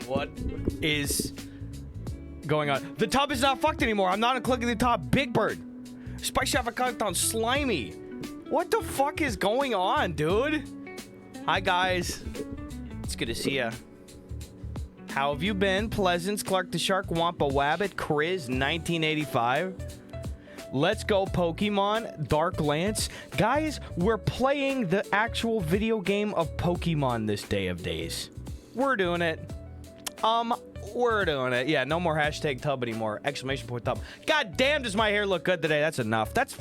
What is going on? The tub is not fucked anymore. I'm not clicking the top. Big Bird. Spicy avocado down slimy. What the fuck is going on, dude? Hi, guys. It's good to see ya. How have you been? Pleasance, Clark the Shark, Wampa Wabbit, Chris, 1985. Let's go, Pokemon, Dark Lance. Guys, we're playing the actual video game of Pokemon this day of days. We're doing it. We're doing it. Yeah, no more hashtag tub anymore. Exclamation point tub. God damn, does my hair look good today? That's enough. That's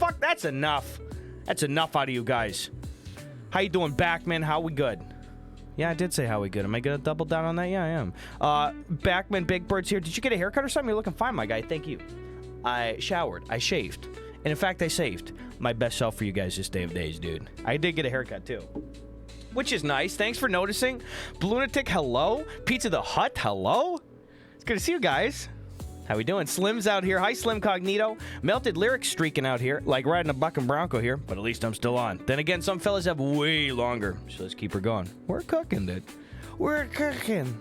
enough. That's enough out of you guys. How you doing, Backman? How we good? Yeah, I did say how we good. Am I gonna double down on that? Yeah, I am. Backman, Big Bird's here. Did you get a haircut or something? You're looking fine, my guy. Thank you. I showered. I shaved. And in fact, I saved my best self for you guys this day of days, dude. I did get a haircut, too. Which is nice. Thanks for noticing. Blunatic, hello. Pizza the Hut, hello. It's good to see you guys. How we doing? Slim's out here. Hi, Slim Cognito. Melted Lyrics streaking out here, like riding a buck and bronco here, but at least I'm still on. Then again, some fellas have way longer, so let's keep her going. We're cooking, dude. We're cooking.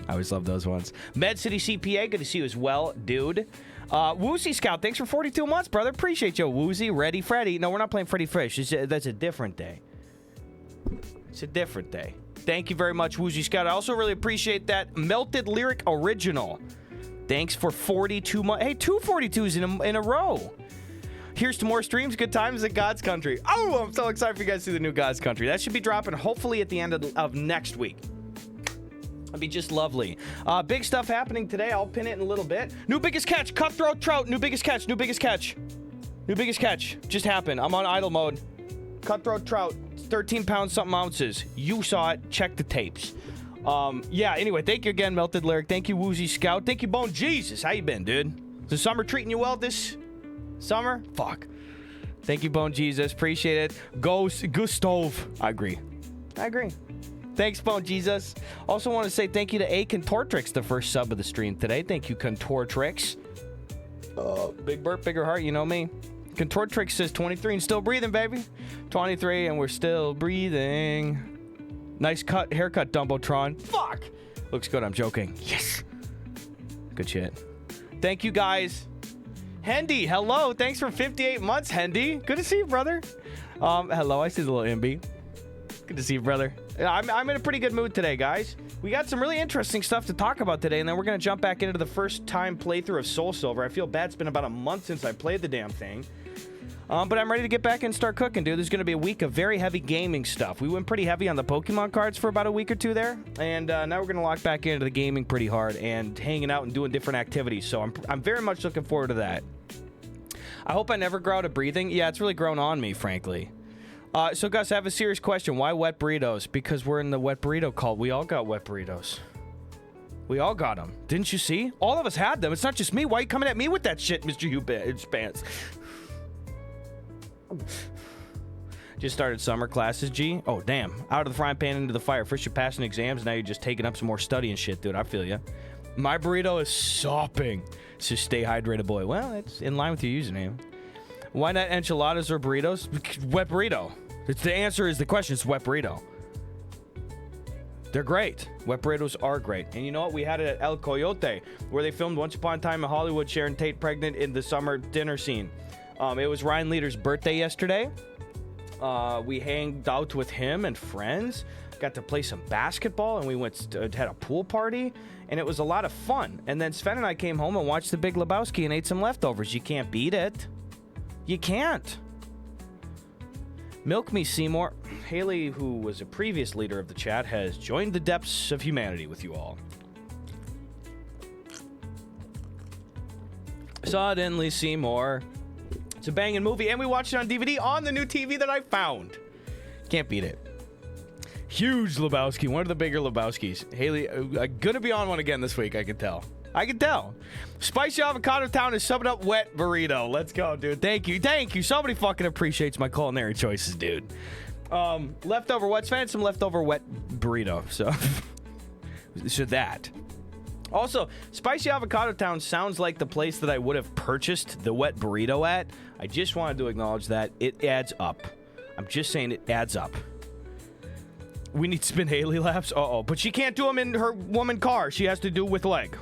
I always love those ones. Med City CPA, good to see you as well, dude. Woozy Scout, thanks for 42 months, brother. Appreciate you, Woozy. Ready, Freddy. No, we're not playing Freddy Fish. That's a different day. It's a different day. Thank you very much, Woozy Scout. I also really appreciate that. Melted Lyric Original. Thanks for 42 months. Hey, 2 42s in a row. Here's to more streams. Good times at God's Country. Oh, I'm so excited for you guys to see the new God's Country. That should be dropping hopefully at the end of next week. That'd be just lovely. Big stuff happening today. I'll pin it in a little bit. New biggest catch. Cutthroat Trout. New biggest catch. New biggest catch. New biggest catch. Just happened. I'm on idle mode. Cutthroat Trout. 13 pounds something ounces. You saw it. Check the tapes. Yeah, anyway, thank you again, Melted Lyric. Thank you, Woozy Scout. Thank you, Bone Jesus. How you been, dude? Is the summer treating you well this summer? Fuck. Thank you, Bone Jesus. Appreciate it. Gustove. I agree. Thanks, Bone Jesus. Also want to say thank you to A Contortrix, the first sub of the stream today. Thank you, Contortrix. Big burp, bigger heart, you know me. Contortrix says 23 and still breathing, baby. 23 and we're still breathing. Nice haircut, Dumbotron. Fuck! Looks good, I'm joking. Yes! Good shit. Thank you, guys. Hendy, hello. Thanks for 58 months, Hendy. Good to see you, brother. Hello, I see the little MB. Good to see you, brother. I'm in a pretty good mood today, guys. We got some really interesting stuff to talk about today, and then we're going to jump back into the first time playthrough of Soul Silver. I feel bad. It's been about a month since I played the damn thing. But I'm ready to get back and start cooking, dude. There's going to be a week of very heavy gaming stuff. We went pretty heavy on the Pokemon cards for about a week or two there, and now we're going to lock back into the gaming pretty hard and hanging out and doing different activities. So I'm very much looking forward to that. I hope I never grow out of breathing. Yeah, it's really grown on me, frankly. So, Gus, I have a serious question. Why wet burritos? Because we're in the wet burrito cult. We all got wet burritos. We all got them. Didn't you see? All of us had them. It's not just me. Why are you coming at me with that shit, Mr. Pants? Just started summer classes, G. Oh, damn. Out of the frying pan into the fire. First you're passing exams, now you're just taking up some more study and shit, dude. I feel ya. My burrito is sopping. So stay hydrated, boy. Well, it's in line with your username. Why not enchiladas or burritos? Wet burrito. The answer is the question. It's wet burrito. They're great. Wet burritos are great. And you know what? We had it at El Coyote, where they filmed Once Upon a Time in Hollywood, Sharon Tate pregnant in the summer dinner scene. It was Ryan Leader's birthday yesterday. We hanged out with him and friends. Got to play some basketball, and we had a pool party, and it was a lot of fun. And then Sven and I came home and watched The Big Lebowski and ate some leftovers. You can't beat it. You can't. Milk Me Seymour. Haley, who was a previous leader of the chat, has joined the depths of humanity with you all. Suddenly Seymour. It's a banging movie, and we watched it on DVD on the new TV that I found. Can't beat it. Huge Lebowski, one of the bigger Lebowskis. Haley, gonna be on one again this week, I can tell. Spicy Avocado Town is subbing up wet burrito. Let's go, dude. Thank you. Somebody fucking appreciates my culinary choices, dude. Leftover wet, Sven, some leftover wet burrito. So that. Also, Spicy Avocado Town sounds like the place that I would have purchased the wet burrito at. I just wanted to acknowledge that. It adds up. I'm just saying it adds up. We need spin Haley laps. Uh-oh. But she can't do them in her woman car. She has to do with leg.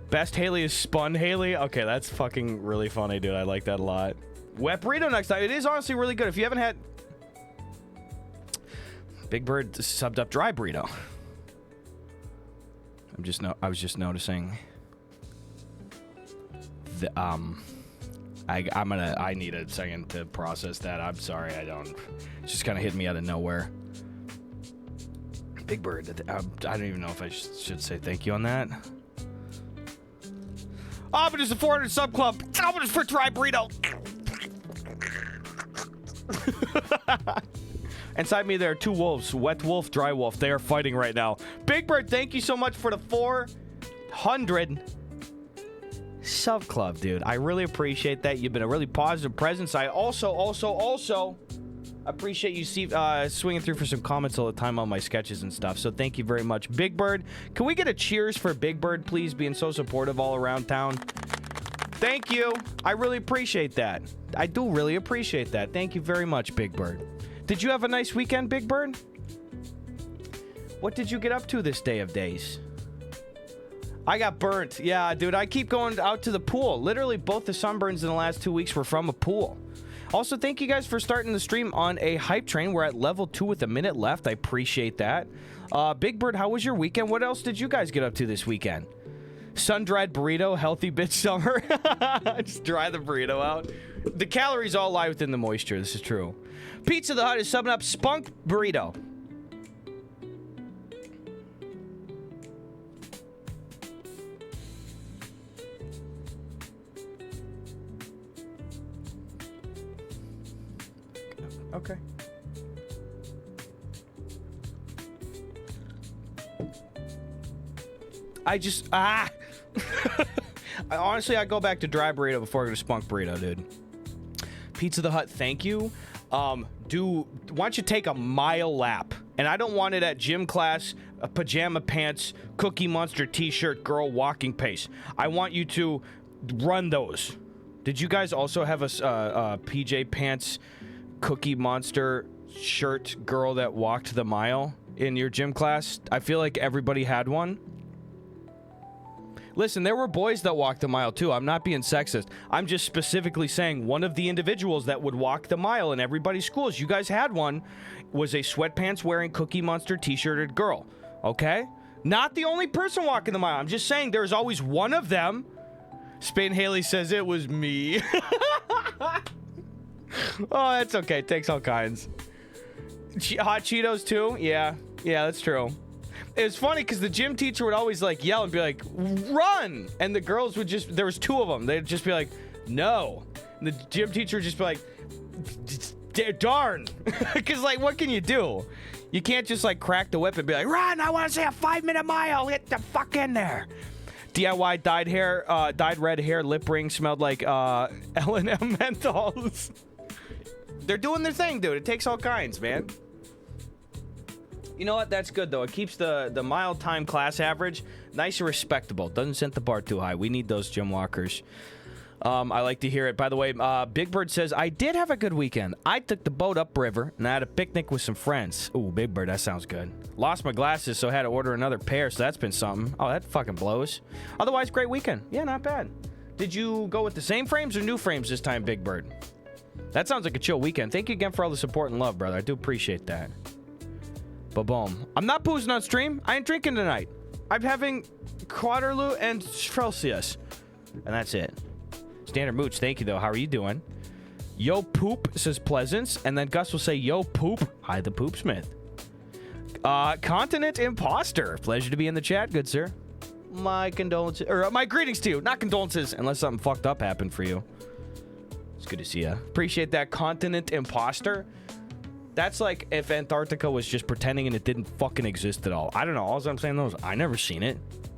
Best Haley is spun Haley. Okay, that's fucking really funny, dude. I like that a lot. Wet burrito next time. It is honestly really good. If you haven't had... Big Bird subbed up dry burrito. I was just noticing... I need a second to process that. I'm sorry, I don't. It's just kind of hit me out of nowhere. Big Bird, I don't even know if I should say thank you on that. Oh, but it's a 400 sub club. Oh, but it's for dry burrito. Inside me, there are two wolves. Wet wolf, dry wolf. They are fighting right now. Big Bird, thank you so much for the 400 sub club, dude. I really appreciate that. You've been a really positive presence. I also appreciate you swinging through for some comments all the time on my sketches and stuff. So thank you very much. Big Bird, can we get a cheers for Big Bird, please? Being so supportive all around town. Thank you. I really appreciate that. I do really appreciate that. Thank you very much, Big Bird. Did you have a nice weekend, Big Bird? What did you get up to this day of days? I got burnt. Yeah, dude, I keep going out to the pool. Literally, both the sunburns in the last 2 weeks were from a pool. Also, thank you guys for starting the stream on a hype train. We're at level 2 with a minute left. I appreciate that. Big Bird, how was your weekend? What else did you guys get up to this weekend? Sun-dried burrito, healthy bitch summer. Just dry the burrito out. The calories all lie within the moisture. This is true. Pizza the Hut is subbing up spunk burrito. Okay. Honestly, I go back to dry burrito before I go to spunk burrito, dude. Pizza the Hut, thank you. Why don't you take a mile lap? And I don't want it at gym class, pajama pants, Cookie Monster t-shirt, girl walking pace. I want you to run those. Did you guys also have a PJ pants, Cookie Monster shirt girl that walked the mile in your gym class? I feel like everybody had one. Listen, there were boys that walked the mile too. I'm not being sexist. I'm just specifically saying one of the individuals that would walk the mile in everybody's schools, you guys had one, was a sweatpants wearing Cookie Monster t-shirted girl. Okay? Not the only person walking the mile. I'm just saying there's always one of them. Spain Haley says it was me. Oh, that's okay. Takes all kinds. Hot Cheetos too? Yeah, that's true. It was funny because the gym teacher would always like yell and be like, run! And the girls would just, there was two of them. They'd just be like, no. And the gym teacher would just be like, darn. Because like, what can you do? You can't just like crack the whip and be like, run, I want to say a 5-minute mile. Get the fuck in there. DIY dyed red hair, lip ring smelled like L&M menthols. They're doing their thing, dude. It takes all kinds, man. You know what? That's good, though. It keeps the mile time class average nice and respectable. Doesn't set the bar too high. We need those gym walkers. I like to hear it. By the way, Big Bird says, I did have a good weekend. I took the boat upriver, and I had a picnic with some friends. Ooh, Big Bird, that sounds good. Lost my glasses, so I had to order another pair, so that's been something. Oh, that fucking blows. Otherwise, great weekend. Yeah, not bad. Did you go with the same frames or new frames this time, Big Bird? That sounds like a chill weekend. Thank you again for all the support and love, brother. I do appreciate that. Ba-boom. I'm not boozing on stream. I ain't drinking tonight. I'm having Quaterloo and Celsius. And that's it. Standard Mooch, thank you, though. How are you doing? Yo Poop says Pleasance. And then Gus will say, Yo Poop. Hi, the Poopsmith. Continent Imposter. Pleasure to be in the chat, good sir. My condolences. Or my greetings to you. Not condolences, unless something fucked up happened for you. It's good to see you. Appreciate that, Continent Imposter. That's like if Antarctica was just pretending and it didn't fucking exist at all. I don't know. All I'm saying, though, is I never seen it.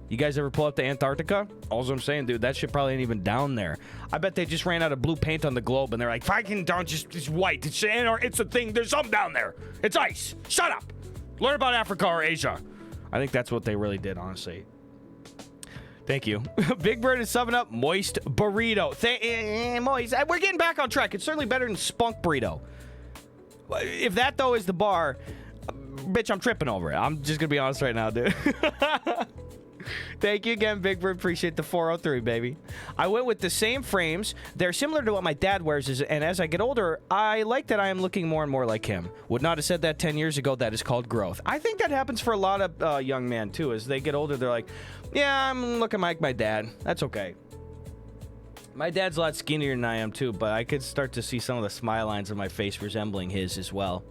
You guys ever pull up to Antarctica? All I'm saying, dude, that shit probably ain't even down there. I bet they just ran out of blue paint on the globe and they're like, fucking don't, it's white. It's a thing. There's something down there. It's ice. Shut up. Learn about Africa or Asia. I think that's what they really did, honestly. Thank you. Big Bird is subbing up Moist Burrito. Moist. We're getting back on track. It's certainly better than Spunk Burrito. if that, though, is the bar, bitch, I'm tripping over it. I'm just going to be honest right now, dude. Thank you again, Big Bird. Appreciate the 403, baby. I went with the same frames. They're similar to what my dad wears, and as I get older, I like that I am looking more and more like him. Would not have said that 10 years ago. That is called growth. I think that happens for a lot of young men, too. As they get older, they're like, yeah, I'm looking like my dad. That's okay. My dad's a lot skinnier than I am, too, but I could start to see some of the smile lines on my face resembling his as well.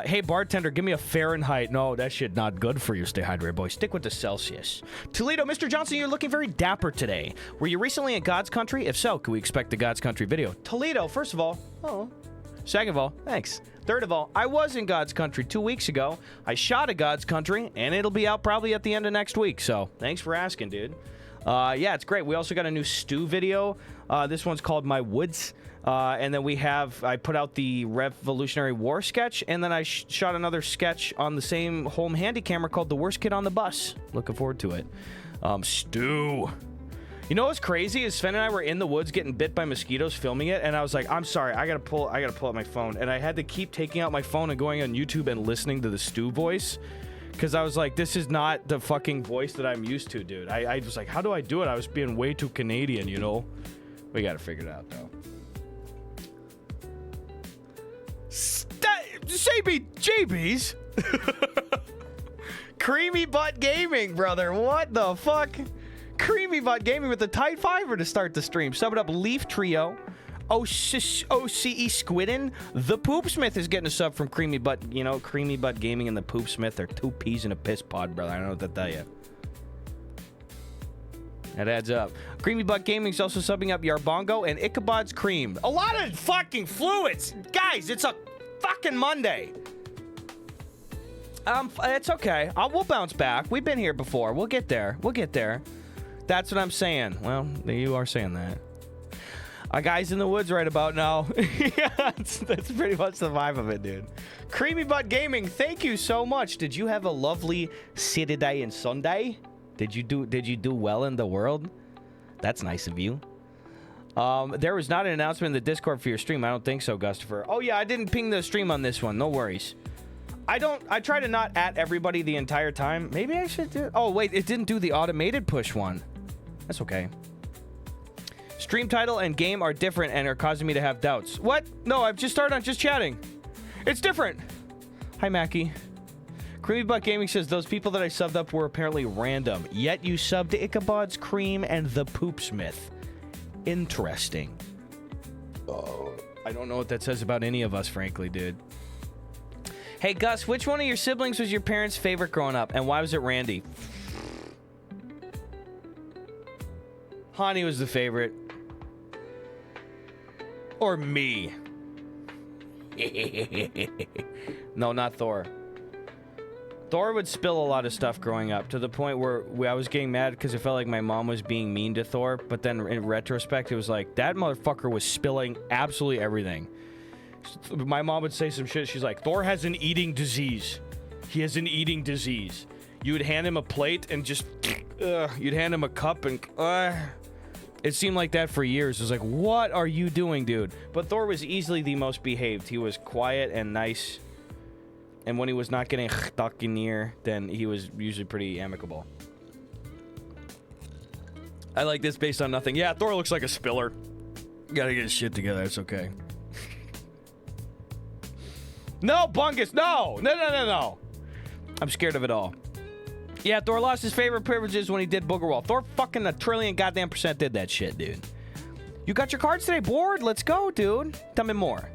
Hey, bartender, give me a Fahrenheit. No, that shit not good for you. Stay hydrated, boy. Stick with the Celsius. Toledo, Mr. Johnson, you're looking very dapper today. Were you recently in God's Country? If so, can we expect the God's Country video? Toledo, first of all, oh. Second of all, thanks. Third of all, I was in God's Country 2 weeks ago. I shot a God's Country, and it'll be out probably at the end of next week. So, thanks for asking, dude. Yeah, it's great. We also got a new stew video. This one's called My Woods. And then I put out the Revolutionary War sketch, and then I shot another sketch on the same home handy camera called The Worst Kid on the Bus. Looking forward to it. Stew. You know what's crazy is Sven and I were in the woods getting bit by mosquitoes filming it, and I was like, I'm sorry, I gotta pull out my phone. And I had to keep taking out my phone and going on YouTube and listening to the stew voice. Because I was like, this is not the fucking voice that I'm used to, dude. I was like, how do I do it? I was being way too Canadian, you know? We gotta figure it out, though. JB's. Creamy Butt Gaming, brother. What the fuck? Creamy Butt Gaming with the tight fiver to start the stream. Sub it up, Leaf Trio. OCE Squidden. The Poopsmith is getting a sub from Creamy Butt. You know, Creamy Butt Gaming and the Poopsmith are 2 peas in a piss pod, brother. I don't know what to tell you. That adds up. Creamy Butt Gaming's also subbing up Yarbongo and Ichabod's Cream. A lot of fucking fluids. Guys, it's a fucking Monday. It's okay. We'll bounce back. We've been here before. We'll get there. We'll get there. That's what I'm saying. Well, you are saying that. Guys in the woods right about now. Yeah, that's pretty much the vibe of it, dude. Creamy Butt Gaming, thank you so much. Did you have a lovely Saturday and Sunday? Did you do well in the world? That's nice of you. There was not an announcement in the Discord for your stream. I don't think so, Gustafer. Oh yeah, I didn't ping the stream on this one. No worries. I try to not at everybody the entire time. Maybe I should do. Oh wait, it didn't do the automated push one. That's okay. Stream title and game are different and are causing me to have doubts. What? No, I've just started on just chatting. It's different. Hi, Mackie. Creamy Butt Gaming says those people that I subbed up were apparently random. Yet you subbed to Ichabod's Cream and the Poopsmith. Interesting. Oh, I don't know what that says about any of us, frankly, dude. Hey, Gus, which one of your siblings was your parents' favorite growing up, and why was it Randy? Hani was the favorite. Or me. No, not Thor. Thor would spill a lot of stuff growing up to the point where I was getting mad because it felt like my mom was being mean to Thor. But then in retrospect, it was like, that motherfucker was spilling absolutely everything. My mom would say some shit. She's like, Thor has an eating disease. He has an eating disease. You would hand him a plate and just, you'd hand him a cup and, it seemed like that for years. It was like, what are you doing, dude? But Thor was easily the most behaved. He was quiet and nice. And when he was not getting stuck in near, then he was usually pretty amicable. I like this based on nothing. Yeah, Thor looks like a spiller. Gotta get his shit together. It's okay. No, Bungus, no! No. I'm scared of it all. Yeah, Thor lost his favorite privileges when he did Booger Wall. Thor fucking a trillion goddamn % did that shit, dude. You got your cards today, board? Let's go, dude. Tell me more.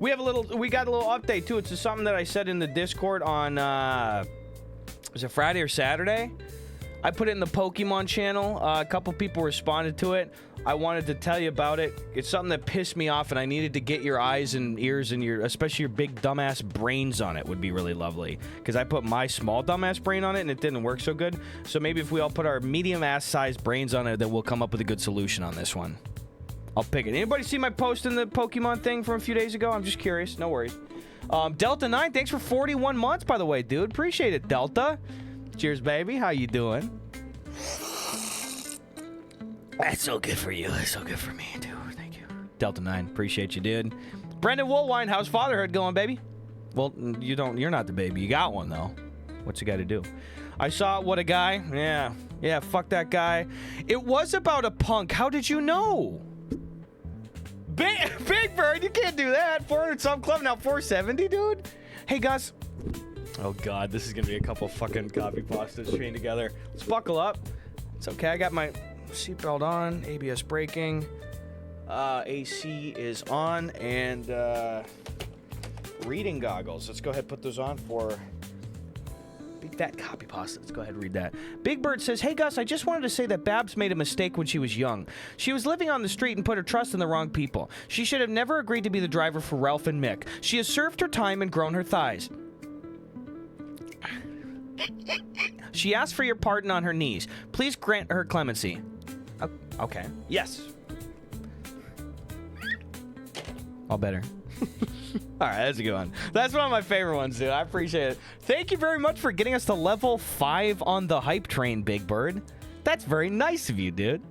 We got a little update too. It's just something that I said in the Discord on was it Friday or Saturday? I put it in the Pokemon channel. A couple people responded to it. I wanted to tell you about it. It's something that pissed me off, and I needed to get your eyes and ears and especially your big dumbass brains on it would be really lovely. Because I put my small dumbass brain on it, and it didn't work so good. So maybe if we all put our medium ass sized brains on it, then we'll come up with a good solution on this one. I'll pick it. Anybody see my post in the Pokemon thing from a few days ago? I'm just curious. No worries. Delta 9, thanks for 41 months, by the way, dude. Appreciate it, Delta. Cheers, baby. How you doing? That's so good for you. That's so good for me, dude. Thank you. Delta 9, appreciate you, dude. Brendan Woolwine, how's fatherhood going, baby? Well, you're not the baby. You got one, though. What's you got to do? I saw what a guy. Yeah, fuck that guy. It was about a punk. How did you know? Big Bird, you can't do that. 400 some club, now 470, dude. Hey, Gus. Oh, God, this is going to be a couple fucking copy pastas chained together. Let's buckle up. It's okay. I got my seatbelt on, ABS braking. AC is on, and reading goggles. Let's go ahead and put those on for Big Fat Copy Pasta. Let's go ahead and read that. Big Bird says, hey, Gus, I just wanted to say that Babs made a mistake when she was young. She was living on the street and put her trust in the wrong people. She should have never agreed to be the driver for Ralph and Mick. She has served her time and grown her thighs. She asked for your pardon on her knees. Please grant her clemency. Okay. Yes. All better. All right, that's a good one. That's one of my favorite ones, dude. I appreciate it. Thank you very much for getting us to level 5 on the hype train, Big Bird. That's very nice of you, dude.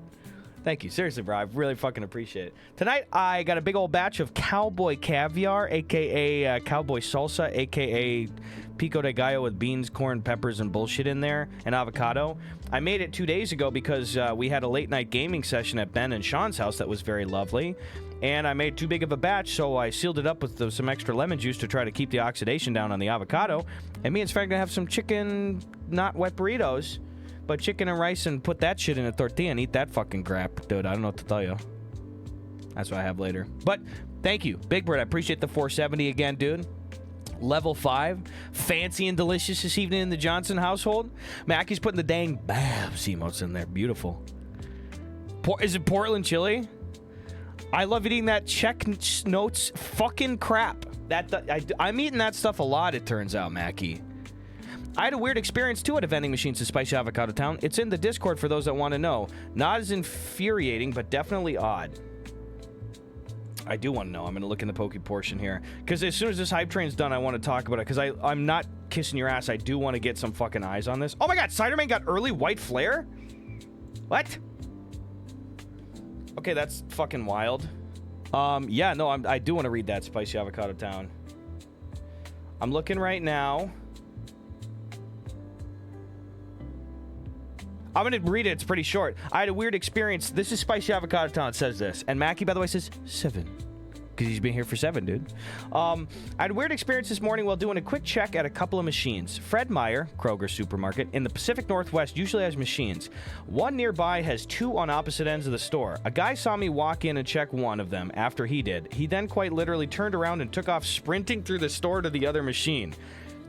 Thank you. Seriously, bro. I really fucking appreciate it. Tonight, I got a big old batch of cowboy caviar, a.k.a. cowboy salsa, a.k.a. pico de gallo with beans, corn, peppers, and bullshit in there, and avocado. I made it 2 days ago because we had a late-night gaming session at Ben and Sean's house that was very lovely. And I made too big of a batch, so I sealed it up with some extra lemon juice to try to keep the oxidation down on the avocado. And me and Sven are going to have some chicken, not wet burritos, but chicken and rice, and put that shit in a tortilla and eat that fucking crap. Dude, I don't know what to tell you. That's what I have later. But thank you, Big Bird. I appreciate the 470 again, dude. Level 5. Fancy and delicious this evening in the Johnson household. Mackie's putting the dang Babs emotes in there. Beautiful. Is it Portland chili? I love eating that check notes fucking crap. I'm eating that stuff a lot, it turns out, Mackie. I had a weird experience, too, at a vending machines in Spicy Avocado Town. It's in the Discord for those that want to know. Not as infuriating, but definitely odd. I do want to know. I'm going to look in the Poke portion here. Because as soon as this hype train's done, I want to talk about it. Because I'm not kissing your ass. I do want to get some fucking eyes on this. Oh my god, Ciderman got early white flare? What? Okay, that's fucking wild. Yeah, no, I do want to read that, Spicy Avocado Town. I'm looking right now. I'm going to read it. It's pretty short. I had a weird experience. This is Spicy Avocado Town. It says this. And Mackie, by the way, says 7. Because he's been here for 7, dude. I had a weird experience this morning while doing a quick check at a couple of machines. Fred Meyer, Kroger Supermarket, in the Pacific Northwest usually has machines. One nearby has 2 on opposite ends of the store. A guy saw me walk in and check one of them after he did. He then quite literally turned around and took off sprinting through the store to the other machine.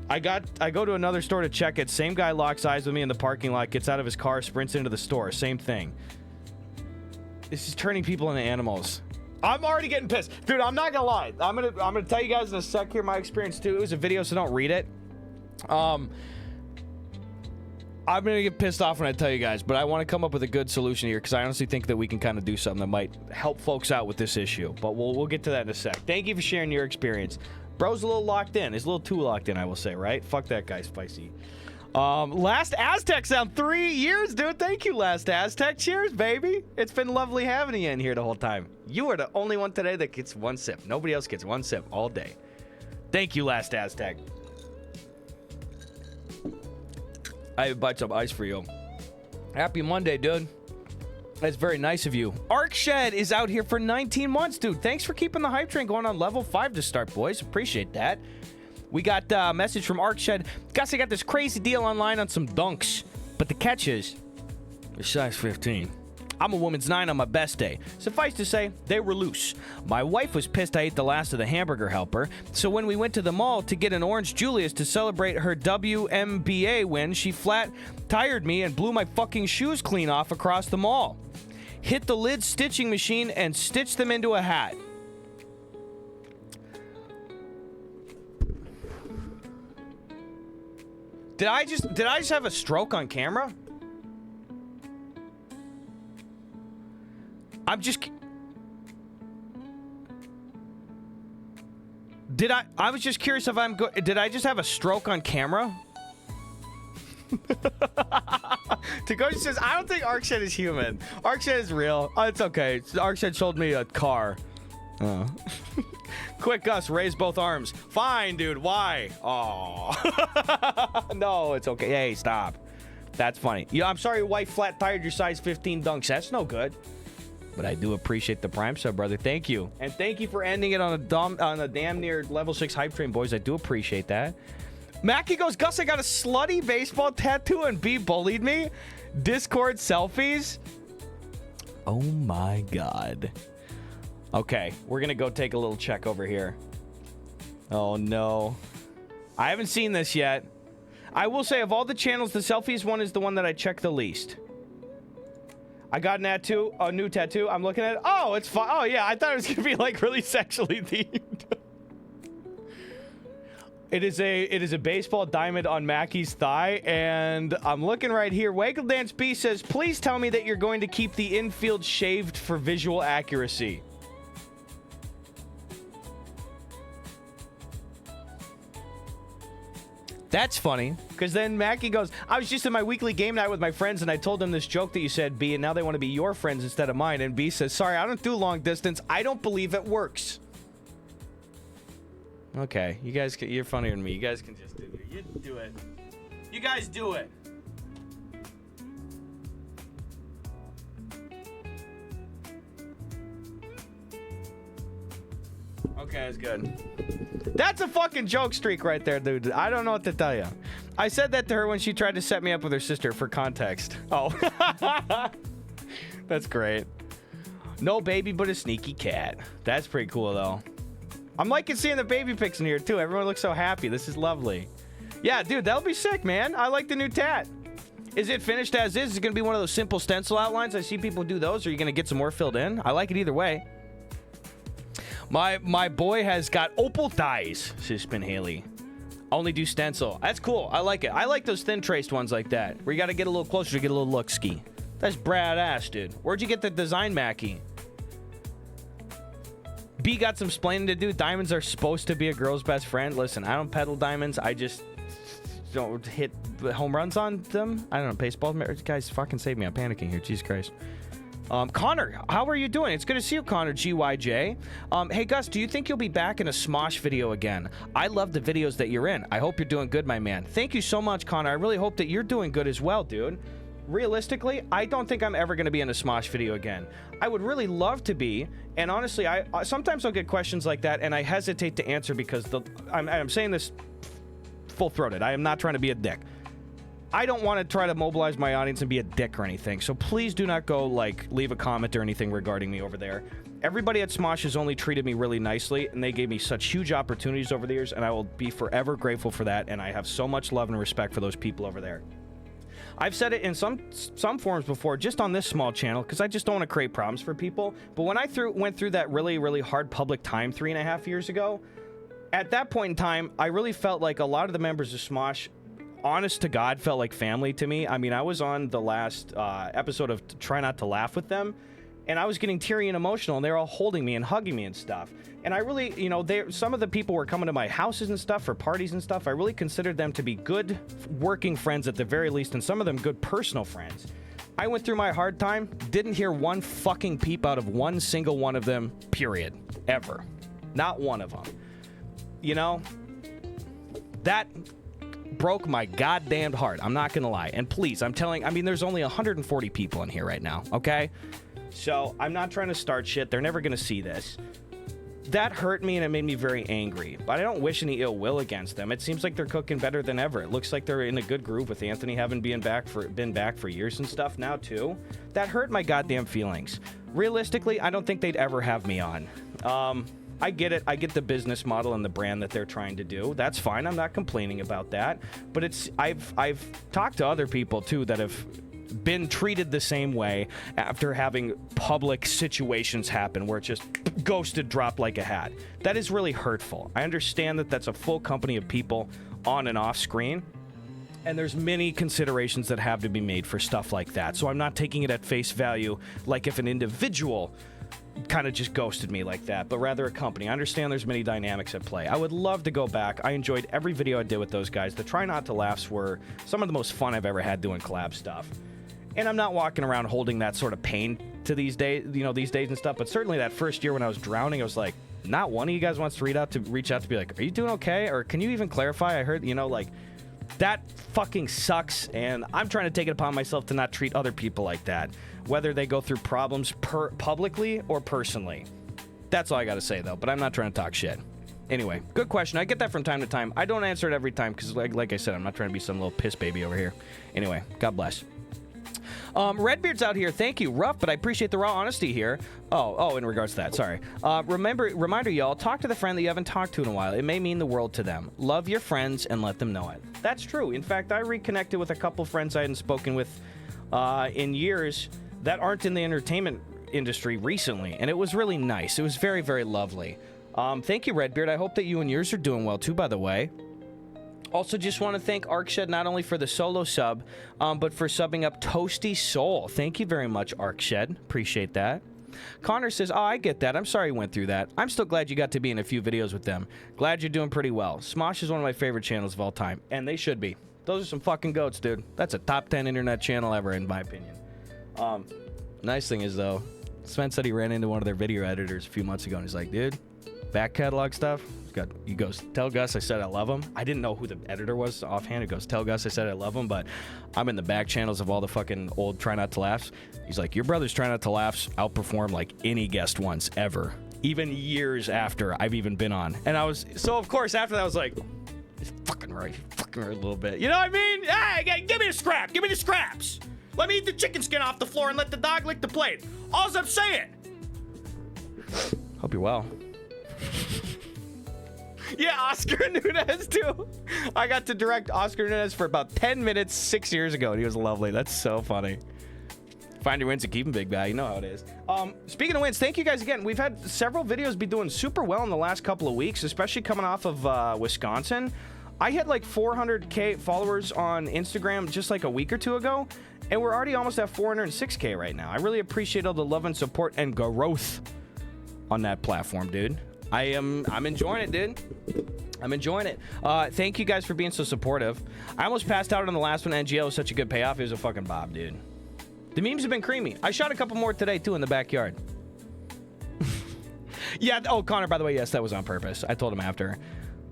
I go to another store to check it. Same guy locks eyes with me in the parking lot, gets out of his car, sprints into the store. Same thing. This is turning people into animals. I'm already getting pissed. Dude, I'm not gonna lie. I'm gonna tell you guys in a sec here my experience too. It was a video, so don't read it. I'm gonna get pissed off when I tell you guys, but I want to come up with a good solution here because I honestly think that we can kind of do something that might help folks out with this issue. But we'll get to that in a sec. Thank you for sharing your experience. Bro's a little locked in. He's a little too locked in, I will say, right? Fuck that guy, Spicy. Last Aztec sound 3 years, dude. Thank you, Last Aztec. Cheers, baby. It's been lovely having you in here the whole time. You are the only one today that gets 1 sip. Nobody else gets 1 sip all day. Thank you, Last Aztec. I bought some ice for you. Happy Monday, dude. That's very nice of you. ArcShed is out here for 19 months, dude. Thanks for keeping the hype train going on level 5 to start, boys. Appreciate that. We got a message from ArcShed. Gus, I got this crazy deal online on some dunks. But the catch is, they're size 15. I'm a woman's 9 on my best day. Suffice to say, they were loose. My wife was pissed I ate the last of the hamburger helper. So when we went to the mall to get an Orange Julius to celebrate her WNBA win, she flat tired me and blew my fucking shoes clean off across the mall. Hit the lid stitching machine and stitched them into a hat. Did I just have a stroke on camera? I was just curious if did I just have a stroke on camera? Tagoshi says, I don't think ArcShed is human. ArcShed is real. Oh, it's okay. ArcShed sold me a car. Oh. Quick, Gus, raise both arms. Fine, dude. Why? Oh. No, it's okay. Hey, stop. That's funny. Yeah, I'm sorry your wife flat-tired your size 15 dunks. That's no good. But I do appreciate the Prime sub, brother. Thank you. And thank you for ending it on a damn near level 6 hype train, boys. I do appreciate that. Mackie goes, Gus, I got a slutty baseball tattoo and B bullied me. Discord selfies. Oh my God. Okay, we're going to go take a little check over here. Oh no. I haven't seen this yet. I will say, of all the channels, the selfies one is the one that I check the least. I got a new tattoo. I'm looking at it. Oh, it's fine. Oh, yeah. I thought it was going to be, like, really sexually themed. It is a baseball diamond on Mackie's thigh, and I'm looking right here. Waggle Dance B says, please tell me that you're going to keep the infield shaved for visual accuracy. That's funny, because then Mackie goes, I was just in my weekly game night with my friends, and I told them this joke that you said, B, and now they want to be your friends instead of mine. And B says, sorry, I don't do long distance. I don't believe it works. Okay, you guys, you're funnier than me. You guys can just do it. You do it. You guys do it. Okay, that's good. That's a fucking joke streak right there, dude. I don't know what to tell you. I said that to her when she tried to set me up with her sister for context. Oh. That's great. No baby, but a sneaky cat. That's pretty cool, though. I'm liking seeing the baby pics in here, too. Everyone looks so happy. This is lovely. Yeah, dude, that'll be sick, man. I like the new tat. Is it finished as is? Is it going to be one of those simple stencil outlines? I see people do those. Or are you going to get some more filled in? I like it either way. My boy has got opal thighs, says Spin Haley. Only do stencil. That's cool. I like it. I like those thin traced ones like that, where you got to get a little closer to get a little look ski. That's badass, dude. Where'd you get the design, Mackie? B got some splaining to do. Diamonds are supposed to be a girl's best friend. Listen, I don't peddle diamonds. I just don't hit home runs on them. I don't know. Baseball. Guys, fucking save me. I'm panicking here. Jesus Christ. Connor, how are you doing? It's good to see you, Connor GYJ. Hey, Gus, do you think you'll be back in a Smosh video again? I love the videos that you're in. I hope you're doing good, my man. Thank you so much, Connor. I really hope that you're doing good as well, dude. Realistically, I don't think I'm ever going to be in a Smosh video again. I would really love to be, and honestly, I sometimes I'll get questions like that, and I hesitate to answer because I'm saying this full-throated. I am not trying to be a dick. I don't want to try to mobilize my audience and be a dick or anything, so please do not go, like, leave a comment or anything regarding me over there. Everybody at Smosh has only treated me really nicely, and they gave me such huge opportunities over the years, and I will be forever grateful for that, and I have so much love and respect for those people over there. I've said it in some forms before, just on this small channel, because I just don't want to create problems for people, but when I went through that really, really hard public time 3.5 years ago, at that point in time, I really felt like a lot of the members of Smosh, honest to God, felt like family to me. I mean, I was on the last episode of Try Not to Laugh with them, and I was getting teary and emotional, and they were all holding me and hugging me and stuff. And I really, you know, some of the people were coming to my houses and stuff for parties and stuff. I really considered them to be good working friends at the very least, and some of them good personal friends. I went through my hard time, didn't hear one fucking peep out of one single one of them, period. Ever. Not one of them. You know? That broke my goddamn heart. I'm not gonna lie. And please, I mean, there's only 140 people in here right now, okay? So, I'm not trying to start shit. They're never gonna see this. That hurt me and it made me very angry. But I don't wish any ill will against them. It seems like they're cooking better than ever. It looks like they're in a good groove with Anthony having been back for years and stuff now, too. That hurt my goddamn feelings. Realistically, I don't think they'd ever have me on. I get it. I get the business model and the brand that they're trying to do. That's fine. I'm not complaining about that. But I've talked to other people too that have been treated the same way after having public situations happen where it just ghosted dropped like a hat. That is really hurtful. I understand that that's a full company of people on and off screen. And there's many considerations that have to be made for stuff like that. So I'm not taking it at face value like if an individual kind of just ghosted me like that, but rather a company. I understand there's many dynamics at play. I would love to go back. I enjoyed every video I did with those guys. The Try Not to Laughs were some of the most fun I've ever had doing collab stuff. And I'm not walking around holding that sort of pain to these days, you know, these days and stuff, but certainly that first year when I was drowning, I was like, not one of you guys wants to reach out to be like, are you doing okay? Or can you even clarify? I heard, you know, like, that fucking sucks, and I'm trying to take it upon myself to not treat other people like that, whether they go through problems publicly or personally. That's all I gotta say, though, but I'm not trying to talk shit. Anyway, good question. I get that from time to time. I don't answer it every time because, like I said, I'm not trying to be some little piss baby over here. Anyway, God bless. Redbeard's out here. Thank you. Rough, but I appreciate the raw honesty here. Oh, in regards to that. Sorry. Reminder, y'all, talk to the friend that you haven't talked to in a while. It may mean the world to them. Love your friends and let them know it. That's true. In fact, I reconnected with a couple friends I hadn't spoken with in years that aren't in the entertainment industry recently, and it was really nice. It was very, very lovely. Thank you, Redbeard. I hope that you and yours are doing well, too, by the way. Also, just want to thank ArcShed not only for the solo sub, but for subbing up Toasty Soul. Thank you very much, ArcShed. Appreciate that. Connor says, oh, I get that. I'm sorry you went through that. I'm still glad you got to be in a few videos with them. Glad you're doing pretty well. Smosh is one of my favorite channels of all time, and they should be. Those are some fucking goats, dude. That's a top 10 internet channel ever, in my opinion. Nice thing is, though, Sven said he ran into one of their video editors a few months ago, and he's like, dude, back catalog stuff. He goes, tell Gus I said I love him. I didn't know who the editor was offhand. He goes, tell Gus I said I love him, but I'm in the back channels of all the fucking old Try Not to Laughs. He's like, your brother's Try Not to Laughs outperform like any guest once ever, even years after I've even been on. And I was, so of course after that I was like, he's fucking right a little bit. You know what I mean? Hey, give me a scrap. Give me the scraps. Let me eat the chicken skin off the floor and let the dog lick the plate. All's I'm saying. Hope you're well. Yeah, Oscar Nunez, too. I got to direct Oscar Nunez for about 10 minutes 6 years ago, and he was lovely. That's so funny. Find your wins and keep them, big guy. You know how it is. Speaking of wins, thank you guys again. We've had several videos be doing super well in the last couple of weeks, especially coming off of Wisconsin. I hit like 400K followers on Instagram just like a week or two ago, and we're already almost at 406K right now. I really appreciate all the love and support and growth on that platform, dude. I'm enjoying it, dude. I'm enjoying it. Thank you guys for being so supportive. I almost passed out on the last one. NGL was such a good payoff. It was a fucking bob, dude. The memes have been creamy. I shot a couple more today, too, in the backyard. Yeah, oh, Connor, by the way, yes, that was on purpose. I told him after.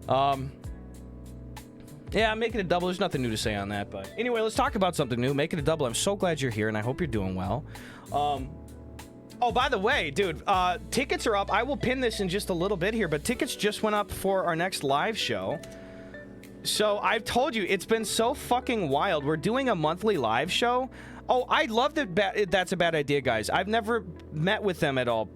Yeah, I'm making a double. There's nothing new to say on that, but anyway, let's talk about something new. Making a double. I'm so glad you're here, and I hope you're doing well. Oh, by the way, dude, tickets are up. I will pin this in just a little bit here, but tickets just went up for our next live show. So I've told you, it's been so fucking wild. We're doing a monthly live show. Oh, I love that. That's a bad idea, guys. I've never met with them at all.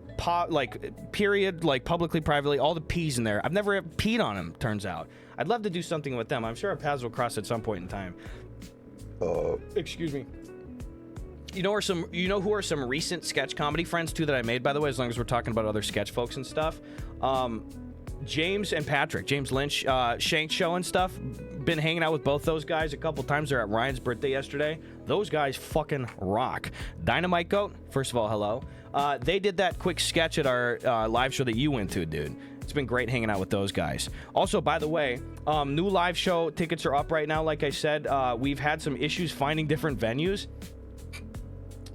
Period, like publicly, privately, all the P's in there. I've never peed on them, turns out. I'd love to do something with them. I'm sure our paths will cross at some point in time. Excuse me. You know who are some recent sketch comedy friends too that I made, by the way, as long as we're talking about other sketch folks and stuff. James and Patrick, James Lynch, Shank Show and stuff. Been hanging out with both those guys a couple times. They're at Ryan's birthday yesterday. Those guys fucking rock. Dynamite Goat, first of all, hello. They did that quick sketch at our live show that you went to, dude. It's been great hanging out with those guys. Also, by the way, new live show tickets are up right now. Like I said, we've had some issues finding different venues.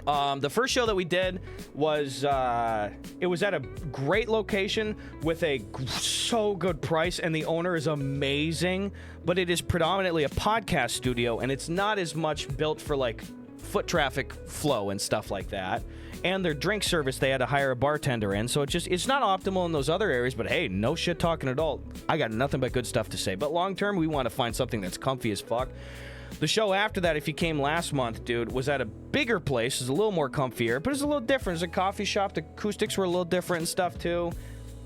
The first show that we did was, it was at a great location with a so good price, and the owner is amazing, but it is predominantly a podcast studio, and it's not as much built for, like, foot traffic flow and stuff like that. And their drink service, they had to hire a bartender in, so it's not optimal in those other areas, but hey, no shit talking at all. I got nothing but good stuff to say. But long term, we want to find something that's comfy as fuck. The show after that, if you came last month, dude, was at a bigger place. It's a little more comfier, but it's a little different. It's a coffee shop. The acoustics were a little different and stuff, too.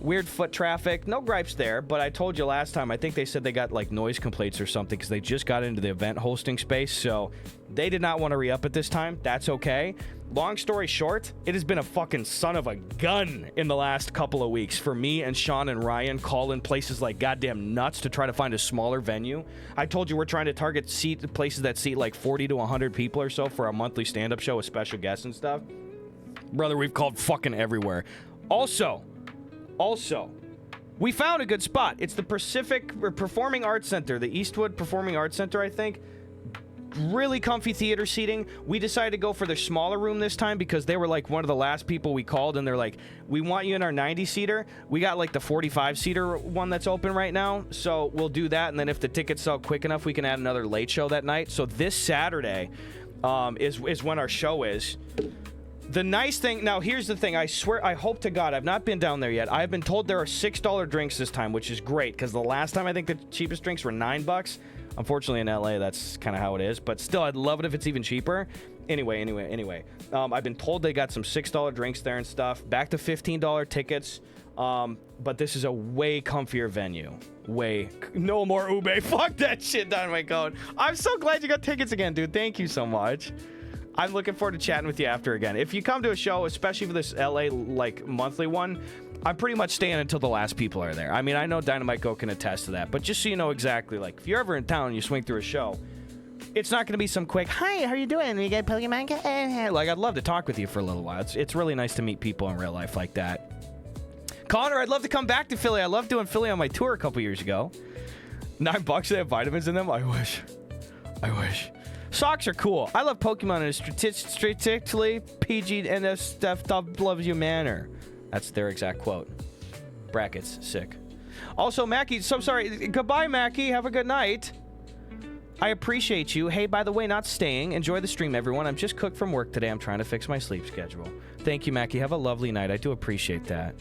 Weird foot traffic. No gripes there, but I told you last time, I think they said they got, like, noise complaints or something because they just got into the event hosting space, so they did not want to re-up at this time. That's okay. Long story short, it has been a fucking son of a gun in the last couple of weeks for me and Sean and Ryan calling places like goddamn nuts to try to find a smaller venue. I told you we're trying to target places that seat like 40 to 100 people or so for a monthly stand-up show with special guests and stuff. Brother, we've called fucking everywhere. Also, we found a good spot. It's the Pacific Performing Arts Center, the Eastwood Performing Arts Center, I think. really comfy theater seating. We decided to go for the smaller room this time because they were like one of the last people we called, and they're like, we want you in our 90-seater. We got like the 45-seater one that's open right now, so we'll do that, and then if the tickets sell quick enough, we can add another late show that night. So this Saturday is when our show is. The nice thing, now here's the thing, I swear, I hope to God, I've not been down there yet. I've been told there are $6 drinks this time, which is great, because the last time I think the cheapest drinks were $9. Unfortunately in LA, that's kind of how it is, but still, I'd love it if it's even cheaper. Anyway. I've been told they got some $6 drinks there and stuff, back to $15 tickets, but this is a way comfier venue. No more Ube, fuck that shit, Dynamite Code. I'm so glad you got tickets again, dude, thank you so much. I'm looking forward to chatting with you after again. If you come to a show, especially for this LA like monthly one, I'm pretty much staying until the last people are there. I mean, I know Dynamite Go can attest to that, but just so you know exactly, like, if you're ever in town and you swing through a show, it's not going to be some quick, hi, how are you doing? You got Pokemon? Like, I'd love to talk with you for a little while. It's really nice to meet people in real life like that. Connor, I'd love to come back to Philly. I loved doing Philly on my tour a couple years ago. $9, they have vitamins in them? I wish. Socks are cool. I love Pokemon in a statistically PG and F stuff loves you manner. That's their exact quote. Brackets. Sick. Also, Mackie, so sorry. Goodbye, Mackie. Have a good night. I appreciate you. Hey, by the way, not staying. Enjoy the stream, everyone. I'm just cooked from work today. I'm trying to fix my sleep schedule. Thank you, Mackie. Have a lovely night. I do appreciate that.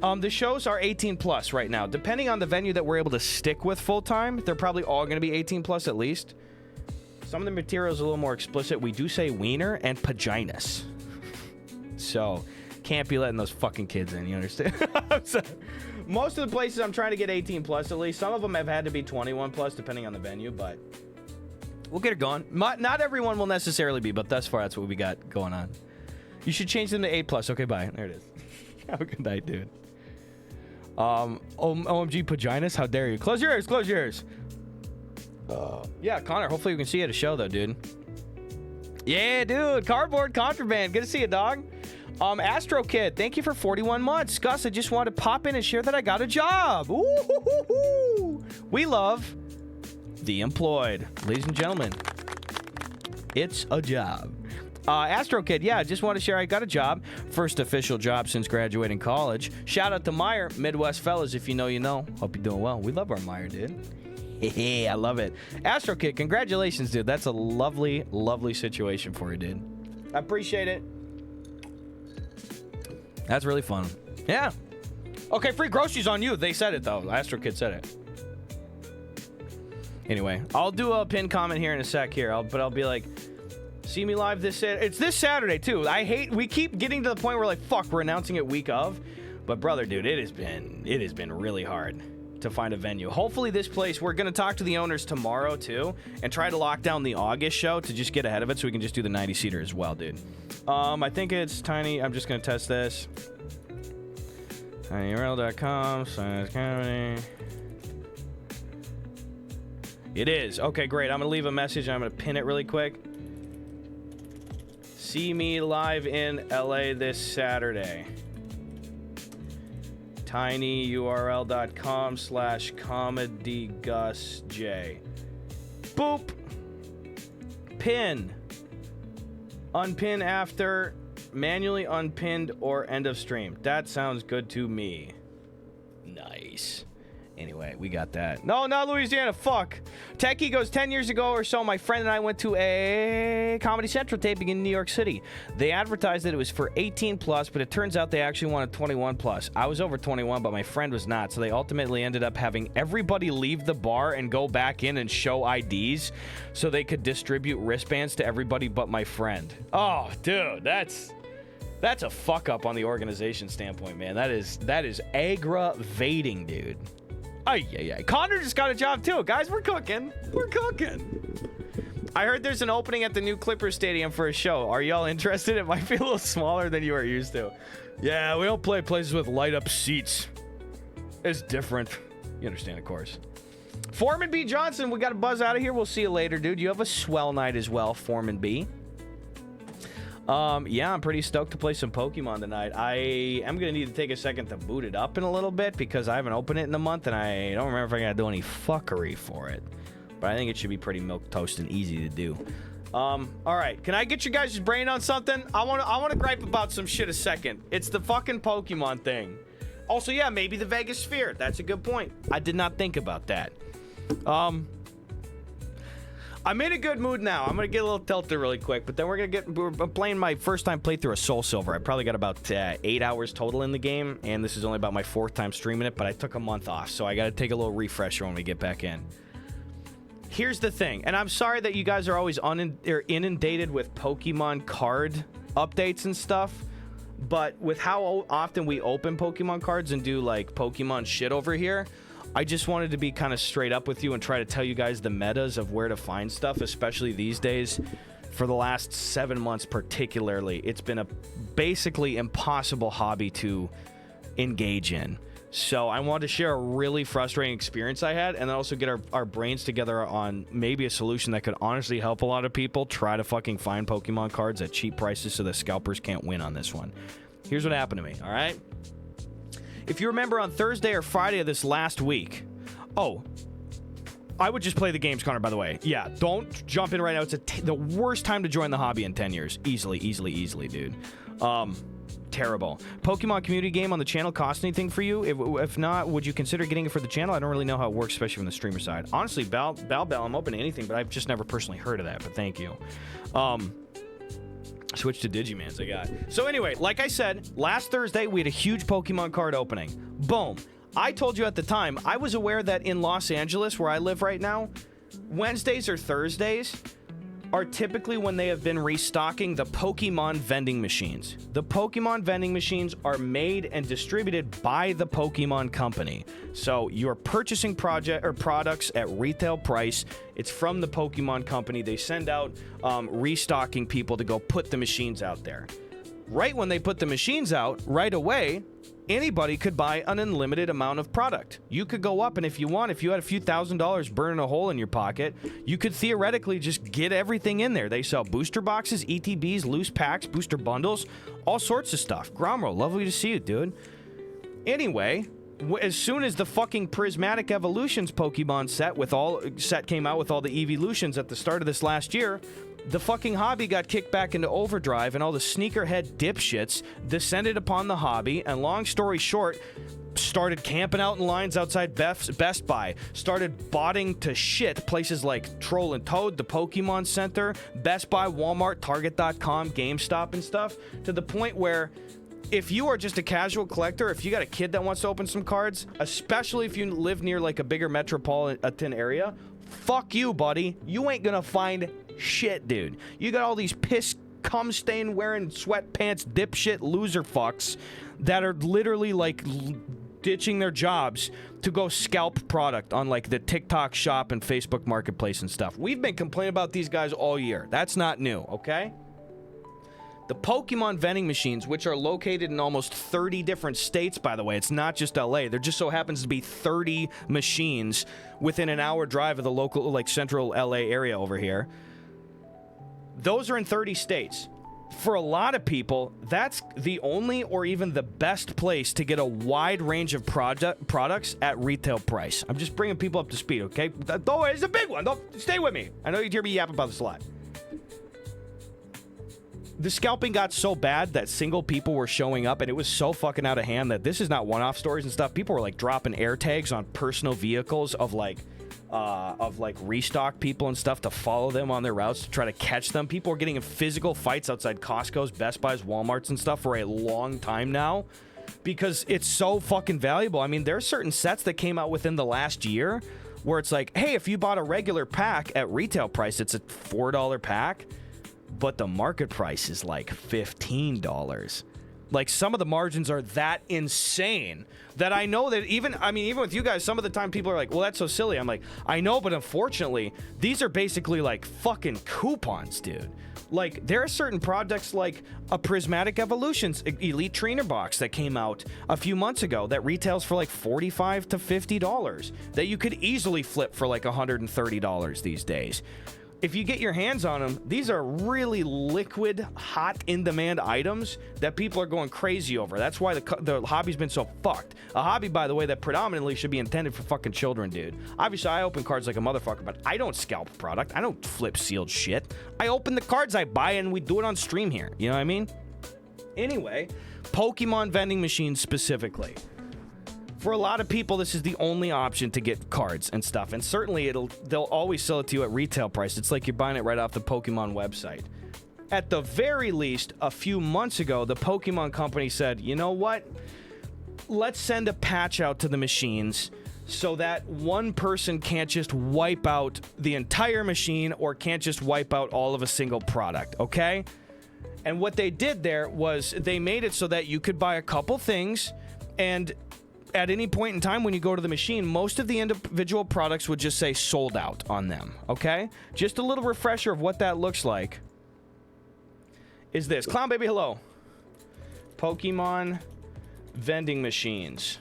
The shows are 18 plus right now. Depending on the venue that we're able to stick with full time, they're probably all going to be 18 plus at least. Some of the material is a little more explicit. We do say wiener and paginas. So, can't be letting those fucking kids in, you understand? So, most of the places I'm trying to get 18 plus at least. Some of them have had to be 21 plus depending on the venue, but we'll get it going. Not everyone will necessarily be, but thus far that's what we got going on. You should change them to 8 plus. Okay, bye. There it is. Have a good night, dude. OMG paginas, how dare you? Close your ears. Yeah, Connor, hopefully we can see you at a show, though, dude. Yeah, dude. Cardboard Contraband. Good to see you, dog. Astro Kid, thank you for 41 months. Gus, I just wanted to pop in and share that I got a job. Ooh, we love the employed. Ladies and gentlemen, it's a job. Astro Kid, yeah, just want to share I got a job. First official job since graduating college. Shout out to Meyer, Midwest fellas, if you know, you know. Hope you're doing well. We love our Meyer, dude. I love it. Astro Kid, congratulations, dude. That's a lovely, lovely situation for you, dude. I appreciate it. That's really fun. Yeah. Okay, free groceries on you. They said it, though. Astro Kid said it. Anyway, I'll do a pinned comment here in a sec here. But I'll be like, see me live this Saturday. It's this Saturday, too. We keep getting to the point where, like, fuck, we're announcing it week of. But, brother, dude, it has been really hard to find a venue. Hopefully this place, we're going to talk to the owners tomorrow too and try to lock down the August show to just get ahead of it so we can just do the 90-seater as well, dude. I think it's tiny. I'm just going to test this. tinyurl.com/comedy. It is. Okay, great. I'm going to leave a message. I'm going to pin it really quick. See me live in LA this Saturday. tinyurl.com/comedygusj. Boop. Pin. Unpin after. Manually unpinned or end of stream. That sounds good to me. Nice. Anyway, we got that. No, not Louisiana. Fuck. Techie goes 10 years ago or so. My friend and I went to a Comedy Central taping in New York City. They advertised that it was for 18 plus, but it turns out they actually wanted 21 plus. I was over 21, but my friend was not. So they ultimately ended up having everybody leave the bar and go back in and show IDs so they could distribute wristbands to everybody but my friend. Oh, dude, that's a fuck up on the organization standpoint, man. That is aggravating, dude. Ay. Connor just got a job too. Guys, we're cooking. I heard there's an opening at the new Clippers Stadium for a show. Are y'all interested? It might be a little smaller than you are used to. Yeah, we don't play places with light up seats. It's different. You understand, of course. Foreman B. Johnson, we got to buzz out of here. We'll see you later, dude. You have a swell night as well, Foreman B. Yeah, I'm pretty stoked to play some Pokemon tonight. I am going to need to take a second to boot it up in a little bit because I haven't opened it in a month and I don't remember if I got to do any fuckery for it. but I think it should be pretty milquetoast and easy to do. All right, can I get you guys' brain on something? I want to gripe about some shit a second. It's the fucking Pokemon thing. Also, yeah, maybe the Vegas Sphere. That's a good point. I did not think about that. I'm in a good mood now. I'm gonna get a little tilted really quick, but then we're playing my first time playthrough of Soul Silver. I probably got about 8 hours total in the game, and this is only about my 4th time streaming it, but I took a month off, so I gotta take a little refresher when we get back in. Here's the thing, and I'm sorry that you guys are always inundated with Pokemon card updates and stuff, but with how often we open Pokemon cards and do like Pokemon shit over here, I just wanted to be kind of straight up with you and try to tell you guys the metas of where to find stuff, especially these days. For the last 7 months particularly, it's been a basically impossible hobby to engage in. So I wanted to share a really frustrating experience I had, and then also get our brains together on maybe a solution that could honestly help a lot of people try to fucking find Pokemon cards at cheap prices so the scalpers can't win on this one. Here's what happened to me, all right? If you remember on Thursday or Friday of this last week... Oh, I would just play the games, Connor, by the way. Yeah, don't jump in right now. It's the worst time to join the hobby in 10 years. Easily, dude. Terrible. Pokemon community game on the channel cost anything for you? If not, would you consider getting it for the channel? I don't really know how it works, especially from the streamer side. Honestly, Bell, I'm open to anything, but I've just never personally heard of that, but thank you. Switch to Digimans, I got. So anyway, like I said, last Thursday, we had a huge Pokemon card opening. Boom. I told you at the time, I was aware that in Los Angeles, where I live right now, Wednesdays or Thursdays are typically when they have been restocking the Pokemon vending machines. The Pokemon vending machines are made and distributed by the Pokemon Company. So you're purchasing products at retail price. It's from the Pokemon Company. They send out restocking people to go put the machines out there. Right when they put the machines out, right away, anybody could buy an unlimited amount of product. You could go up, and if you had a few $1,000s burning a hole in your pocket, you could theoretically just get everything in there. They sell booster boxes, ETBs, loose packs, booster bundles, all sorts of stuff. Gromro, lovely to see you, dude. Anyway, as soon as the fucking Prismatic Evolutions Pokemon set came out with all the Evolutions at the start of this last year, the fucking hobby got kicked back into overdrive, and all the sneakerhead dipshits descended upon the hobby, and long story short, started camping out in lines outside Best Buy, started botting to shit places like Troll and Toad, the Pokemon Center, Best Buy, Walmart, Target.com, GameStop and stuff, to the point where if you are just a casual collector, if you got a kid that wants to open some cards, especially if you live near like a bigger metropolitan area, fuck you, buddy. You ain't gonna find shit, dude. You got all these piss cum stain wearing sweatpants dipshit loser fucks that are literally like ditching their jobs to go scalp product on like the TikTok shop and Facebook marketplace and stuff. We've been complaining about these guys all year. That's not new, okay? The Pokemon vending machines, which are located in almost 30 different states, by the way. It's not just LA. There just so happens to be 30 machines within an hour drive of the local, like, central LA area over here. Those are in 30 states. For a lot of people, that's the only or even the best place to get a wide range of products at retail price. I'm just bringing people up to speed, okay? Oh, it's a big one. Stay with me. I know you hear me yap about this a lot. The scalping got so bad that single people were showing up, and it was so fucking out of hand that this is not one-off stories and stuff. People were like dropping air tags on personal vehicles of restock people and stuff to follow them on their routes to try to catch them. People are getting in physical fights outside Costco's, Best Buy's, Walmart's and stuff for a long time now because it's so fucking valuable. I mean, there are certain sets that came out within the last year where it's like, hey, if you bought a regular pack at retail price, it's a $4 pack, but the market price is like $15. Like, some of the margins are that insane that I know that even with you guys, some of the time people are like, well, that's so silly. I'm like, I know, but unfortunately, these are basically like fucking coupons, dude. Like, there are certain products like a Prismatic Evolutions Elite Trainer box that came out a few months ago that retails for like $45 to $50 that you could easily flip for like $130 these days. if you get your hands on them, these are really liquid, hot, in-demand items that people are going crazy over. That's why the hobby's been so fucked. A hobby, by the way, that predominantly should be intended for fucking children, dude. Obviously, I open cards like a motherfucker, but I don't scalp product. I don't flip sealed shit. I open the cards I buy, and we do it on stream here. You know what I mean? Anyway, Pokemon vending machines specifically. For a lot of people, this is the only option to get cards and stuff. And certainly, they'll always sell it to you at retail price. It's like you're buying it right off the Pokemon website. At the very least, a few months ago, the Pokemon company said, you know what? Let's send a patch out to the machines so that one person can't just wipe out the entire machine or can't just wipe out all of a single product, okay? And what they did there was they made it so that you could buy a couple things, and at any point in time when you go to the machine, most of the individual products would just say sold out on them, okay? Just a little refresher of what that looks like is this. Clown Baby, hello. Pokemon vending machines.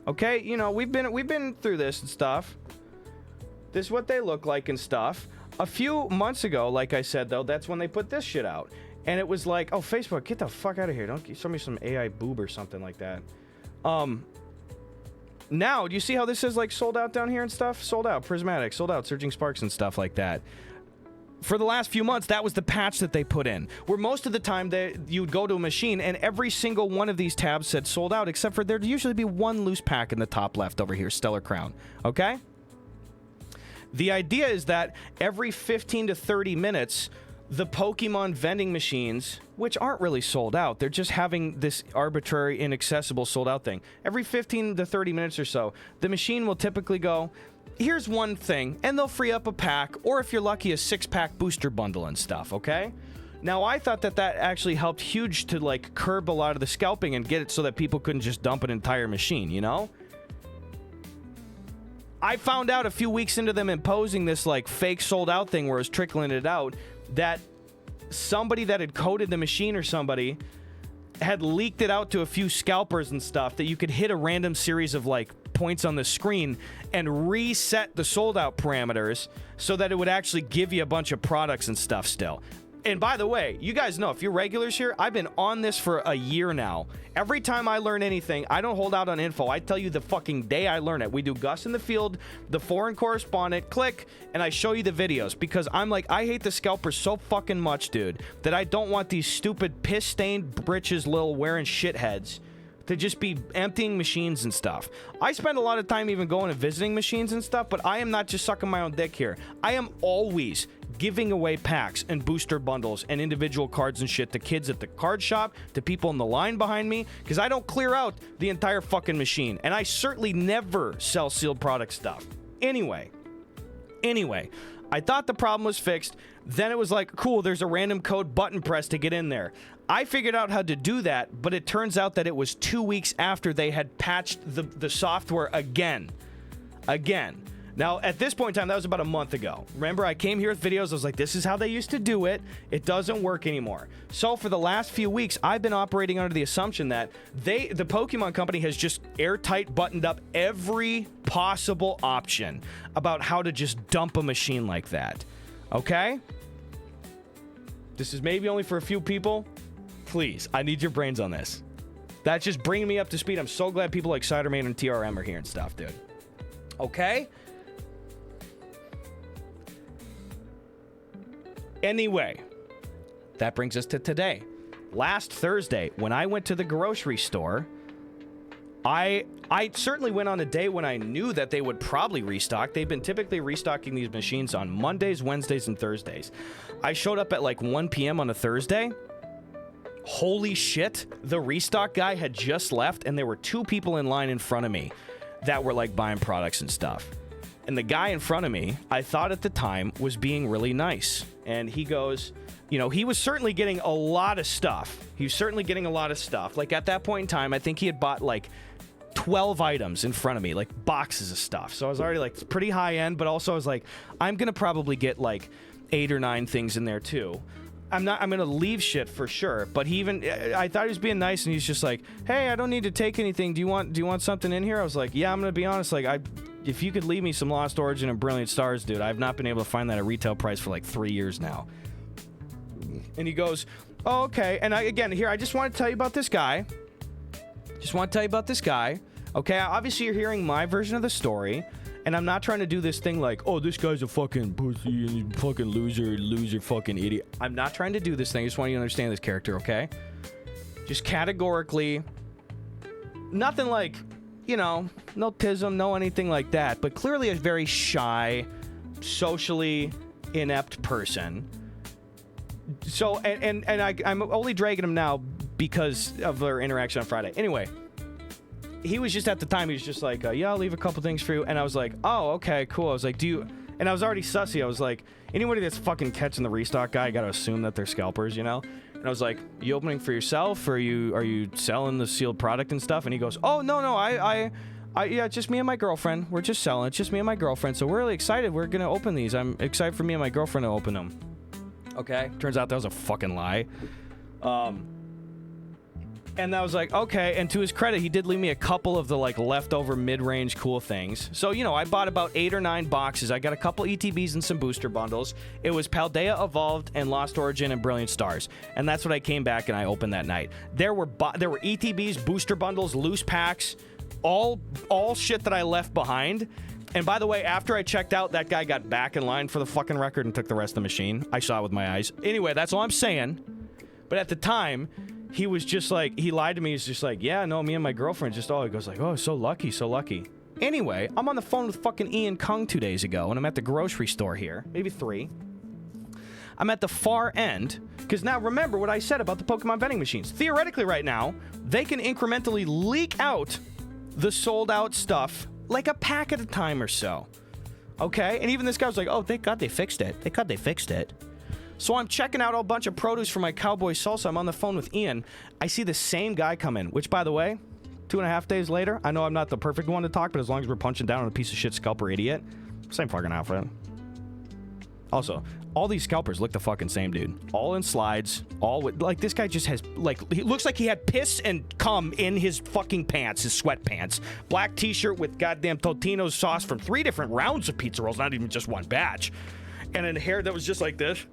Okay, you know, we've been through this and stuff. This is what they look like and stuff. A few months ago, like I said, though, that's when they put this shit out. And it was like, oh, Facebook, get the fuck out of here. Don't show me some AI boob or something like that. Now, do you see how this is like sold out down here and stuff? Sold out, Prismatic, sold out, Surging Sparks and stuff like that. For the last few months, that was the patch that they put in. Where most of the time, you would go to a machine and every single one of these tabs said sold out, except for there'd usually be one loose pack in the top left over here, Stellar Crown. Okay? The idea is that every 15 to 30 minutes, the Pokemon vending machines, which aren't really sold out, they're just having this arbitrary, inaccessible sold out thing. Every 15 to 30 minutes or so, the machine will typically go, here's one thing, and they'll free up a pack, or if you're lucky, a 6-pack booster bundle and stuff, okay? Now, I thought that actually helped huge to, like, curb a lot of the scalping and get it so that people couldn't just dump an entire machine, you know? I found out a few weeks into them imposing this, like, fake sold out thing where it was trickling it out, that somebody that had coded the machine or somebody had leaked it out to a few scalpers and stuff that you could hit a random series of like points on the screen and reset the sold out parameters so that it would actually give you a bunch of products and stuff still. And by the way, you guys know, if you're regulars here, I've been on this for a year now. Every time I learn anything, I don't hold out on info. I tell you the fucking day I learn it. We do Gus in the Field, the foreign correspondent, click, and I show you the videos. Because I'm like, I hate the scalpers so fucking much, dude, that I don't want these stupid piss-stained britches little wearing shitheads to just be emptying machines and stuff. I spend a lot of time even going and visiting machines and stuff, but I am not just sucking my own dick here. I am always giving away packs and booster bundles and individual cards and shit to kids at the card shop, to people in the line behind me, because I don't clear out the entire fucking machine. And I certainly never sell sealed product stuff. Anyway, I thought the problem was fixed. Then it was like, cool, there's a random code button press to get in there. I figured out how to do that, but it turns out that it was 2 weeks after they had patched the software again. Now, at this point in time, that was about a month ago. Remember, I came here with videos. I was like, this is how they used to do it. It doesn't work anymore. So for the last few weeks, I've been operating under the assumption that the Pokemon company has just airtight buttoned up every possible option about how to just dump a machine like that. Okay? This is maybe only for a few people. Please, I need your brains on this. That's just bringing me up to speed. I'm so glad people like Ciderman and TRM are here and stuff, dude. Okay? Anyway, that brings us to today. Last Thursday, when I went to the grocery store, I certainly went on a day when I knew that they would probably restock. They've been typically restocking these machines on Mondays, Wednesdays, and Thursdays. I showed up at like 1 p.m. on a Thursday. Holy shit, the restock guy had just left, and there were 2 people in line in front of me that were like buying products and stuff. And the guy in front of me, I thought at the time, was being really nice. And he goes, you know, he was certainly getting a lot of stuff. Like at that point in time, I think he had bought like 12 items in front of me, like boxes of stuff. So I was already like pretty high end, but also I was like, I'm going to probably get like 8 or 9 things in there too. I'm going to leave shit for sure. But I thought he was being nice, and he's just like, hey, I don't need to take anything. Do you want something in here? I was like, yeah, I'm going to be honest. Like, if you could leave me some Lost Origin and Brilliant Stars, dude, I've not been able to find that at retail price for like 3 years now. And he goes, oh, okay. And again, here, I just want to tell you about this guy. Okay, obviously you're hearing my version of the story, and I'm not trying to do this thing like, oh, this guy's a fucking pussy and fucking loser, fucking idiot. I'm not trying to do this thing. I just want you to understand this character, okay? Just categorically, nothing like, you know, no tism, no anything like that, but clearly a very shy, socially inept person. So, and I'm only dragging him now because of our interaction on Friday. Anyway, he was just at the time, he was just like, yeah, I'll leave a couple things for you. And I was like, oh, okay, cool. I was like, do you... And I was already sussy. I was like, anybody that's fucking catching the restock guy, I gotta assume that they're scalpers, you know? And I was like, you opening for yourself? Or are you selling the sealed product and stuff? And he goes, oh, no, yeah, it's just me and my girlfriend. We're just selling. It's just me and my girlfriend. So we're really excited. We're gonna open these. I'm excited for me and my girlfriend to open them. Okay. Turns out that was a fucking lie. And I was like, okay. And to his credit, he did leave me a couple of the like leftover mid-range cool things. So, you know, I bought about 8 or 9 boxes. I got a couple ETBs and some booster bundles. It was Paldea Evolved and Lost Origin and Brilliant Stars. And that's what I came back and I opened that night. There were ETBs, booster bundles, loose packs, all shit that I left behind. And by the way, after I checked out, that guy got back in line for the fucking record and took the rest of the machine. I saw it with my eyes. Anyway, that's all I'm saying. But at the time, he was just like, he lied to me. He's just like, yeah, no, me and my girlfriend just all, he goes like, oh, so lucky, so lucky. Anyway, I'm on the phone with fucking Ian Kung 2 days ago, and I'm at the grocery store here, maybe 3. I'm at the far end, because now remember what I said about the Pokemon vending machines. Theoretically right now, they can incrementally leak out the sold out stuff like a pack at a time or so. Okay? And even this guy was like, oh, thank God they fixed it. Thank God they fixed it. So I'm checking out a bunch of produce for my cowboy salsa. I'm on the phone with Ian. I see the same guy come in, which, by the way, 2.5 days later, I know I'm not the perfect one to talk, but as long as we're punching down on a piece of shit scalper idiot, same fucking outfit. Also, all these scalpers look the fucking same, dude. All in slides, all with, like, this guy just has, like, he looks like he had piss and cum in his fucking pants, his sweatpants. Black t-shirt with goddamn Totino's sauce from 3 different rounds of pizza rolls, not even just one batch. And then hair that was just like this.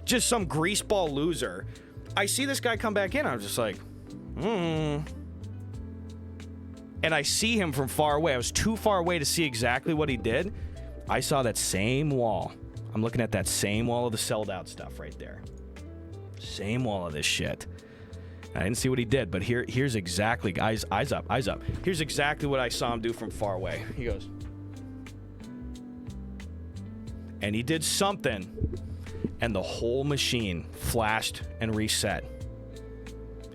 Just some greaseball loser. I see this guy come back in. I'm just like, And I see him from far away. I was too far away to see exactly what he did. I saw that same wall. I'm looking at that same wall of the sold out stuff right there. Same wall of this shit. I didn't see what he did, but here's exactly, eyes up. Here's exactly what I saw him do from far away. He goes. And he did something. And the whole machine flashed and reset.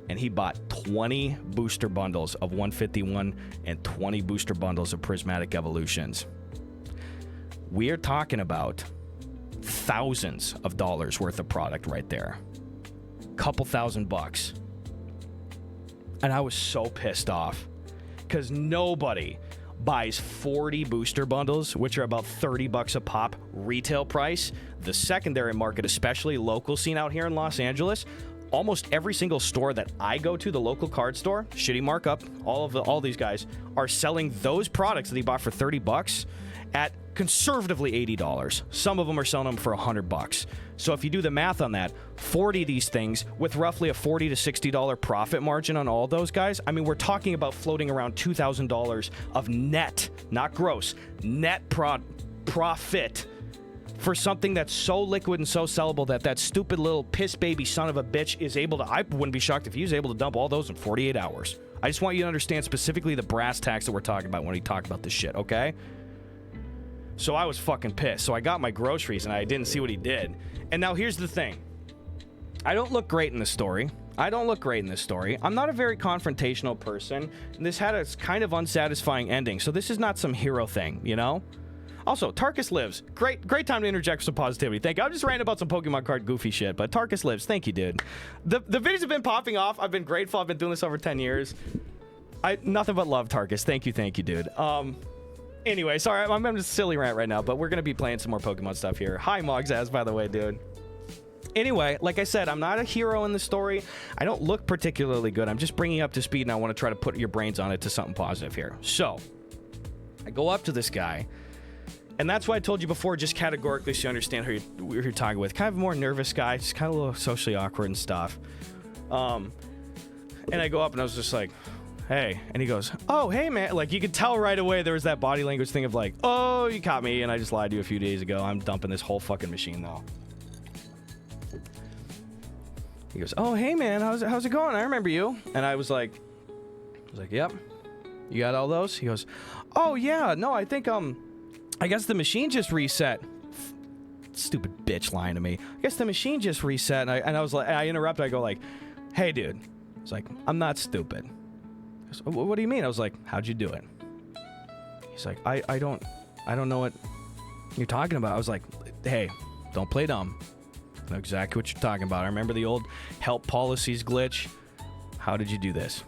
And he bought 20 booster bundles of 151 and 20 booster bundles of Prismatic Evolutions. We are talking about thousands of dollars worth of product right there. Couple $1,000. And I was so pissed off. Because nobody buys 40 booster bundles, which are about $30 a pop retail price. The secondary market, especially local scene out here in Los Angeles, almost every single store that I go to, the local card store, shitty markup, all these guys are selling those products that he bought for $30 at conservatively $80. Some of them are selling them for $100. So if you do the math on that, 40 of these things with roughly a $40 to $60 profit margin on all those guys, I mean, we're talking about floating around $2,000 of net, not gross, net profit for something that's so liquid and so sellable that stupid little piss baby son of a bitch is able to, I wouldn't be shocked if he was able to dump all those in 48 hours. I just want you to understand specifically the brass tacks that we're talking about when we talk about this shit, okay? So I was fucking pissed. So I got my groceries and I didn't see what he did. And now here's the thing. I don't look great in this story. I'm not a very confrontational person. And this had a kind of unsatisfying ending. So this is not some hero thing, you know? Also, Tarkus lives. Great time to interject with some positivity. Thank you. I'm just ranting about some Pokemon card goofy shit, but Tarkus lives. Thank you, dude. The videos have been popping off. I've been grateful. I've been doing this over 10 years. Nothing but love, Tarkus. Thank you, dude. Anyway, sorry, I'm just silly rant right now, but we're going to be playing some more Pokemon stuff here. Hi, Mogzaz, by the way, dude. Anyway, like I said, I'm not a hero in the story. I don't look particularly good. I'm just bringing you up to speed, and I want to try to put your brains on it to something positive here. So, I go up to this guy, and that's why I told you before, just categorically so you understand who you're talking with. Kind of a more nervous guy, just kind of a little socially awkward and stuff. And I go up and I was just like, hey. And he goes, oh, hey, man. Like, you could tell right away there was that body language thing of like, oh, you caught me, and I just lied to you a few days ago. I'm dumping this whole fucking machine, though. He goes, oh, hey, man, how's it going? I remember you. And I was like, yep. You got all those? He goes, oh, yeah, no, I think, I guess the machine just reset. Stupid bitch lying to me. I guess the machine just reset. And I was like, I interrupted. I go like, hey, dude. It's like, I'm not stupid. He goes, what do you mean? I was like, how'd you do it? He's like, I don't know what you're talking about. I was like, hey, don't play dumb. I know exactly what you're talking about. I remember the old help policies glitch. How did you do this?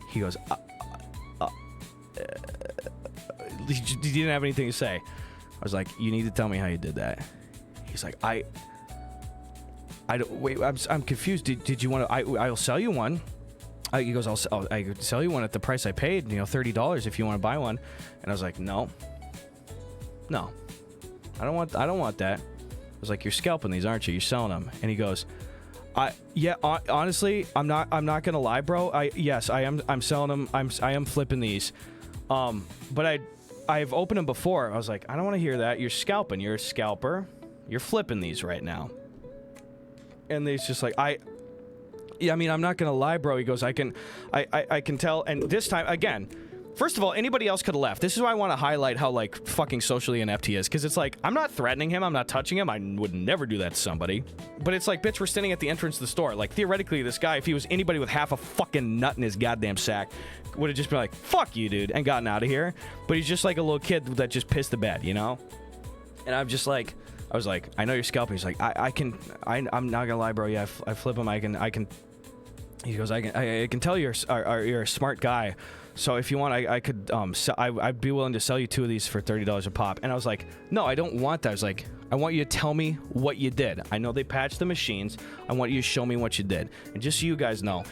He goes, he didn't have anything to say. I was like, you need to tell me how you did that. He's like, I don't, wait, I'm confused. Did you want to, I'll sell you one. He goes, I could sell you one at the price I paid, you know, $30 if you want to buy one. And I was like, no, I don't want that. I was like, you're scalping these, aren't you? You're selling them. And he goes, yeah, honestly, I'm not gonna lie, bro. Yes, I'm selling them. I am flipping these. But I've opened them before. I was like, I don't want to hear that. You're scalping. You're a scalper. You're flipping these right now. And he's just like, yeah, I mean, I'm not gonna lie, bro. He goes, I can tell. And this time, again, first of all, anybody else could have left. This is why I want to highlight how, like, fucking socially inept he is. Because it's like, I'm not threatening him. I'm not touching him. I would never do that to somebody. But it's like, bitch, we're standing at the entrance to the store. Like, theoretically, this guy, if he was anybody with half a fucking nut in his goddamn sack, would have just been like, fuck you, dude, and gotten out of here. But he's just like a little kid that just pissed the bed, you know? And I'm just like, I was like, I know you're scalping. He's like, I'm not gonna lie, bro. Yeah, I flip him. I can. He goes, I can tell you're a smart guy. So if you want, I could, I'd be willing to sell you 2 of these for $30 a pop. And I was like, no, I don't want that. I was like, I want you to tell me what you did. I know they patched the machines. I want you to show me what you did. And just so you guys know,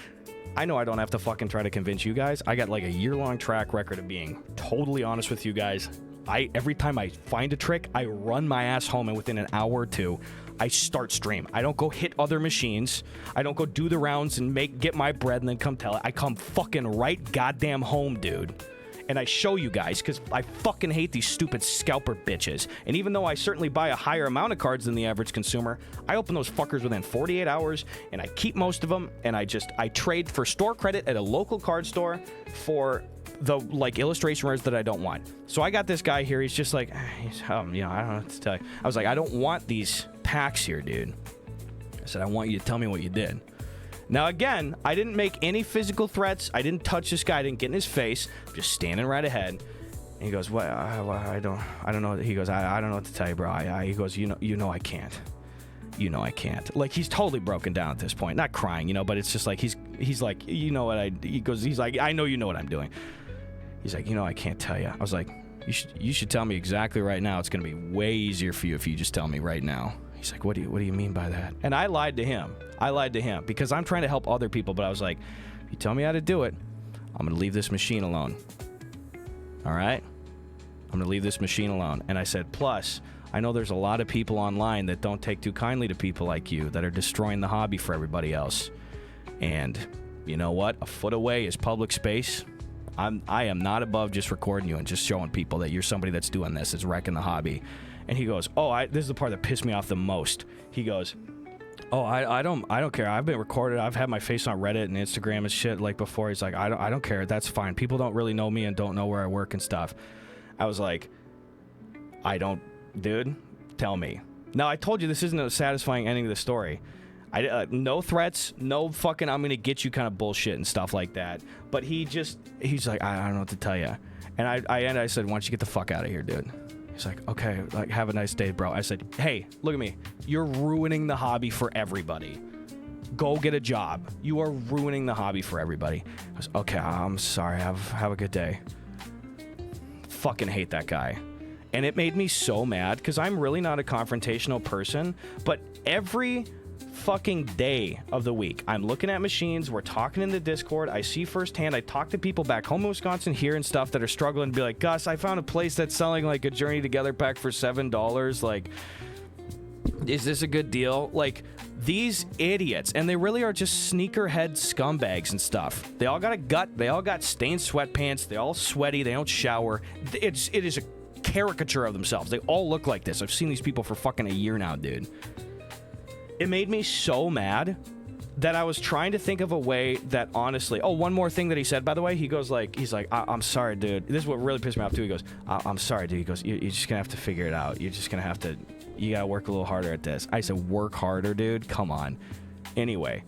I know I don't have to fucking try to convince you guys. I got like a year-long track record of being totally honest with you guys. Every time I find a trick, I run my ass home, and within an hour or two, I start stream. I don't go hit other machines. I don't go do the rounds and get my bread and then come tell it. I come fucking right goddamn home, dude. And I show you guys, because I fucking hate these stupid scalper bitches. And even though I certainly buy a higher amount of cards than the average consumer, I open those fuckers within 48 hours, and I keep most of them, and I trade for store credit at a local card store for the, like, illustration rares that I don't want. So I got this guy here, he's just like, you know, I don't know what to tell you. I was like, I don't want these packs here, dude. I said, I want you to tell me what you did. Now, again, I didn't make any physical threats. I didn't touch this guy. I didn't get in his face. I'm just standing right ahead. And he goes, "What? I don't know." He goes, "I don't know what to tell you, bro." He goes, "You know, I can't. You know, I can't." Like, he's totally broken down at this point. Not crying, you know, but it's just like he's like, you know what he's like, I know you know what I'm doing. He's like, you know, I can't tell you. I was like, you should tell me exactly right now. It's gonna be way easier for you if you just tell me right now. He's like, what do you mean by that? And I lied to him. Because I'm trying to help other people, but I was like, if you tell me how to do it, I'm going to leave this machine alone. All right? I'm going to leave this machine alone. And I said, plus, I know there's a lot of people online that don't take too kindly to people like you that are destroying the hobby for everybody else. And you know what? A foot away is public space. I am not above just recording you and just showing people that you're somebody that's doing this, is wrecking the hobby. And he goes, this is the part that pissed me off the most. He goes, I don't care. I've been recorded. I've had my face on Reddit and Instagram and shit like before. He's like, I don't care. That's fine. People don't really know me and don't know where I work and stuff. I was like, dude, tell me. Now, I told you this isn't a satisfying ending of the story. No threats, no fucking I'm gonna get you kind of bullshit and stuff like that. But he's like, I don't know what to tell you. And I said, why don't you get the fuck out of here, dude? He's like, okay, like, have a nice day, bro. I said, hey, look at me. You're ruining the hobby for everybody. Go get a job. You are ruining the hobby for everybody. I was, okay, I'm sorry. Have a good day. Fucking hate that guy. And it made me so mad because I'm really not a confrontational person. But every fucking day of the week, I'm looking at machines, we're talking in the Discord, I see firsthand, I talk to people back home in Wisconsin here and stuff that are struggling to be like, Gus, I found a place that's selling like a Journey Together pack for $7. Like, is this a good deal? Like, these idiots, and they really are just sneakerhead scumbags and stuff. They all got a gut, they all got stained sweatpants, they all sweaty, they don't shower. It is a caricature of themselves. They all look like this. I've seen these people for fucking a year now, dude. It made me so mad that I was trying to think of a way that honestly... Oh, one more thing that he said, by the way. He goes like... He's like, I'm sorry, dude. This is what really pissed me off, too. He goes, I'm sorry, dude. He goes, you're just going to have to figure it out. You're just going to have to... You got to work a little harder at this. I said, work harder, dude? Come on. Anyway,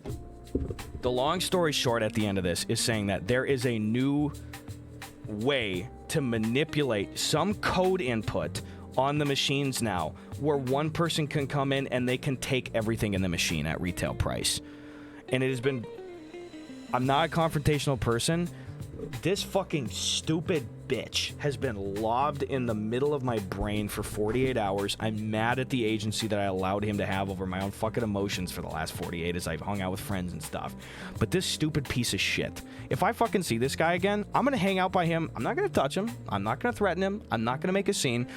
the long story short at the end of this is saying that there is a new way to manipulate some code input on the machines now, where one person can come in and they can take everything in the machine at retail price. And it has been... I'm not a confrontational person. This fucking stupid bitch has been lobbed in the middle of my brain for 48 hours. I'm mad at the agency that I allowed him to have over my own fucking emotions for the last 48 as I've hung out with friends and stuff. But this stupid piece of shit, if I fucking see this guy again, I'm gonna hang out by him. I'm not gonna touch him. I'm not gonna threaten him. I'm not gonna make a scene.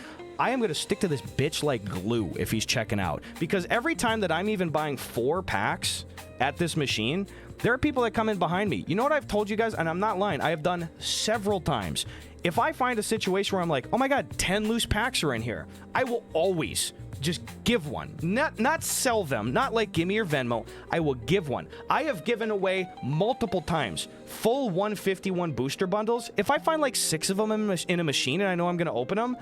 I am going to stick to this bitch like glue if he's checking out. Because every time that I'm even buying 4 packs at this machine, there are people that come in behind me. You know what I've told you guys? And I'm not lying. I have done several times. If I find a situation where I'm like, oh my God, 10 loose packs are in here, I will always just give one. Not sell them. Not like, give me your Venmo. I will give one. I have given away multiple times full 151 booster bundles. If I find like 6 of them in a machine and I know I'm going to open them,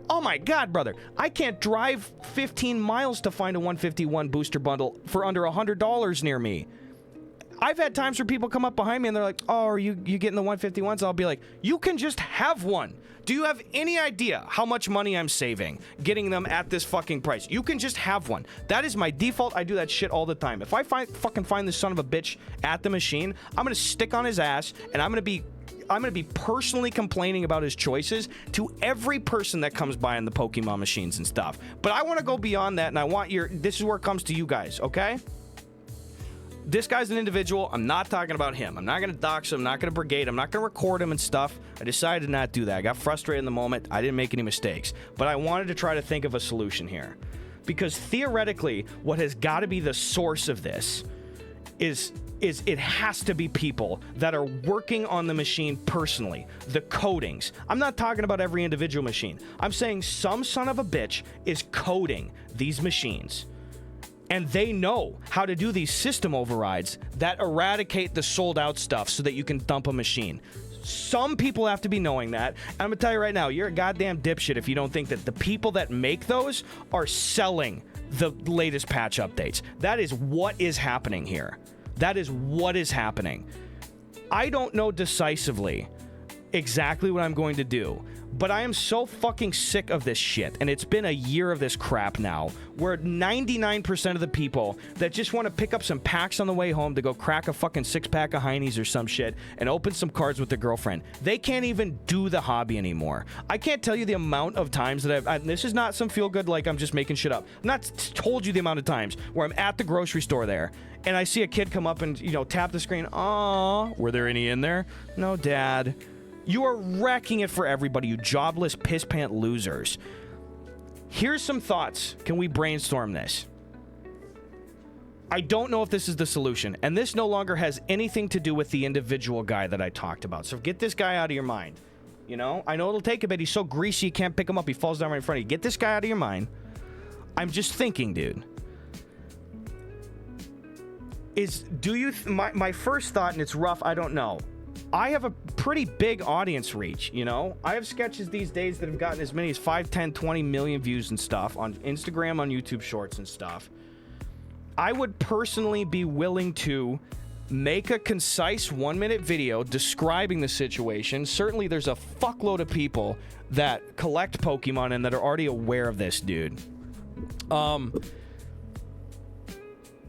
oh my God, brother, I can't drive 15 miles to find a 151 booster bundle for under $100 near me. I've had times where people come up behind me and they're like, oh, are you getting the 151s? I'll be like, you can just have one. Do you have any idea how much money I'm saving getting them at this fucking price? You can just have one. That is my default. I do that shit all the time. If I fucking find this son of a bitch at the machine, I'm going to stick on his ass and I'm going to be personally complaining about his choices to every person that comes by on the Pokemon machines and stuff. But I want to go beyond that, and I want this is where it comes to you guys, okay? This guy's an individual. I'm not talking about him. I'm not going to dox him. I'm not going to brigade him. I'm not going to record him and stuff. I decided to not do that. I got frustrated in the moment. I didn't make any mistakes. But I wanted to try to think of a solution here. Because theoretically, what has got to be the source of this is it has to be people that are working on the machine personally, the codings. I'm not talking about every individual machine. I'm saying some son of a bitch is coding these machines. And they know how to do these system overrides that eradicate the sold out stuff so that you can dump a machine. Some people have to be knowing that. And I'm gonna tell you right now, you're a goddamn dipshit if you don't think that the people that make those are selling the latest patch updates. That is what is happening here. That is what is happening. I don't know decisively exactly what I'm going to do, but I am so fucking sick of this shit, and it's been a year of this crap now, where 99% of the people that just want to pick up some packs on the way home to go crack a fucking 6-pack of Heinies or some shit and open some cards with their girlfriend, they can't even do the hobby anymore. I can't tell you the amount of times that this is not some feel-good like I'm just making shit up. I'm not told you the amount of times where I'm at the grocery store there, and I see a kid come up and, tap the screen. Aw, were there any in there? No, Dad. You are wrecking it for everybody, you jobless piss-pant losers. Here's some thoughts. Can we brainstorm this? I don't know if this is the solution, and this no longer has anything to do with the individual guy that I talked about. So get this guy out of your mind. I know it'll take a bit. He's so greasy you can't pick him up. He falls down right in front of you. Get this guy out of your mind. I'm just thinking, dude. My first thought, and it's rough, I don't know. I have a pretty big audience reach, I have sketches these days that have gotten as many as 5, 10, 20 million views and stuff on Instagram, on YouTube Shorts and stuff. I would personally be willing to make a concise 1-minute video describing the situation. Certainly there's a fuckload of people that collect Pokemon and that are already aware of this, dude.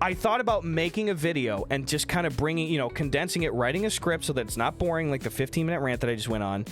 I thought about making a video and just kind of bringing, condensing it, writing a script so that it's not boring like the 15-minute rant that I just went on.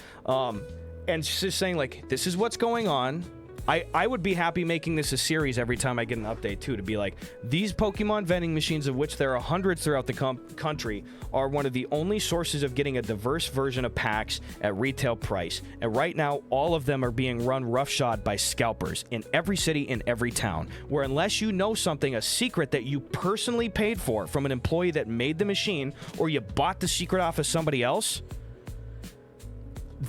And just saying, like, this is what's going on. I would be happy making this a series every time I get an update, too, to be like, these Pokemon vending machines, of which there are hundreds throughout the country, are one of the only sources of getting a diverse version of packs at retail price. And right now, all of them are being run roughshod by scalpers in every city, in every town, where unless you know something, a secret that you personally paid for from an employee that made the machine, or you bought the secret off of somebody else,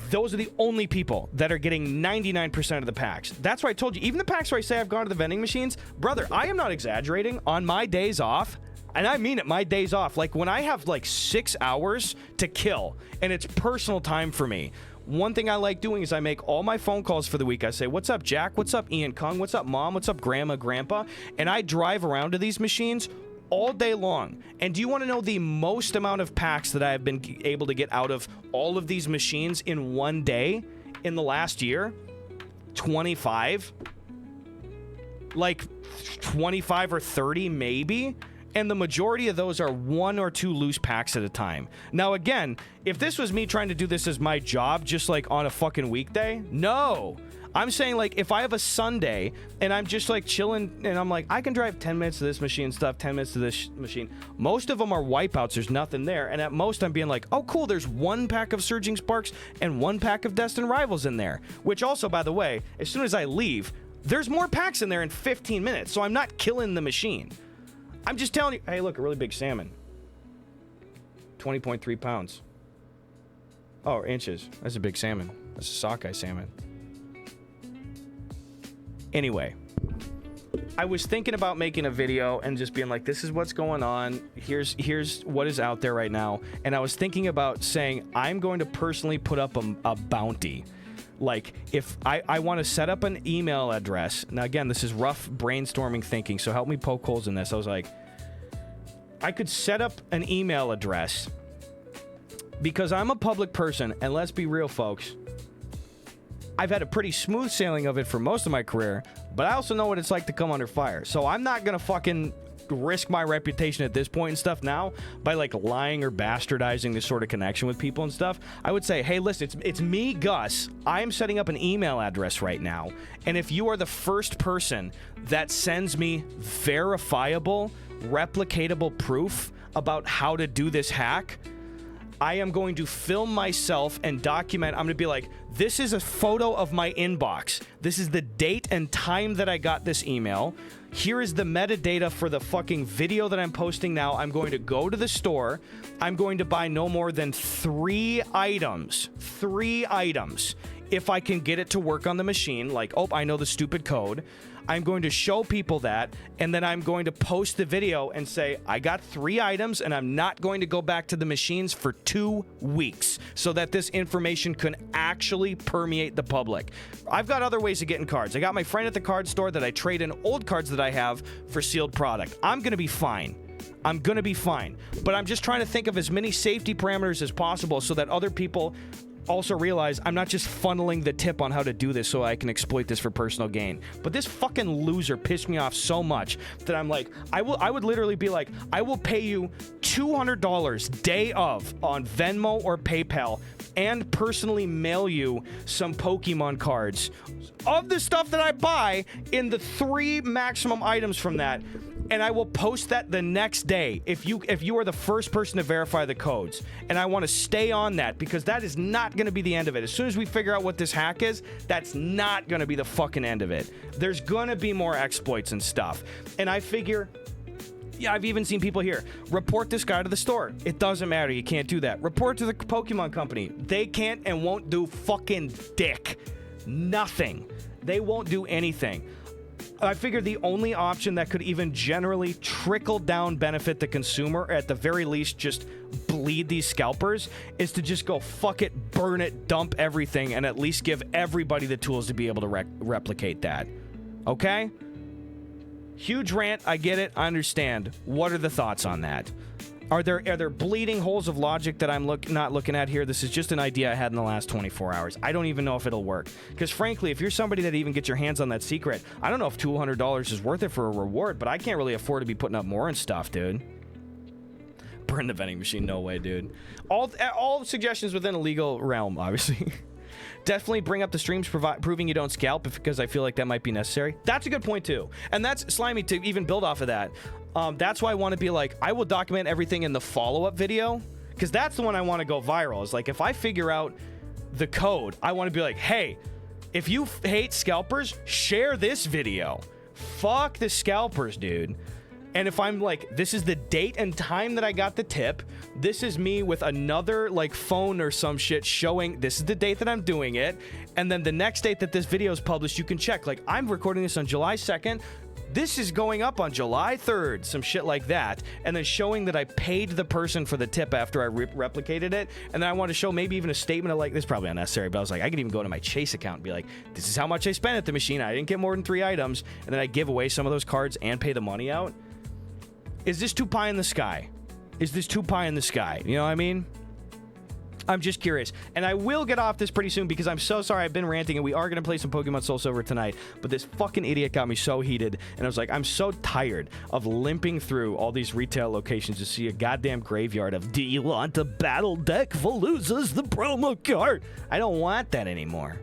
those are the only people that are getting 99% of the packs. That's why I told you, even the packs where I say I've gone to the vending machines, brother, I am not exaggerating. On my days off, and I mean it, my days off, like when I have like 6 hours to kill and it's personal time for me, one thing I like doing is I make all my phone calls for the week. I say, what's up, Jack? What's up, Ian Kung? What's up, Mom? What's up, Grandma, Grandpa? And I drive around to these machines all day long. And do you want to know the most amount of packs that I have been able to get out of all of these machines in one day in the last year? 25? Like 25 or 30 maybe? And the majority of those are 1 or 2 loose packs at a time. Now again, if this was me trying to do this as my job, just like on a fucking weekday, no. I'm saying, like, if I have a Sunday and I'm just like chilling and I'm like, I can drive 10 minutes to this machine stuff, 10 minutes to this machine. Most of them are wipeouts. There's nothing there. And at most I'm being like, oh, cool. There's 1 pack of Surging Sparks and 1 pack of Destined Rivals in there, which also, by the way, as soon as I leave, there's more packs in there in 15 minutes. So I'm not killing the machine. I'm just telling you, hey, look, a really big salmon. 20.3 pounds. Oh, inches. That's a big salmon. That's a sockeye salmon. Anyway, I was thinking about making a video and just being like, this is what's going on. Here's what is out there right now. And I was thinking about saying, I'm going to personally put up a bounty. Like, if I want to set up an email address. Now, again, this is rough brainstorming thinking, so help me poke holes in this. I was like, I could set up an email address because I'm a public person. And let's be real, folks. I've had a pretty smooth sailing of it for most of my career, but I also know what it's like to come under fire. So I'm not going to fucking risk my reputation at this point and stuff now by like lying or bastardizing this sort of connection with people and stuff. I would say, hey, listen, it's me, Gus. I am setting up an email address right now. And if you are the first person that sends me verifiable, replicatable proof about how to do this hack, I am going to film myself and document. I'm going to be like, this is a photo of my inbox. This is the date and time that I got this email. Here is the metadata for the fucking video that I'm posting now. I'm going to go to the store. I'm going to buy no more than 3 items. 3 items. If I can get it to work on the machine, like, oh, I know the stupid code. I'm going to show people that, and then I'm going to post the video and say, I got 3 items, and I'm not going to go back to the machines for 2 weeks so that this information can actually permeate the public. I've got other ways of getting cards. I got my friend at the card store that I trade in old cards that I have for sealed product. I'm going to be fine. I'm going to be fine. But I'm just trying to think of as many safety parameters as possible so that other people also realize I'm not just funneling the tip on how to do this so I can exploit this for personal gain. But this fucking loser pissed me off so much that I'm like, I would literally be like, I will pay you $200 day of on Venmo or PayPal and personally mail you some Pokemon cards of the stuff that I buy in the 3 maximum items from that. And I will post that the next day if you are the first person to verify the codes. And I want to stay on that because that is not going to be the end of it. As soon as we figure out what this hack is, that's not going to be the fucking end of it. There's going to be more exploits and stuff. And I figure, yeah, I've even seen people here, report this guy to the store. It doesn't matter. You can't do that. Report to the Pokemon company. They can't and won't do fucking dick. Nothing. They won't do anything. I figured the only option that could even generally trickle down benefit the consumer, or at the very least just bleed these scalpers, is to just go fuck it, burn it, dump everything, and at least give everybody the tools to be able to replicate that. Okay? Huge rant. I get it. I understand. What are the thoughts on that? Are there bleeding holes of logic that I'm not looking at here? This is just an idea I had in the last 24 hours. I don't even know if it'll work. Because frankly, if you're somebody that even gets your hands on that secret, I don't know if $200 is worth it for a reward, but I can't really afford to be putting up more and stuff, dude. Burn the vending machine. No way, dude. All suggestions within a legal realm, obviously. Definitely bring up the streams proving you don't scalp because I feel like that might be necessary. That's a good point too. And that's Slimy to even build off of that. That's why I want to be like, I will document everything in the follow-up video because that's the one I want to go viral. Is like, if I figure out the code, I want to be like, hey, if you hate scalpers, share this video. Fuck the scalpers, dude. And if I'm like, this is the date and time that I got the tip, this is me with another like phone or some shit showing this is the date that I'm doing it, and then the next date that this video is published, you can check, like, I'm recording this on July 2nd, this is going up on July 3rd, some shit like that, and then showing that I paid the person for the tip after I replicated it, and then I want to show maybe even a statement of like, this is probably unnecessary, but I was like, I could even go to my Chase account and be like, this is how much I spent at the machine, I didn't get more than 3 items, and then I give away some of those cards and pay the money out. Is this too pie in the sky? Is this too pie in the sky? You know what I mean? I'm just curious. And I will get off this pretty soon because I'm so sorry I've been ranting and we are going to play some Pokemon Soul Silver tonight. But this fucking idiot got me so heated. And I was like, I'm so tired of limping through all these retail locations to see a goddamn graveyard of, do you want a battle deck? Veluza's the promo card. I don't want that anymore.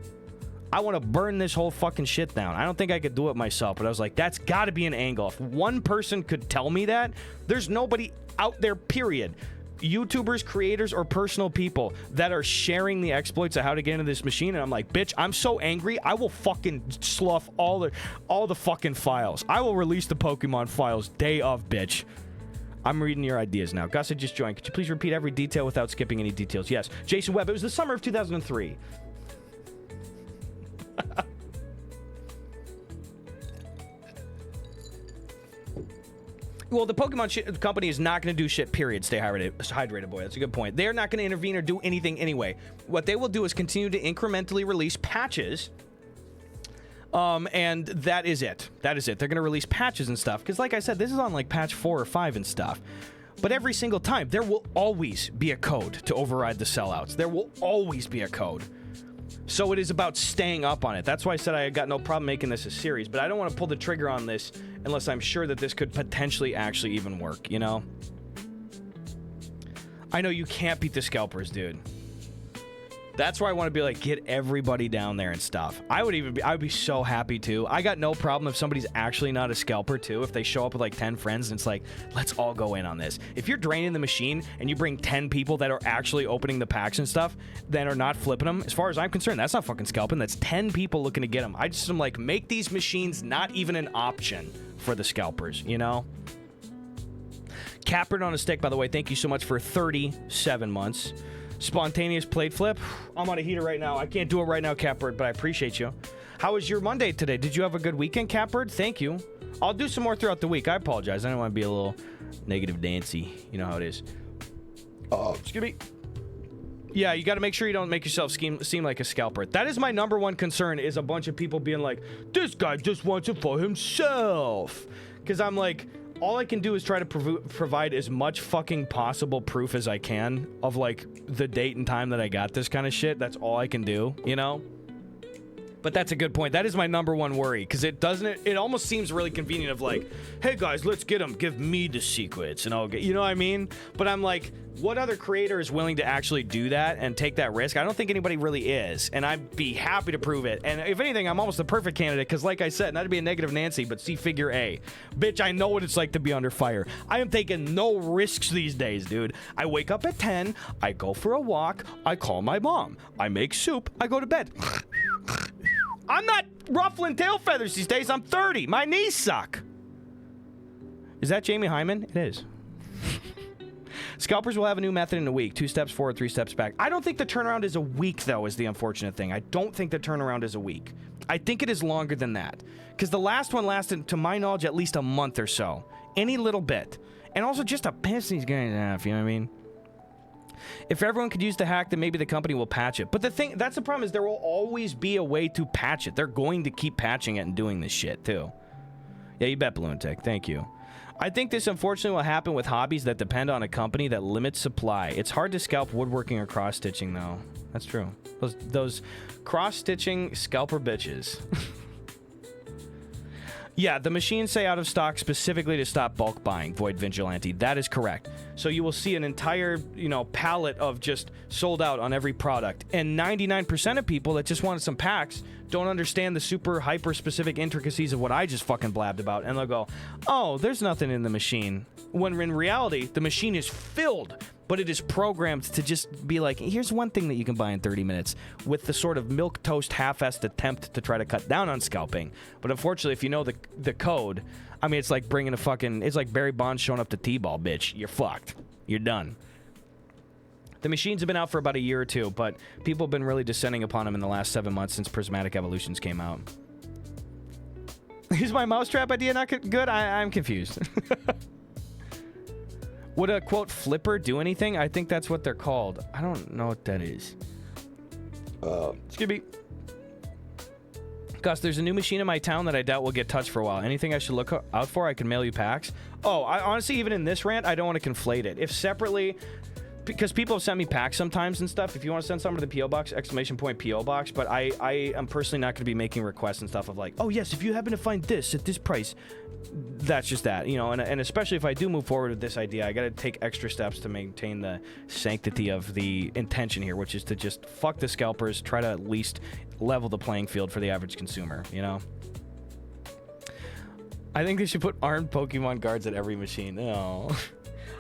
I want to burn this whole fucking shit down. I don't think I could do it myself, but I was like, that's got to be an angle. If one person could tell me that, there's nobody out there, period. YouTubers, creators, or personal people that are sharing the exploits of how to get into this machine, and I'm like, bitch, I'm so angry, I will fucking slough all the fucking files. I will release the Pokemon files day of, bitch. I'm reading your ideas now. Gus, I just joined. Could you please repeat every detail without skipping any details? Yes. Jason Webb, it was the summer of 2003. Well, the Pokemon company is not going to do shit, period. Stay hydrated, boy. That's a good point. They're not going to intervene or do anything anyway. What they will do is continue to incrementally release patches. And that is it. That is it. They're going to release patches and stuff. Because like I said, this is on like patch 4 or 5 and stuff. But every single time, there will always be a code to override the sellouts. There will always be a code. So it is about staying up on it. That's why I said I got no problem making this a series, but I don't want to pull the trigger on this unless I'm sure that this could potentially actually even work, you know? I know you can't beat the scalpers, dude. That's why I want to be like, get everybody down there and stuff. I would be so happy too. I got no problem if somebody's actually not a scalper too. If they show up with like 10 friends and it's like, let's all go in on this. If you're draining the machine and you bring 10 people that are actually opening the packs and stuff, that are not flipping them, as far as I'm concerned, that's not fucking scalping. That's 10 people looking to get them. I just am like, make these machines not even an option for the scalpers, you know? Cappered on a stick, by the way, thank you so much for 37 months. Spontaneous plate flip. I'm on a heater right now. I can't do it right now, Catbird, but I appreciate you. How was your Monday today? Did you have a good weekend, Catbird? Thank you. I'll do some more throughout the week. I apologize. I don't want to be a little negative Nancy. You know how it is. Oh, excuse me. Yeah, you got to make sure you don't make yourself seem like a scalper. That is my number one concern, is a bunch of people being like, this guy just wants it for himself. Because I'm like, all I can do is try to provide as much fucking possible proof as I can of, like, the date and time that I got this kind of shit. That's all I can do, you know? But that's a good point. That is my number one worry, because it almost seems really convenient of like, hey guys, let's get them. Give me the secrets and I'll get, you know what I mean? But I'm like, what other creator is willing to actually do that and take that risk? I don't think anybody really is, and I'd be happy to prove it. And if anything, I'm almost the perfect candidate, because like I said, not to be a negative Nancy, but see figure A. Bitch, I know what it's like to be under fire. I am taking no risks these days, dude. I wake up at 10, I go for a walk, I call my mom, I make soup, I go to bed. I'm not ruffling tail feathers these days. I'm 30. My knees suck. Is that Jamie Hyman? It is. Scalpers will have a new method in a week. 2 steps forward, 3 steps back. I don't think the turnaround is a week, though, is the unfortunate thing. I don't think the turnaround is a week. I think it is longer than that. Because the last one lasted, to my knowledge, at least a month or so. Any little bit. And also just to piss these guys off, you know what I mean? If everyone could use the hack, then maybe the company will patch it. But that's the problem, is there will always be a way to patch it. They're going to keep patching it and doing this shit, too. Yeah, you bet, Balloon Tech. Thank you. I think this, unfortunately, will happen with hobbies that depend on a company that limits supply. It's hard to scalp woodworking or cross-stitching, though. That's true. Those cross-stitching scalper bitches. Yeah, the machines say out of stock specifically to stop bulk buying, Void Vigilante. That is correct. So you will see an entire, palette of just sold out on every product. And 99% of people that just wanted some packs don't understand the super hyper-specific intricacies of what I just fucking blabbed about. And they'll go, oh, there's nothing in the machine. When in reality, the machine is filled, but it is programmed to just be like, here's one thing that you can buy in 30 minutes with the sort of milquetoast half-assed attempt to try to cut down on scalping. But unfortunately, if you know the code, I mean, it's like bringing it's like Barry Bonds showing up to T-ball, bitch. You're fucked. You're done. The machines have been out for about a year or two, but people have been really descending upon them in the last 7 months since Prismatic Evolutions came out. Is my mousetrap idea not good? I'm confused. Would a, quote, flipper do anything? I think that's what they're called. I don't know what that is. Excuse me. Gus, there's a new machine in my town that I doubt will get touched for a while. Anything I should look out for? I can mail you packs. Oh, I honestly, even in this rant, I don't want to conflate it. If separately... Because people have sent me packs sometimes and stuff. If you want to send something to the P.O. Box, !P.O. Box. But I am personally not going to be making requests and stuff of like, oh, yes, if you happen to find this at this price, that's just that. And especially if I do move forward with this idea, I got to take extra steps to maintain the sanctity of the intention here, which is to just fuck the scalpers, try to at least level the playing field for the average consumer, I think they should put armed Pokemon guards at every machine. No.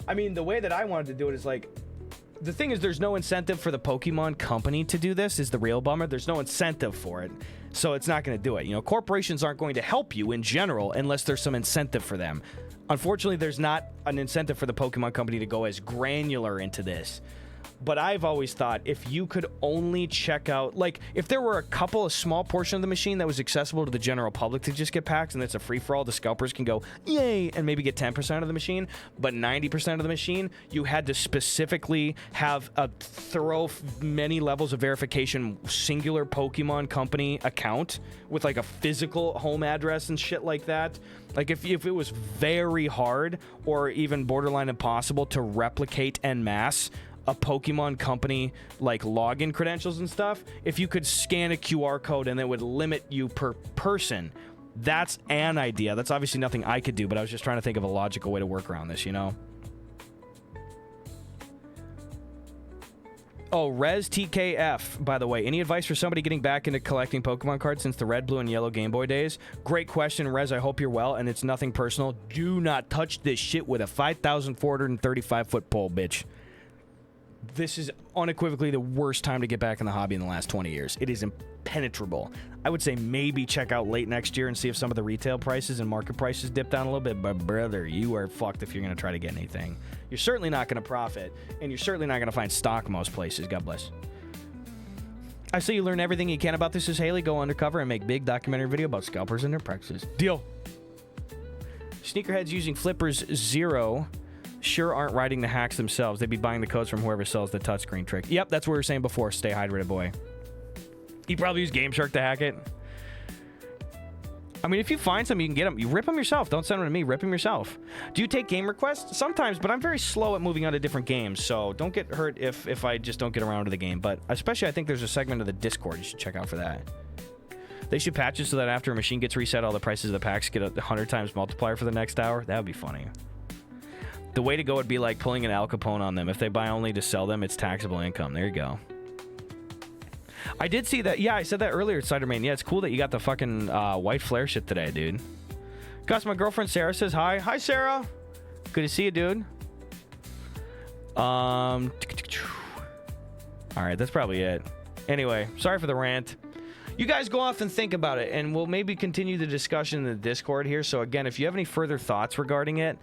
I mean, the way that I wanted to do it is like... The thing is, there's no incentive for the Pokemon company to do this, is the real bummer. There's no incentive for it, so it's not going to do it. Corporations aren't going to help you in general unless there's some incentive for them. Unfortunately, there's not an incentive for the Pokemon company to go as granular into this. But I've always thought if you could only check out, like, if there were a small portion of the machine that was accessible to the general public to just get packs and it's a free-for-all, the scalpers can go, yay, and maybe get 10% of the machine, but 90% of the machine, you had to specifically have a thorough, many levels of verification, singular Pokemon company account with, like, a physical home address and shit like that. Like, if it was very hard or even borderline impossible to replicate en masse a Pokemon company like login credentials and stuff, if you could scan a QR code and it would limit you per person, that's an idea. That's obviously nothing I could do, but I was just trying to think of a logical way to work around this, Oh, Rez TKF, by the way. Any advice for somebody getting back into collecting Pokemon cards since the red, blue, and yellow Game Boy days? Great question, Rez. I hope you're well, and it's nothing personal. Do not touch this shit with a 5,435-foot pole, bitch. This is unequivocally the worst time to get back in the hobby in the last 20 years. It is impenetrable. I would say maybe check out late next year and see if some of the retail prices and market prices dip down a little bit, but brother, you are fucked if you're going to try to get anything. You're certainly not going to profit, and you're certainly not going to find stock most places. God bless. I say you learn everything you can about this as Haley. Go undercover and make big documentary video about scalpers and their practices. Deal. Sneakerheads using Flippers 0 sure aren't writing the hacks themselves. They'd be buying the codes from whoever sells the touchscreen trick. Yep, that's what we were saying before. Stay hydrated, boy. You probably use Game Shark to hack it. I mean, if you find some, you can get them. You rip them yourself. Don't send them to me. Rip them yourself. Do you take game requests? Sometimes, but I'm very slow at moving on to different games, so don't get hurt if I just don't get around to the game. But especially, I think there's a segment of the Discord you should check out for that. They should patch it so that after a machine gets reset, all the prices of the packs get a 100 times multiplier for the next hour. That would be funny. The way to go would be like pulling an Al Capone on them. If they buy only to sell them, it's taxable income. There you go. I did see that. Yeah, I said that earlier at Ciderman. Yeah, it's cool that you got the fucking white flare shit today, dude. Gus, my girlfriend Sarah says hi. Hi, Sarah. Good to see you, dude. All right, that's probably it. Anyway, sorry for the rant. You guys go off and think about it, and we'll maybe continue the discussion in the Discord here. So again, if you have any further thoughts regarding it,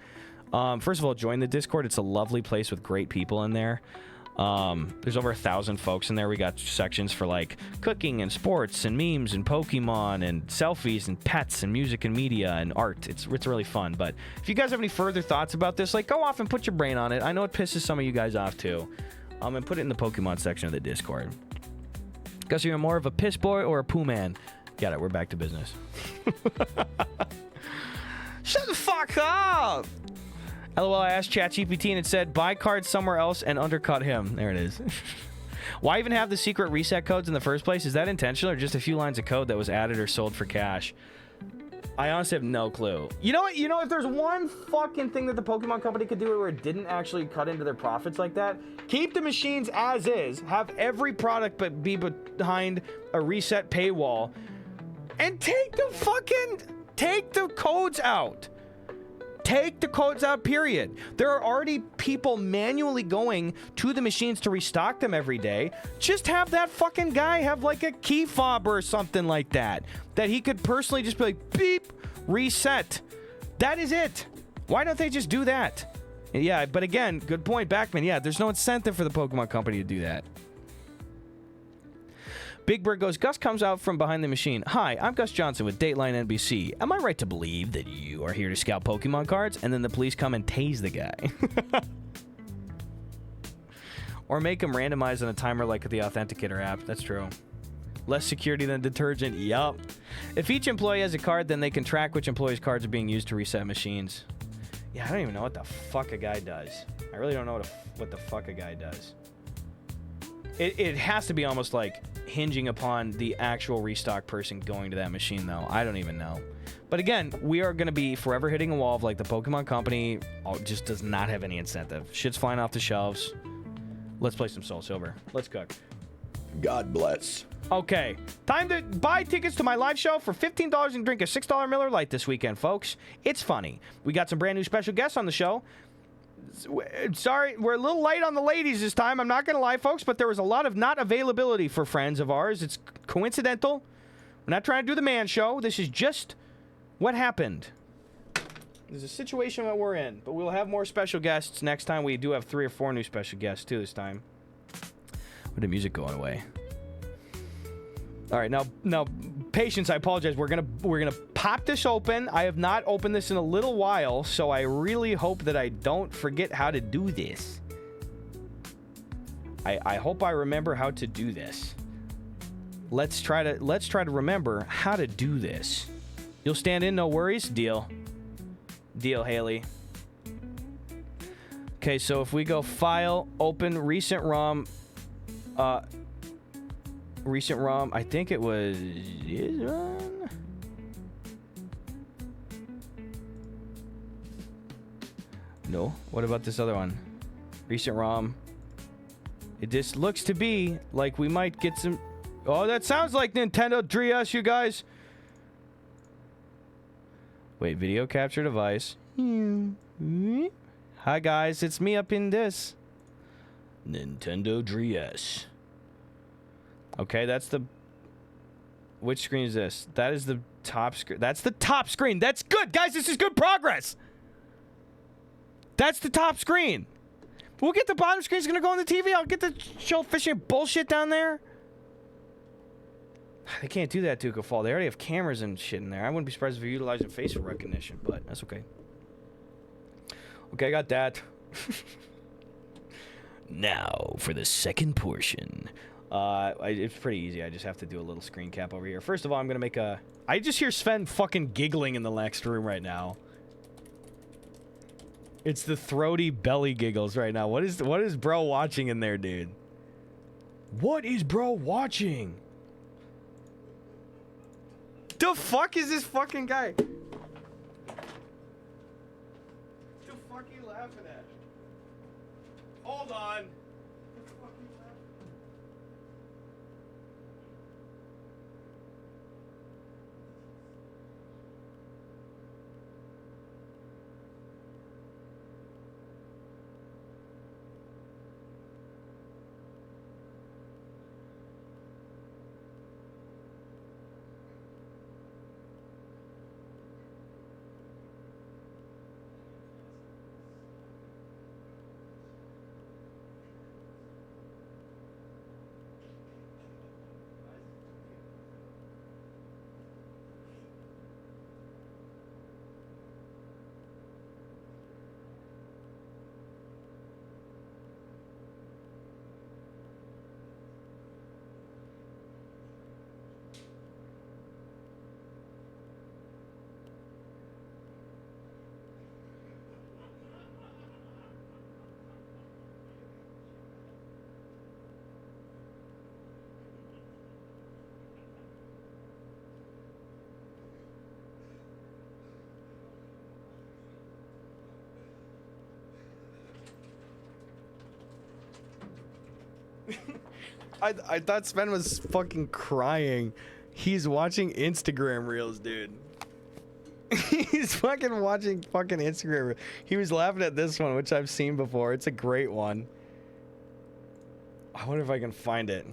first of all, join the Discord. It's a lovely place with great people in there. There's over 1,000 folks in there. We got sections for like cooking and sports and memes and Pokemon and selfies and pets and music and media and art. It's really fun. But if you guys have any further thoughts about this, like, go off and put your brain on it. I know it pisses some of you guys off too. And put it in the Pokemon section of the Discord. Gus, you're more of a piss boy or a poo man? Got it. We're back to business. Shut the fuck up! LOL, I asked ChatGPT and it said, buy cards somewhere else and undercut him. There it is. Why even have the secret reset codes in the first place? Is that intentional or just a few lines of code that was added or sold for cash? I honestly have no clue. You know what? You know, if there's one fucking thing that the Pokemon Company could do where it didn't actually cut into their profits like that, keep the machines as is, have every product but be behind a reset paywall, and take the codes out. Take the codes out, period. There are already people manually going to the machines to restock them every day. Just have that fucking guy have like a key fob or something like that he could personally just be like, beep, reset. That is it. Why don't they just do that? Yeah, but again, good point, Backman. Yeah, there's no incentive for the Pokemon Company to do that. Big Bird goes, Gus comes out from behind the machine. Hi, I'm Gus Johnson with Dateline NBC. Am I right to believe that you are here to scout Pokemon cards? And then the police come and tase the guy. Or make him randomize on a timer like the Authenticator app. That's true. Less security than detergent. Yup. If each employee has a card, then they can track which employees' cards are being used to reset machines. Yeah, I don't even know what the fuck a guy does. I really don't know what the fuck a guy does. It has to be almost like hinging upon the actual restock person going to that machine, though. I don't even know. But again, we are going to be forever hitting a wall of like the Pokemon Company just does not have any incentive. Shit's flying off the shelves. Let's play some Soul Silver. Let's cook. God bless. Okay, time to buy tickets to my live show for $15 and drink a $6 Miller Lite this weekend, folks. It's funny. We got some brand new special guests on the show. Sorry, we're a little light on the ladies this time. I'm not going to lie, folks, but there was a lot of not availability for friends of ours. It's coincidental. We're not trying to do the man show. This is just what happened. There's a situation that we're in, but we'll have more special guests next time. We do have 3 or 4 new special guests, too, this time. With the music going away. All right, now, patience. I apologize. We're gonna pop this open. I have not opened this in a little while, so I really hope that I don't forget how to do this. I hope I remember how to do this. Let's try to remember how to do this. You'll stand in, no worries. Deal, Haley. Okay, so if we go File, Open, Recent ROM. Recent ROM, I think it was this one. No, what about this other one? Recent ROM. It just looks to be like we might get some. Oh, that sounds like Nintendo 3DS, you guys. Wait, video capture device. Hi guys, it's me up in this Nintendo 3DS. Okay, that's the... Which screen is this? That is the top screen. That's the top screen. That's good, guys. This is good progress. That's the top screen. We'll get the bottom screen. It's going to go on the TV. I'll get the show fishing bullshit down there. They can't do that, Tuca Fall. They already have cameras and shit in there. I wouldn't be surprised if they're utilizing facial recognition, but that's okay. Okay, I got that. Now, for the second portion... it's pretty easy. I just have to do a little screen cap over here. First of all, I'm gonna make a... I just hear Sven fucking giggling in the next room right now. It's the throaty belly giggles right now. What is bro watching in there, dude? What is bro watching? The fuck is this fucking guy? The fuck are you laughing at? Hold on. I thought Sven was fucking crying. He's watching Instagram reels, dude. He's fucking watching fucking Instagram reels. He was laughing at this one, which I've seen before. It's a great one. I wonder if I can find it.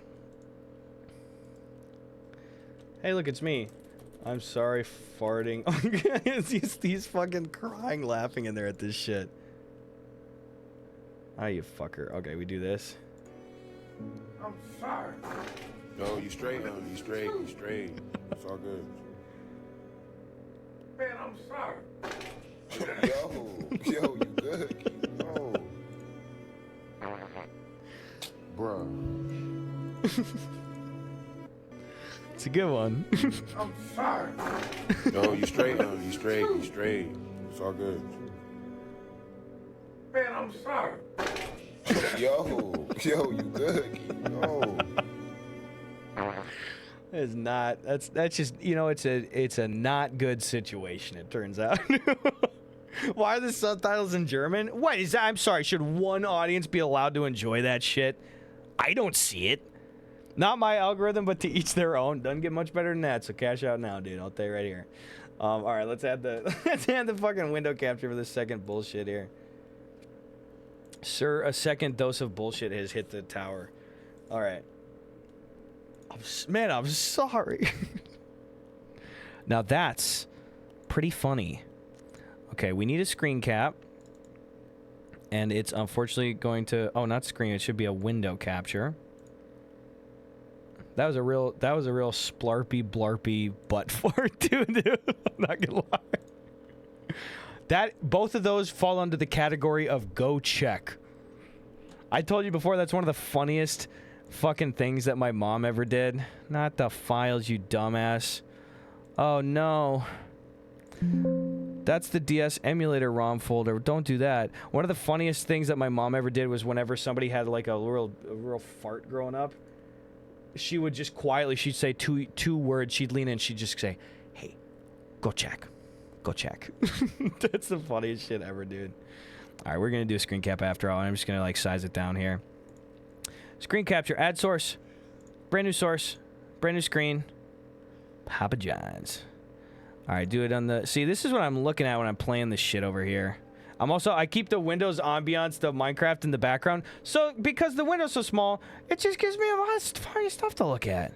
Hey, look, it's me. I'm sorry, farting. he's fucking crying, laughing in there at this shit. Ah, you fucker. Okay, we do this. I'm sorry. No, you straight, huh? You straight, you straight. It's all good. Man, I'm sorry. Yo, you good? Yo. Bruh. It's a good one. I'm sorry. No, you straight, huh? You straight, you straight. It's all good. Man, I'm sorry. Yo, you good? Yo. It's not. That's just, you know, it's a not good situation, it turns out. Why are the subtitles in German? What is that? I'm sorry. Should one audience be allowed to enjoy that shit? I don't see it. Not my algorithm, but to each their own. Doesn't get much better than that. So cash out now, dude. I'll tell you right here. All right, let's add the fucking window capture for the second bullshit here. Sir, a second dose of bullshit has hit the tower. All right. Man, I'm sorry. Now that's pretty funny. Okay, we need a screen cap. And it's unfortunately going to... Oh, not screen. It should be a window capture. That was a real splarpy blarpy butt fart, dude. I'm not gonna lie. Both of those fall under the category of go check. I told you before, that's one of the funniest fucking things that my mom ever did. Not the files, you dumbass. Oh no. That's the DS emulator ROM folder. Don't do that. One of the funniest things that my mom ever did was whenever somebody had like a real fart growing up, she would just quietly, she'd say two words, she'd lean in, she'd just say, hey, go check. Go check. That's the funniest shit ever, dude. All right, we're going to do a screen cap after all. I'm just going to like size it down here. Screen capture, add source. Brand new source. Brand new screen. Papa John's. All right, do it on the... See, this is what I'm looking at when I'm playing this shit over here. I keep the Windows ambiance, the Minecraft in the background. So, because the window's so small, it just gives me a lot of funny stuff to look at.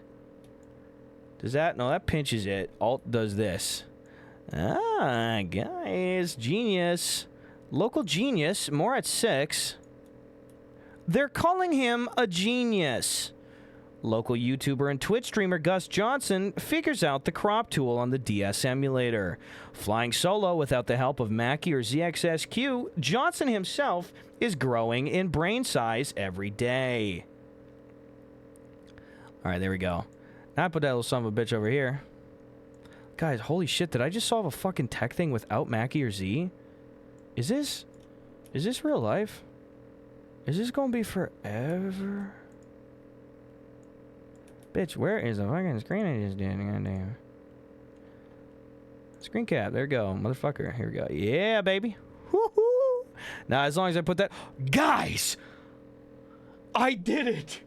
Does that? No, that pinches it. Alt does this. Ah, guys. Genius. Local genius. More at 6. They're calling him a genius. Local YouTuber and Twitch streamer Gus Johnson figures out the crop tool on the DS emulator. Flying solo without the help of Mackie or ZXSQ, Johnson himself is growing in brain size every day. Alright, there we go. Now I put that little son of a bitch over here. Guys, holy shit, did I just solve a fucking tech thing without Mackie or Z? Is this real life? Is this gonna be forever? Bitch, where is the fucking screen I just did? Goddamn. Screen cap. There we go. Motherfucker. Here we go. Yeah, baby. Woohoo! Now, as long as I put that... Guys! I did it!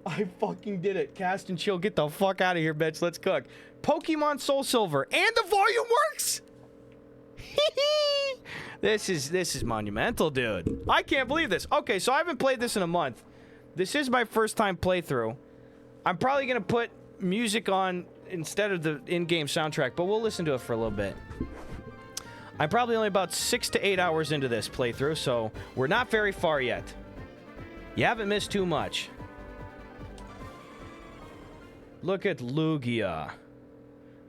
I fucking did it. Cast and chill. Get the fuck out of here, bitch. Let's cook. Pokemon Soul Silver. And the volume works! This is monumental, dude. I can't believe this. Okay, so I haven't played this in a month. This is my first time playthrough. I'm probably going to put music on instead of the in-game soundtrack, but we'll listen to it for a little bit. I'm probably only about 6 to 8 hours into this playthrough, so we're not very far yet. You haven't missed too much. Look at Lugia.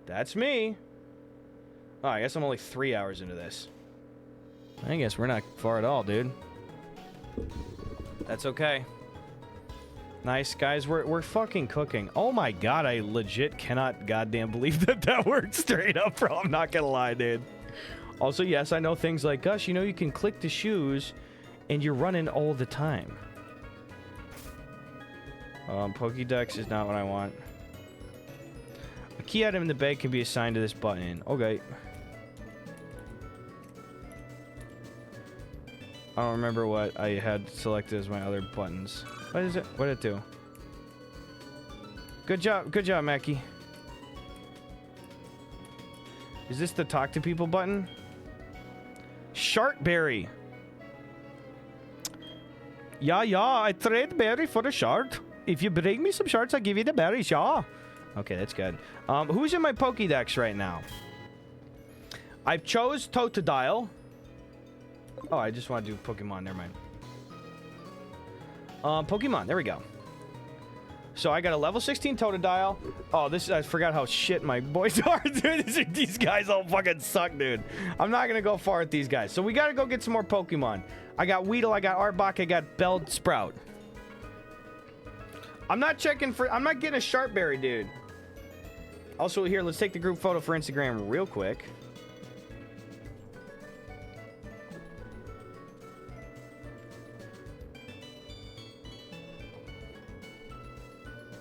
That's me. Oh, I guess I'm only 3 hours into this. I guess we're not far at all, dude. That's okay. Nice, guys. We're fucking cooking. Oh my god, I legit cannot goddamn believe that worked straight up, bro. I'm not gonna lie, dude. Also, yes, I know things like, Gus, you know you can click the shoes and you're running all the time. Pokédex is not what I want. A key item in the bag can be assigned to this button. Okay. I don't remember what I had selected as my other buttons. What is it? What did it do? Good job, Mackie. Is this the talk to people button? Shartberry. Yeah, I trade berry for a shard. If you bring me some shards, I'll give you the berries, yeah. Okay, that's good. Who's in my Pokédex right now? I've chose Totodile. Oh, I just want to do Pokemon. Never mind. Pokemon. There we go. So I got a level 16 Totodile. Oh, I forgot how shit my boys are, dude. These guys all fucking suck, dude. I'm not going to go far with these guys. So we got to go get some more Pokemon. I got Weedle, I got Arbok, I got Bellsprout. I'm not getting a Sharpberry, dude. Also, here, let's take the group photo for Instagram real quick.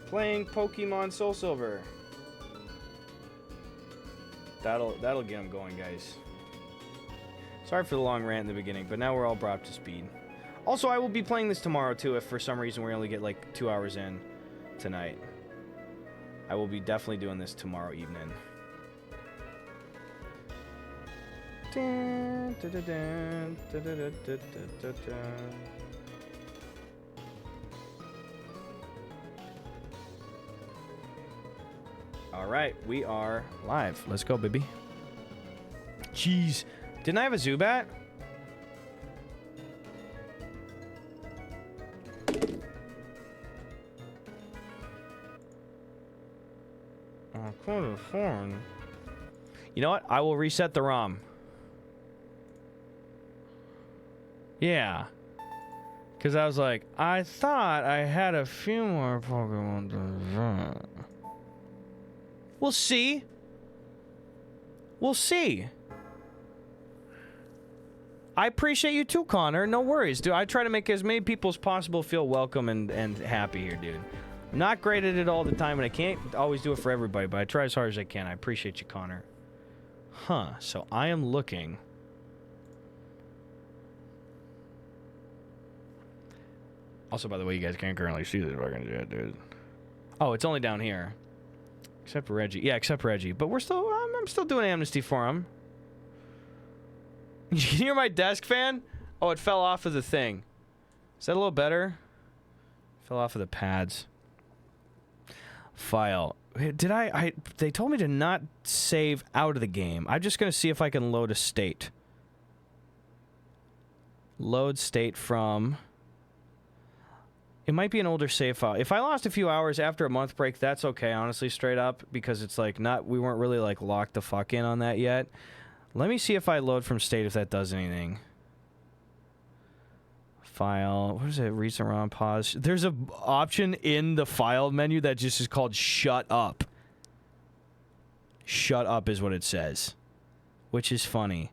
Playing Pokemon Soul Silver. That'll get them going, guys. Sorry for the long rant in the beginning, but now we're all brought up to speed. Also, I will be playing this tomorrow too. If for some reason we only get like 2 hours in tonight, I will be definitely doing this tomorrow evening. All right, we are live. Let's go, baby. Jeez. Didn't I have a Zubat? You know what? I will reset the ROM. Yeah. Because I was like, I thought I had a few more Pokemon to run. We'll see. We'll see. I appreciate you too, Connor. No worries, dude. I try to make as many people as possible feel welcome and happy here, dude. I'm not great at it all the time, and I can't always do it for everybody, but I try as hard as I can. I appreciate you, Connor. Huh. So I am looking. Also, by the way, you guys can't currently see this fucking shit, dude. Oh, it's only down here. Except for Reggie. Yeah, except for Reggie. But we're still, I'm still doing amnesty for him. You can hear my desk fan? Oh, it fell off of the thing. Is that a little better? Fell off of the pads. File. Did they told me to not save out of the game. I'm just going to see if I can load a state. Load state from... It might be an older save file. If I lost a few hours after a month break, that's okay, honestly, straight up. Because it's like we weren't really like locked the fuck in on that yet. Let me see if I load from state if that does anything. File. What is it? Recent ROM pause. There's a option in the file menu that just is called shut up. Shut up is what it says. Which is funny.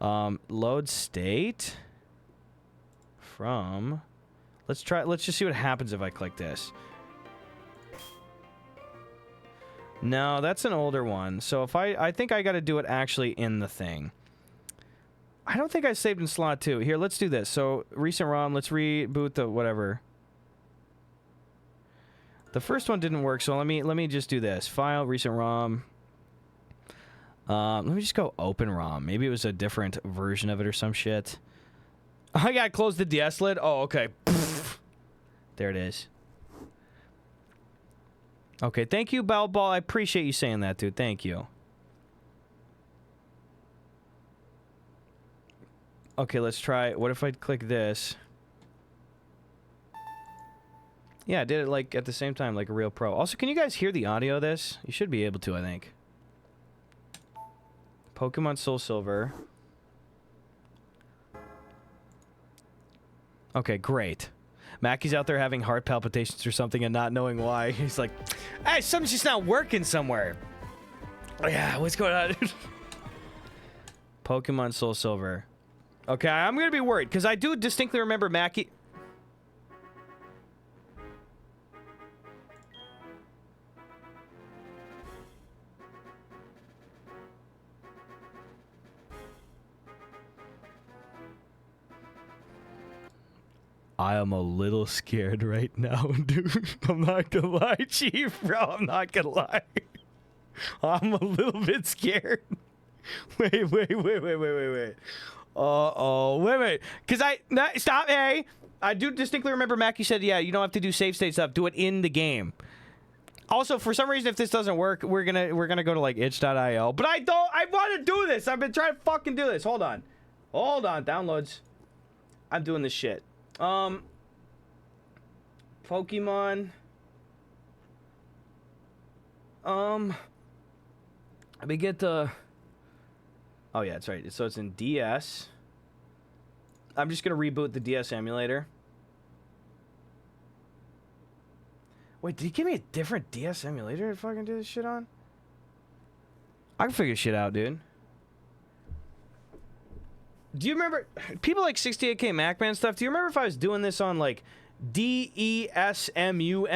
Load state. From... Let's just see what happens if I click this. No, that's an older one. So if I think I got to do it actually in the thing. I don't think I saved in slot 2. Here, let's do this. So recent ROM, let's reboot the whatever. The first one didn't work, so let me just do this. File, recent ROM. Let me just go open ROM. Maybe it was a different version of it or some shit. I gotta close the DS lid. Oh, okay. There it is. Okay, thank you, Bell Ball. I appreciate you saying that, dude. Thank you. Okay, let's try. What if I click this? Yeah, I did it like at the same time, like a real pro. Also, can you guys hear the audio of this? You should be able to, I think. Pokemon Soul Silver. Okay, great. Mackie's out there having heart palpitations or something and not knowing why. He's like, hey, something's just not working somewhere. Yeah, what's going on? Pokemon Soul Silver. Okay, I'm going to be worried because I do distinctly remember Mackie... I am a little scared right now, dude. I'm not gonna lie, Chief, bro. I'm not gonna lie. I'm a little bit scared. Wait. Wait. Stop, hey. I do distinctly remember Mackie said, yeah, you don't have to do save state stuff. Do it in the game. Also, for some reason, if this doesn't work, we're gonna go to like itch.io. But I want to do this. I've been trying to fucking do this. Hold on, downloads. I'm doing this shit. Pokemon. Let me get the. Oh yeah, that's right. So it's in DS. I'm just gonna reboot the DS emulator. Wait, did he give me a different DS emulator to fucking do this shit on? I can figure shit out, dude. Do you remember people like 68K MacMan stuff? Do you remember if I was doing this on like DESMUME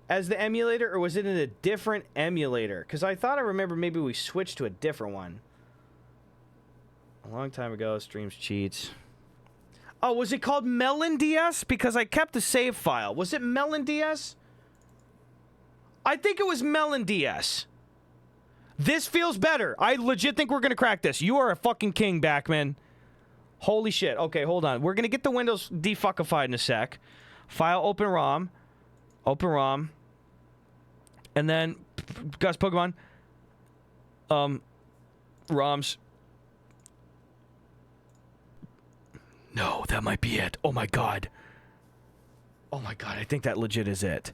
as the emulator, or was it in a different emulator? Because I thought I remember maybe we switched to a different one. A long time ago, streams cheats. Oh, was it called Melon DS? Because I kept the save file. Was it Melon DS? I think it was Melon DS. This feels better. I legit think we're going to crack this. You are a fucking king, Backman. Holy shit. Okay, hold on. We're going to get the Windows defuckified in a sec. File, open ROM. Open ROM. And then, Gus Pokemon. ROMs. No, that might be it. Oh my god. Oh my god, I think that legit is it.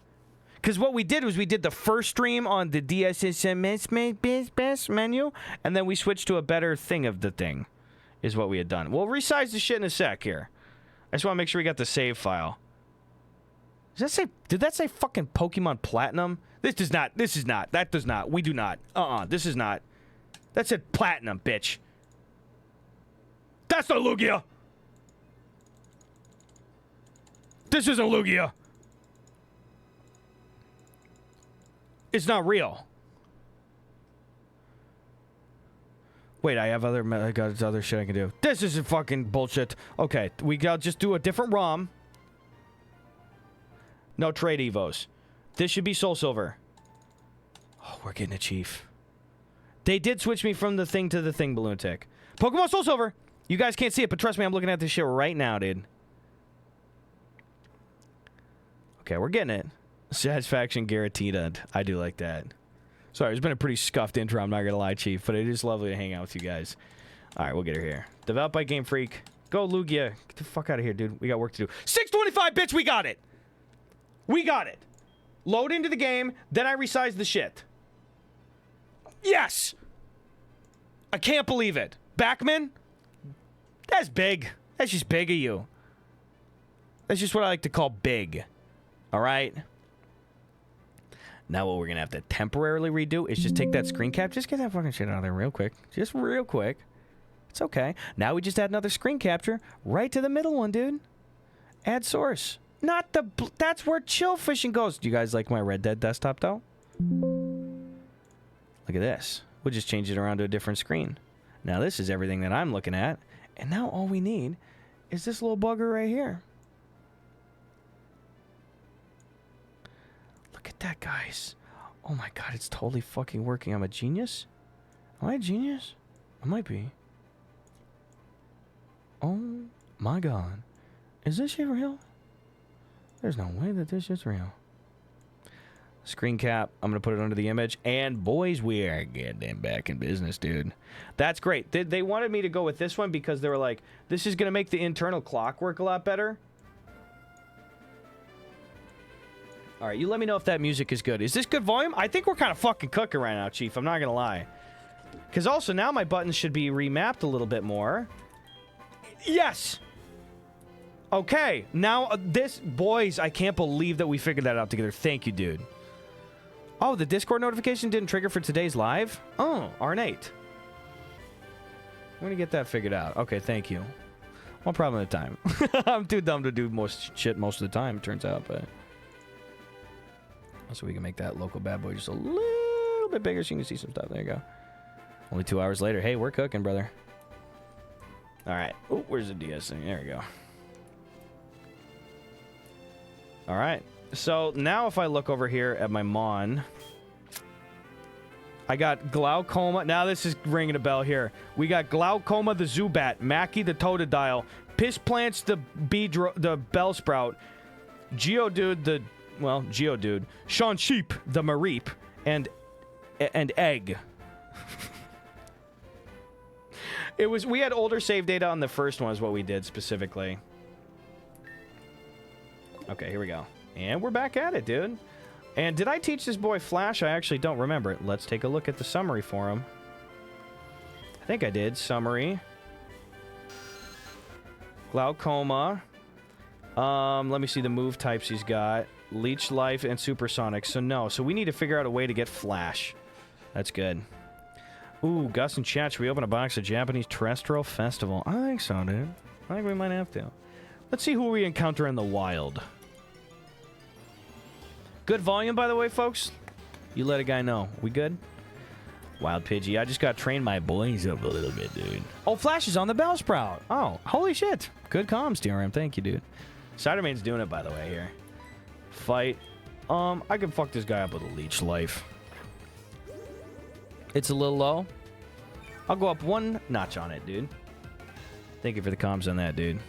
Because what we did was we did the first stream on the DSSMS menu, and then we switched to a better thing of the thing, is what we had done. We'll resize the shit in a sec here. I just want to make sure we got the save file. Does that say, did that say fucking Pokemon Platinum? This does not. This is not. That does not. We do not. This is not. That said Platinum, bitch. That's not Lugia. This isn't Lugia. It's not real. Wait, I got other shit I can do. This isn't fucking bullshit. Okay, we gotta just do a different ROM. No trade evos. This should be Soul Silver. Oh, we're getting a chief. They did switch me from the thing to the thing, Balloon Tick. Pokemon Soul Silver. You guys can't see it, but trust me, I'm looking at this shit right now, dude. Okay, we're getting it. Satisfaction guaranteed. I do like that. Sorry, it's been a pretty scuffed intro, I'm not gonna lie, Chief, but it is lovely to hang out with you guys. Alright, we'll get her here. Developed by Game Freak. Go, Lugia. Get the fuck out of here, dude. We got work to do. 625 bits, we got it! We got it! Load into the game, then I resize the shit. Yes! I can't believe it. Backman? That's big. That's just big of you. That's just what I like to call big. Alright? Now what we're gonna have to temporarily redo is just take that screen cap. Just get that fucking shit out of there real quick. Just real quick. It's okay. Now we just add another screen capture right to the middle one, dude. Add source. Not the... That's where chill fishing goes. Do you guys like my Red Dead desktop, though? Look at this. We'll just change it around to a different screen. Now this is everything that I'm looking at. And now all we need is this little bugger right here. Look at that, guys. Oh my god, it's totally fucking working. I'm a genius? Am I a genius? I might be. Oh my god. Is this shit real? There's no way that this shit's real. Screen cap. I'm going to put it under the image. And boys, we are getting back in business, dude. That's great. They wanted me to go with this one because they were like, this is going to make the internal clock work a lot better. All right, you let me know if that music is good. Is this good volume? I think we're kind of fucking cooking right now, Chief. I'm not going to lie. Because also now my buttons should be remapped a little bit more. Yes! Okay, now this... Boys, I can't believe that we figured that out together. Thank you, dude. Oh, the Discord notification didn't trigger for today's live? Oh, ornate. I'm going to get that figured out. Okay, thank you. One problem at a time. I'm too dumb to do most shit most of the time, it turns out, but... So we can make that local bad boy just a little bit bigger so you can see some stuff. There you go. Only 2 hours later. Hey, we're cooking, brother. All right. Oh, where's the DS thing? There we go. All right. So now if I look over here at my Mon, I got Glaucoma. Now this is ringing a bell here. We got Glaucoma the Zubat, Mackie the Totodile, Piss Plants the Bellsprout, Geodude the, well, Geodude, Sean Sheep the Mareep, and Egg. We had older save data on the first one is what we did specifically. Okay, here we go. And we're back at it, dude. And did I teach this boy Flash? I actually don't remember it. Let's take a look at the summary for him. I think I did. Summary. Glaucoma. Let me see the move types he's got. Leech Life and Supersonic. So no. So we need to figure out a way to get Flash. That's good. Ooh, Gus in chat. Should we open a box of Japanese Terrestrial Festival? I think so, dude. I think we might have to. Let's see who we encounter in the wild. Good volume, by the way, folks. You let a guy know. We good? Wild Pidgey. I just got to train my boys up a little bit, dude. Oh, Flash is on the Bellsprout. Oh, holy shit. Good comms, DRM. Thank you, dude. Cidermane's doing it, by the way, here. Fight. I can fuck this guy up with a Leech Life. It's a little low. I'll go up one notch on it, dude. Thank you for the comms on that, dude.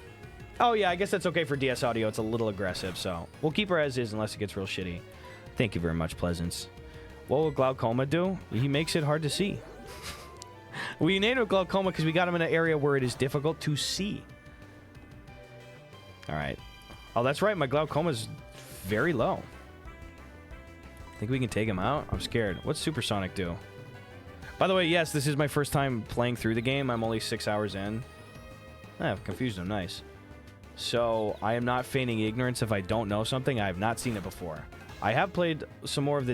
Oh, yeah, I guess that's okay for DS audio. It's a little aggressive, so we'll keep her as is unless it gets real shitty. Thank you very much, Pleasance. What will Glaucoma do? He makes it hard to see. We named him Glaucoma because we got him in an area where it is difficult to see. All right. Oh, that's right. My Glaucoma is very low. Think we can take him out? I'm scared. What's Supersonic do? By the way, yes, this is my first time playing through the game. I'm only 6 hours in. I've confused him. Nice. So, I am not feigning ignorance if I don't know something. I have not seen it before. I have played some more of the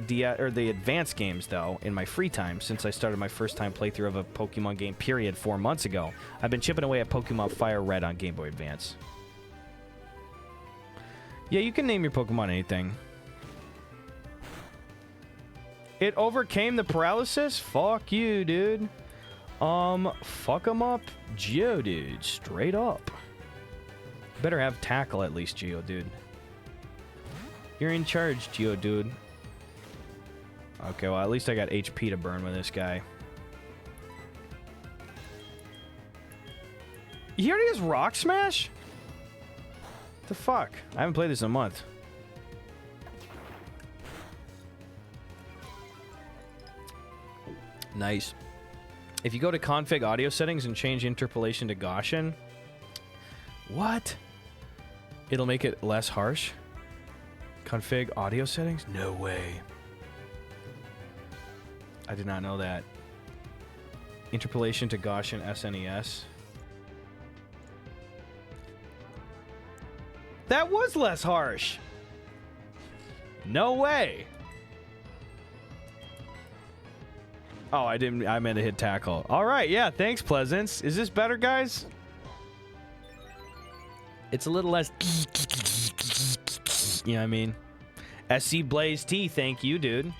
advanced games, though, in my free time since I started my first time playthrough of a Pokemon game, period, 4 months ago. I've been chipping away at Pokemon Fire Red on Game Boy Advance. Yeah, you can name your Pokemon anything. It overcame the paralysis? Fuck you, dude. Fuck 'em up, Geodude, straight up. Better have tackle at least, Geodude. You're in charge, Geodude. Okay, well, at least I got HP to burn with this guy. He already has Rock Smash? The fuck? I haven't played this in a month. Nice. If you go to config audio settings and change interpolation to Gaussian, what? It'll make it less harsh? Config audio settings? No way. I did not know that. Interpolation to Gaussian SNES. That was less harsh. No way. Oh, I didn't. I meant to hit tackle. All right. Yeah. Thanks, Pleasance. Is this better, guys? It's a little less. You know what I mean? SC Blaze T. Thank you, dude.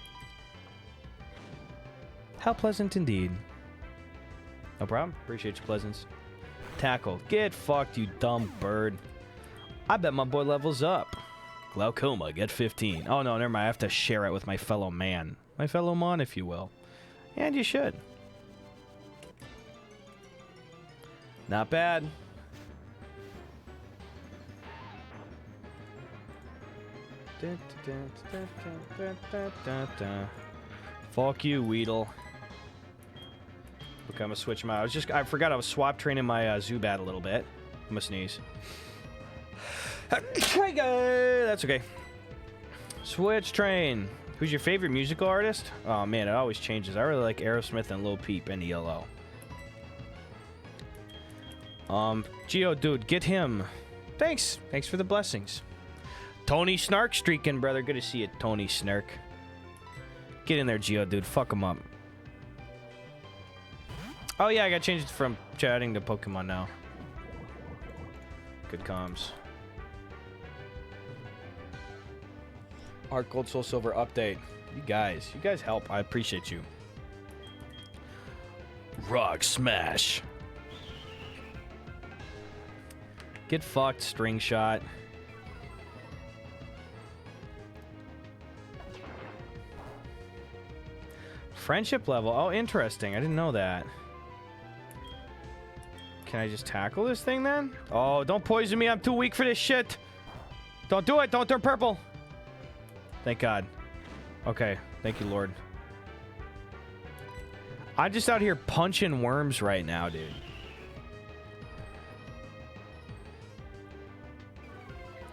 How pleasant indeed. No problem. Appreciate you, Pleasance. Tackle. Get fucked, you dumb bird. I bet my boy levels up. Glaucoma. Get 15. Oh, no. Never mind. I have to share it with my fellow man. My fellow mon, if you will. And you should. Not bad. Fuck you, Weedle. Okay, I'm gonna switch him out. I forgot I was swap training my Zubat a little bit. I'm gonna sneeze. That's okay. Switch train. Who's your favorite musical artist? Oh man, it always changes. I really like Aerosmith and Lil Peep and Yellow. Geodude, get him. Thanks. Thanks for the blessings. Tony Snark streaking, brother. Good to see you, Tony Snark. Get in there, Geodude. Fuck him up. Oh yeah, I got changed from chatting to Pokemon now. Good comms. Heart Gold Soul Silver update. You guys help. I appreciate you. Rock Smash. Get fucked, String Shot. Friendship level. Oh, interesting. I didn't know that. Can I just tackle this thing then? Oh, don't poison me. I'm too weak for this shit. Don't do it. Don't turn purple. Thank God. Okay. Thank you, Lord. I'm just out here punching worms right now, dude.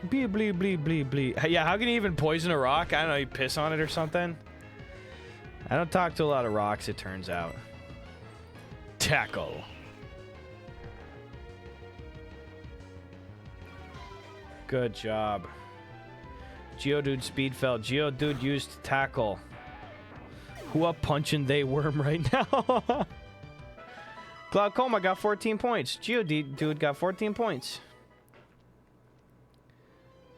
Blee, blee, blee, blee, blee. Yeah, how can you even poison a rock? I don't know, you piss on it or something? I don't talk to a lot of rocks, it turns out. Tackle. Good job. Geodude speed fell. Geodude used tackle. Who up punching they worm right now? Glaucoma got 14 points. Geodude got 14 points.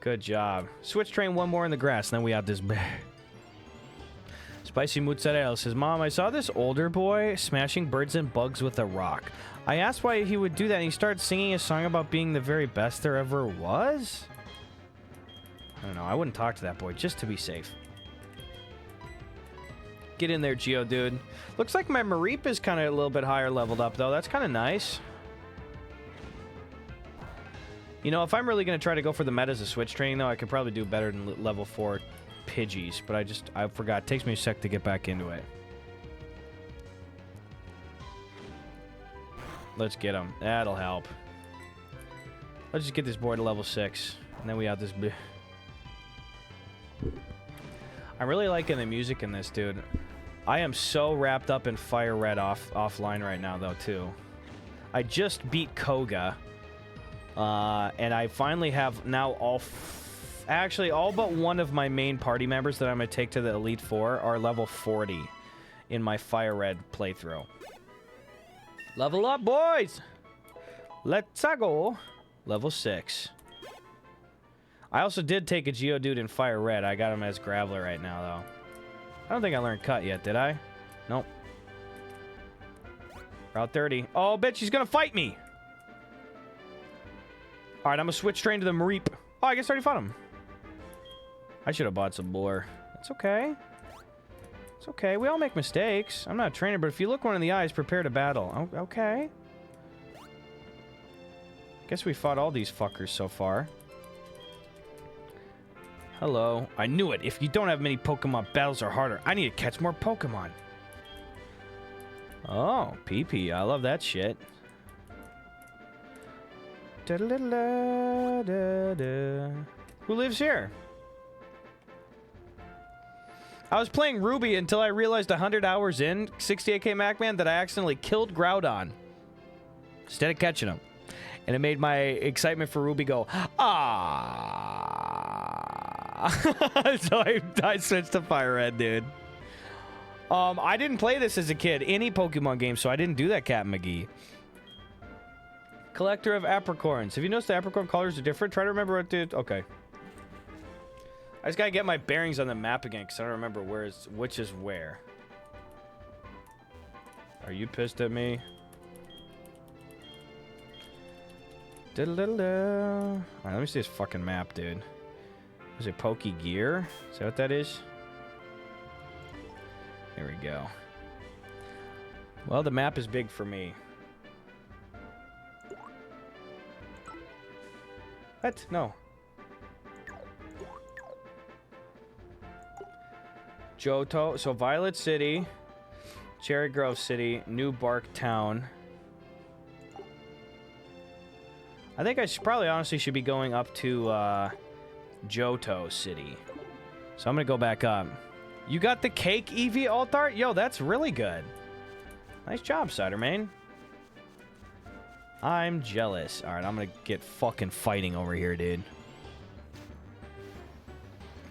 Good job. Switch train one more in the grass, and then we have this bear. Spicy Mozzarella says, Mom, I saw this older boy smashing birds and bugs with a rock. I asked why he would do that, and he started singing a song about being the very best there ever was? I don't know. I wouldn't talk to that boy, just to be safe. Get in there, Geodude. Looks like my Mareep is kind of a little bit higher leveled up, though. That's kind of nice. You know, if I'm really going to try to go for the metas of Switch training, though, I could probably do better than level 4 Pidgeys. But I forgot. It takes me a sec to get back into it. Let's get him. That'll help. Let's just get this boy to level 6. And then we have this... I'm really liking the music in this, dude. I am so wrapped up in Fire Red offline right now, though, too. I just beat Koga. And I finally have now actually all but one of my main party members that I'm going to take to the Elite Four are level 40 in my Fire Red playthrough. Level up, boys! Let's go. Level 6. I also did take a Geodude in Fire Red. I got him as Graveler right now, though. I don't think I learned Cut yet, did I? Nope. Route 30. Oh, bitch, she's going to fight me! Alright, I'm gonna switch train to the Mareep. Oh, I guess I already fought him. I should have bought some more. It's okay. It's okay. We all make mistakes. I'm not a trainer, but if you look one in the eyes, prepare to battle. Oh, okay. Guess we fought all these fuckers so far. Hello. I knew it. If you don't have many Pokemon, battles are harder. I need to catch more Pokemon. Oh, PP. I love that shit. Who lives here? I was playing Ruby until I realized 100 hours in 68k MacMan that I accidentally killed Groudon instead of catching him. And it made my excitement for Ruby go, ah. So I switched to Fire Red, dude. I didn't play this as a kid, any Pokemon game, so I didn't do that, Captain McGee. Collector of apricorns. Have you noticed the apricorn colors are different? Try to remember what did. Okay. I just gotta get my bearings on the map again because I don't remember which is where. Are you pissed at me? Alright, let me see this fucking map, dude. Is it Poke Gear? Is that what that is? There we go. Well, the map is big for me. What? No. Johto. So Violet City, Cherry Grove City, New Bark Town. I think I probably honestly should be going up to Johto City. So I'm going to go back up. You got the cake Eevee alt art? Yo, that's really good. Nice job, Cidermane. I'm jealous. Alright, I'm gonna get fucking fighting over here, dude.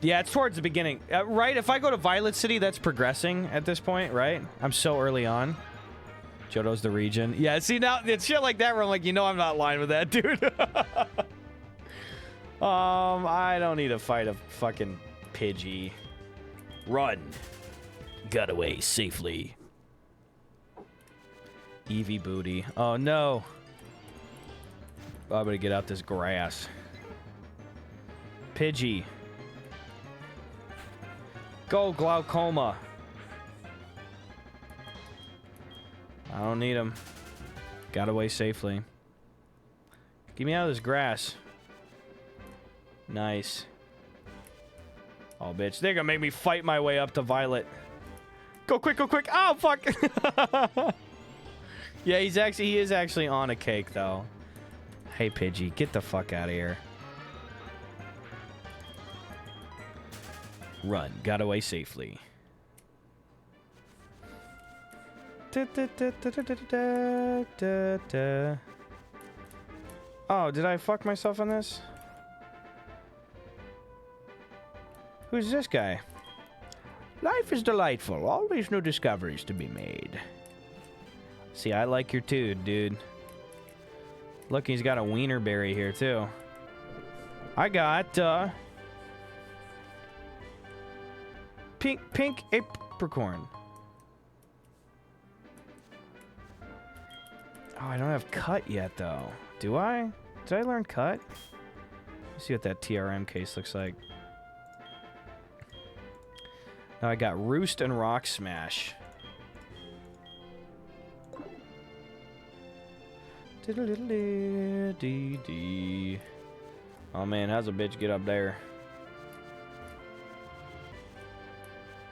Yeah, it's towards the beginning. Right? If I go to Violet City, that's progressing at this point, right? I'm so early on. Johto's the region. Yeah, see, now, it's shit like that where I'm like, you know I'm not lying with that, dude. I don't need to fight a fucking Pidgey. Run. Got away safely. Eevee booty. Oh, no. Oh, I'm gonna get out this grass. Pidgey. Go, Glaucoma. I don't need him. Got away safely. Get me out of this grass. Nice. Oh, bitch. They're gonna make me fight my way up to Violet. Go quick, go quick. Oh, fuck. Yeah, he is actually on a cake, though. Hey, Pidgey, get the fuck out of here. Run. Got away safely. Oh, did I fuck myself on this? Who's this guy? Life is delightful. Always new discoveries to be made. See, I like your dude. Look, he's got a wiener berry here, too. I got, pink apricorn. Oh, I don't have cut yet, though. Do I? Did I learn cut? Let's see what that TRM case looks like. Now I got Roost and Rock Smash. Oh man, how's a bitch get up there?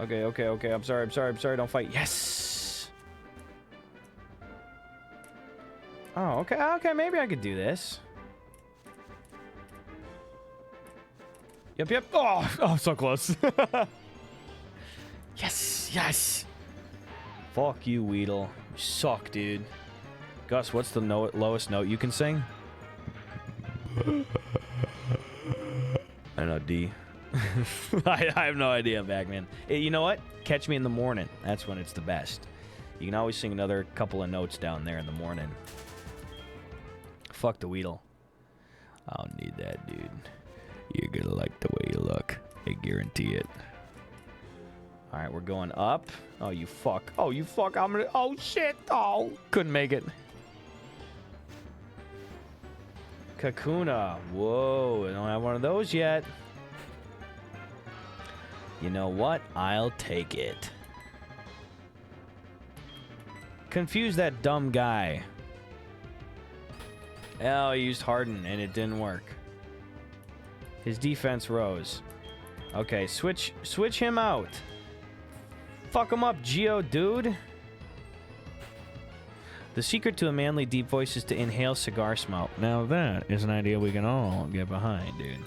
Okay. I'm sorry. Don't fight. Yes! Oh, okay, maybe I could do this. Yep. Oh, so close. Yes. Fuck you, Weedle. You suck, dude. Gus, what's the lowest note you can sing? I know, D. I have no idea, Bagman. You know what? Catch me in the morning. That's when it's the best. You can always sing another couple of notes down there in the morning. Fuck the Weedle. I don't need that, dude. You're gonna like the way you look. I guarantee it. Alright, we're going up. Oh, you fuck. I'm gonna... Oh, shit. Oh, couldn't make it. Kakuna. Whoa, I don't have one of those yet. You know what? I'll take it. Confuse that dumb guy. Oh, he used Harden, and it didn't work. His defense rose. Okay, switch him out. Fuck him up, Geo, dude. The secret to a manly deep voice is to inhale cigar smoke. Now that is an idea we can all get behind, dude.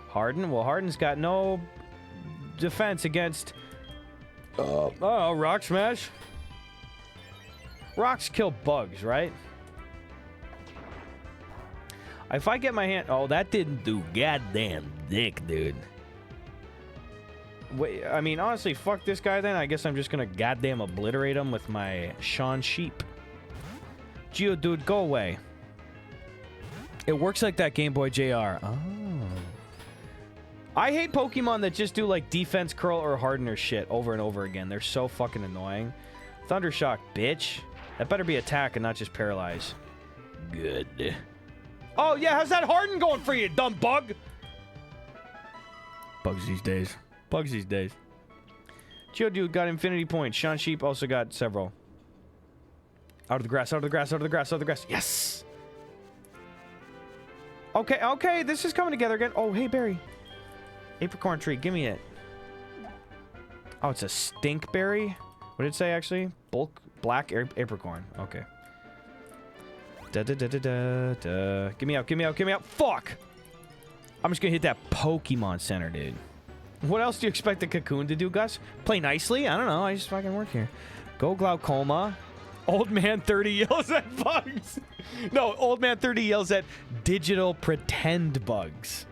Harden? Well, Harden's got no defense against... Oh, Rock Smash. Rocks kill bugs, right? If I get my hand... Oh, that didn't do goddamn dick, dude. Wait, I mean, honestly, fuck this guy then. I guess I'm just gonna goddamn obliterate him with my Sean Sheep. Geodude, go away. It works like that Game Boy JR. Oh. I hate Pokemon that just do, like, defense, curl, or hardener shit over and over again. They're so fucking annoying. Thundershock, bitch. That better be attack and not just paralyze. Good. Oh, yeah, how's that harden going for you, dumb bug? Bugs these days. Geodude got infinity points. Sean Sheep also got several. Out of the grass. Yes! Okay, this is coming together again. Oh, hey, berry. Apricorn tree, give me it. Oh, it's a stink berry? What did it say, actually? Black apricorn. Okay. Give me out. Fuck! I'm just gonna hit that Pokemon Center, dude. What else do you expect the Cocoon to do, Gus? Play nicely? I don't know. I just fucking work here. Go Glaucoma. Old man 30 yells at bugs. No, old man 30 yells at digital pretend bugs.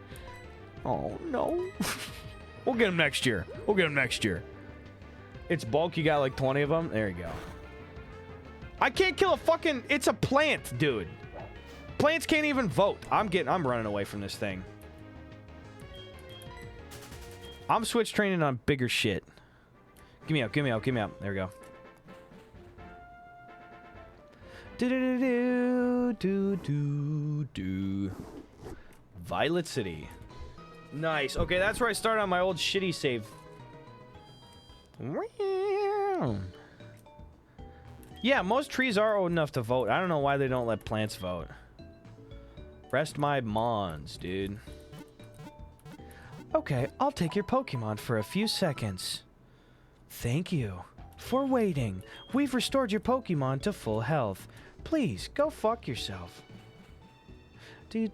Oh, no. We'll get him next year. It's bulk. You got like 20 of them? There you go. I can't kill a fucking... It's a plant, dude. Plants can't even vote. I'm running away from this thing. I'm switch training on bigger shit. Give me out. There we go. Violet City. Nice. Okay, that's where I started on my old shitty save. Yeah, most trees are old enough to vote. I don't know why they don't let plants vote. Rest my mons, dude. Okay, I'll take your Pokemon for a few seconds. Thank you for waiting. We've restored your Pokemon to full health. Please, go fuck yourself. Okay,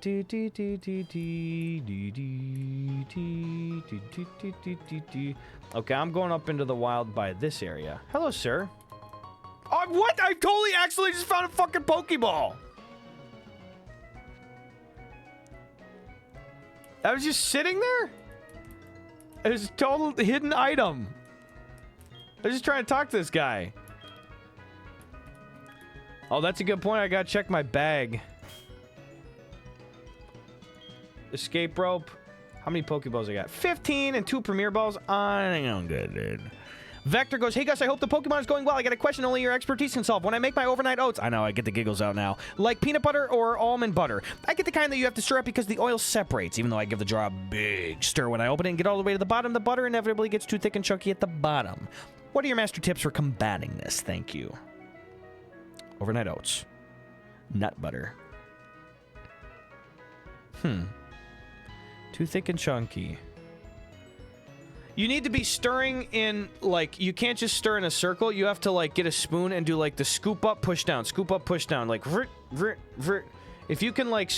I'm going up into the wild by this area. Hello, sir. What? I totally accidentally just found a fucking Pokeball. I was just sitting there? It was a total hidden item. I was just trying to talk to this guy. Oh, that's a good point. I gotta check my bag. Escape rope. How many Pokeballs I got? 15 and 2 Premier Balls. I'm good, dude. Vector goes, hey Gus, I hope the Pokemon is going well. I got a question only your expertise can solve. When I make my overnight oats, I know, I get the giggles out now. Like peanut butter or almond butter. I get the kind that you have to stir up because the oil separates. Even though I give the jar a big stir when I open it and get all the way to the bottom, the butter inevitably gets too thick and chunky at the bottom. What are your master tips for combating this? Thank you. Overnight oats. Nut butter. Too thick and chunky. You need to be stirring in, like, you can't just stir in a circle. You have to, like, get a spoon and do, like, the scoop up, push down, like, vrt, vrt, vrt. If you can, like,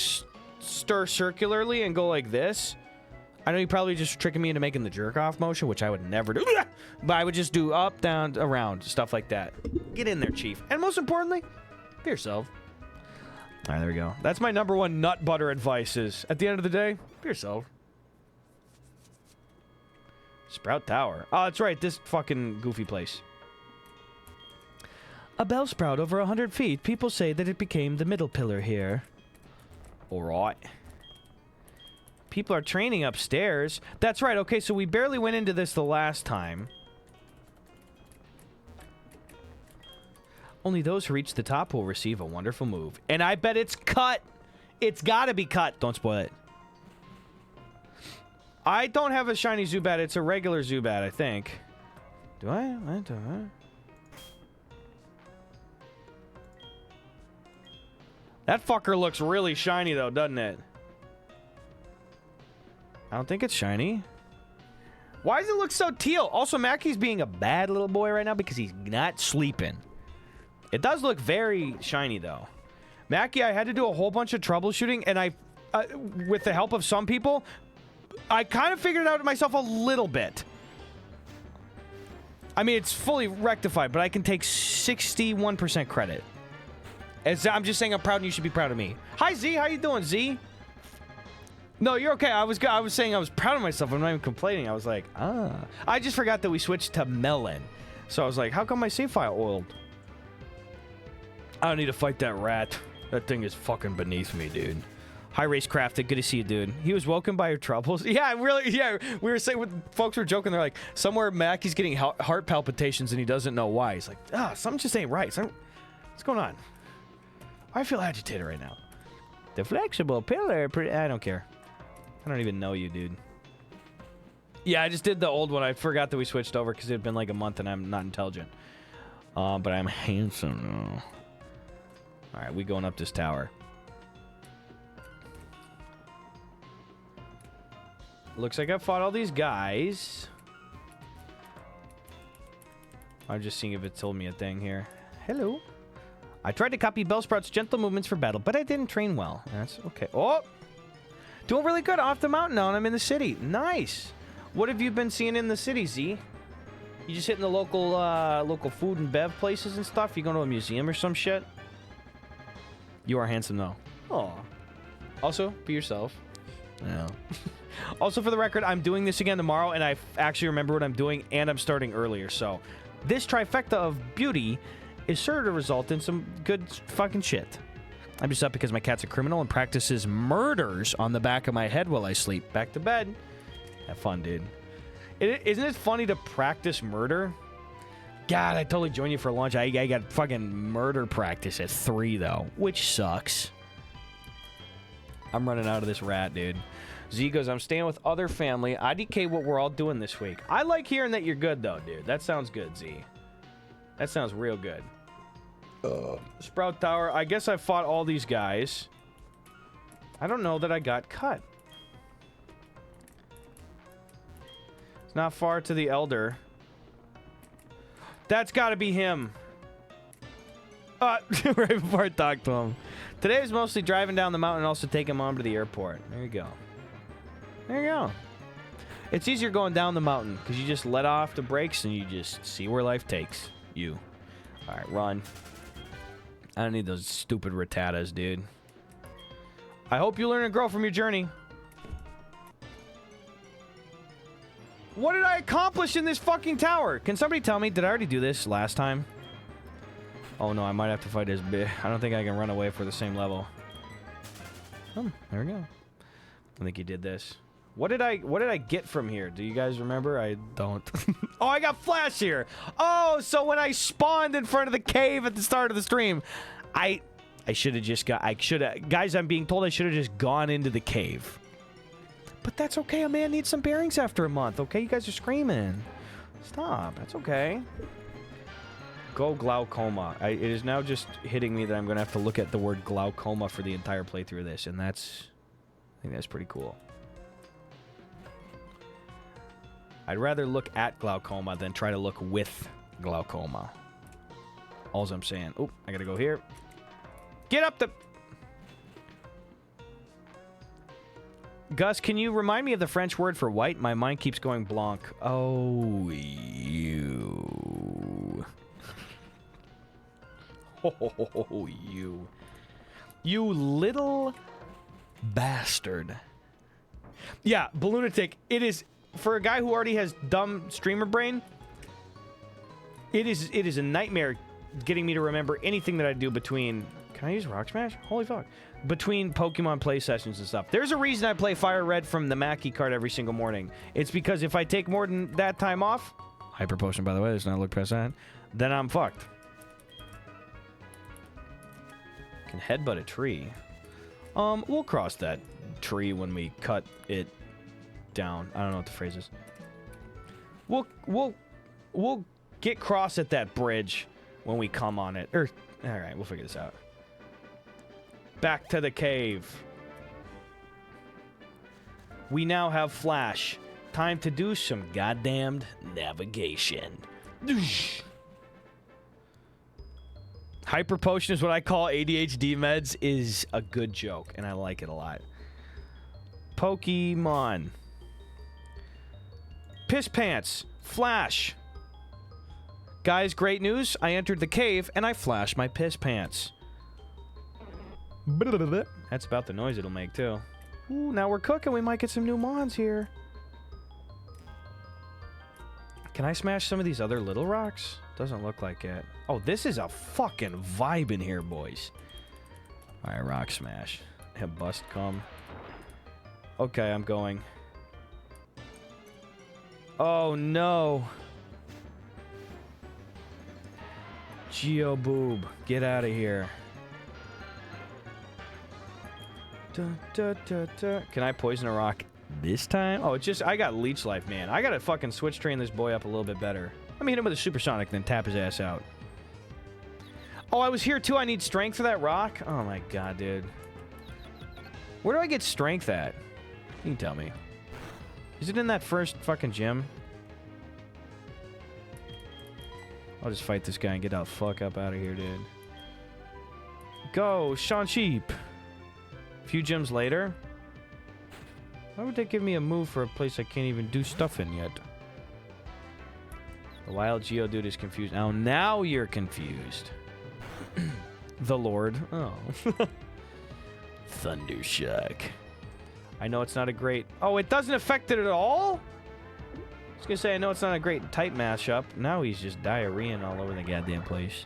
stir circularly and go like this, I know you're probably just tricking me into making the jerk-off motion, which I would never do, but I would just do up, down, around, stuff like that. Get in there, Chief. And most importantly, be yourself. All right, there we go. That's my #1 nut butter advice is, at the end of the day, be yourself. Sprout Tower. Oh, that's right. This fucking goofy place. A Bellsprout over 100 feet. People say that it became the middle pillar here. Alright. People are training upstairs. That's right. Okay, so we barely went into this the last time. Only those who reach the top will receive a wonderful move. And I bet it's cut. It's gotta be cut. Don't spoil it. I don't have a shiny Zubat. It's a regular Zubat, I think. Do I? I don't. That fucker looks really shiny, though, doesn't it? I don't think it's shiny. Why does it look so teal? Also, Mackey's being a bad little boy right now because he's not sleeping. It does look very shiny, though. Mackey, I had to do a whole bunch of troubleshooting, and with the help of some people, I kind of figured it out myself a little bit. I mean, it's fully rectified, but I can take 61% credit. I'm just saying I'm proud and you should be proud of me. Hi, Z. How you doing, Z? No, you're okay. I was saying I was proud of myself. I'm not even complaining. I was like, I just forgot that we switched to melon. So I was like, how come my save file oiled? I don't need to fight that rat. That thing is fucking beneath me, dude. Hi, Race Crafted. Good to see you, dude. He was woken by your troubles. Yeah, really. Yeah, we were saying, folks were joking. They're like, somewhere Mackey's getting heart palpitations and he doesn't know why. He's like, something just ain't right. What's going on? I feel agitated right now. The flexible pillar. I don't care. I don't even know you, dude. Yeah, I just did the old one. I forgot that we switched over because it had been like a month and I'm not intelligent. But I'm handsome. All right, we going up this tower. Looks like I fought all these guys. I'm just seeing if it told me a thing here. Hello. I tried to copy Bellsprout's gentle movements for battle, but I didn't train well. That's okay. Oh! Doing really good off the mountain now, and I'm in the city. Nice. What have you been seeing in the city, Z? You just hitting the local food and bev places and stuff? You going to a museum or some shit? You are handsome, though. Aw. Also, be yourself. Yeah. Also, for the record, I'm doing this again tomorrow, and I actually remember what I'm doing, and I'm starting earlier, so this trifecta of beauty is sure to result in some good fucking shit. I'm just up because my cat's a criminal and practices murders on the back of my head while I sleep. Back to bed. Have fun, dude. Isn't it funny to practice murder? God, I totally joined you for lunch. I got fucking murder practice at 3, though, which sucks. I'm running out of this rat, dude. Z goes, I'm staying with other family. IDK what we're all doing this week. I like hearing that you're good, though, dude. That sounds good, Z. That sounds real good. Sprout Tower. I guess I fought all these guys. I don't know that I got cut. It's not far to the Elder. That's got to be him. Right before I talked to him. Today was mostly driving down the mountain and also taking Mom to the airport. There you go. There you go. It's easier going down the mountain because you just let off the brakes and you just see where life takes you. All right, run. I don't need those stupid Rattatas, dude. I hope you learn and grow from your journey. What did I accomplish in this fucking tower? Can somebody tell me? Did I already do this last time? Oh no, I might have to fight his big. I don't think I can run away for the same level. Oh, there we go. I think he did this. What did I get from here? Do you guys remember? I don't. Oh, I got flash here. Oh, so when I spawned in front of the cave at the start of the stream, I should have just got. Guys, I'm being told I should have just gone into the cave. But that's okay. A man needs some bearings after a month. Okay, you guys are screaming. Stop. That's okay. Go glaucoma. It is now just hitting me that I'm going to have to look at the word glaucoma for the entire playthrough of this, and that's... I think that's pretty cool. I'd rather look at glaucoma than try to look with glaucoma. All's I'm saying. Oh, I gotta go here. Get up the... Gus, can you remind me of the French word for white? My mind keeps going blanc. Oh, you... Oh, you. You little bastard. Yeah, Balloonatic, it is, for a guy who already has dumb streamer brain, it is a nightmare getting me to remember anything that I do between... Can I use Rock Smash? Holy fuck. Between Pokemon play sessions and stuff. There's a reason I play Fire Red from the Mackie card every single morning. It's because if I take more than that time off... Hyper Potion, by the way, let's not look past that. Then I'm fucked. Can headbutt a tree. We'll cross that tree when we cut it down. I don't know what the phrase is. We'll get cross at that bridge when we come on it. All right, we'll figure this out. Back to the cave. We now have flash. Time to do some goddamned navigation. Hyper Potion is what I call ADHD meds is a good joke, and I like it a lot. Pokemon. Piss Pants. Flash. Guys, great news. I entered the cave, and I flashed my Piss Pants. That's about the noise it'll make, too. Ooh, now we're cooking. We might get some new mons here. Can I smash some of these other little rocks? Doesn't look like it. Oh, this is a fucking vibe in here, boys. All right, rock smash. Have bust come. Okay, I'm going. Oh, no. Geoboob, get out of here. Can I poison a rock this time? Oh, it's just, I got leech life, man. I gotta fucking switch train this boy up a little bit better. Let me hit him with a supersonic, then tap his ass out. Oh, I was here too. I need strength for that rock? Oh my god, dude. Where do I get strength at? You can tell me. Is it in that first fucking gym? I'll just fight this guy and get the fuck up out of here, dude. Go, Sean Sheep. A few gyms later. Why would they give me a move for a place I can't even do stuff in yet? The wild Geodude is confused. Oh, now you're confused. The Lord. Oh. Thundershock. I know it's not a great... Oh, it doesn't affect it at all? I was gonna say, I know it's not a great type mashup. Now he's just diarrheaing all over the goddamn place.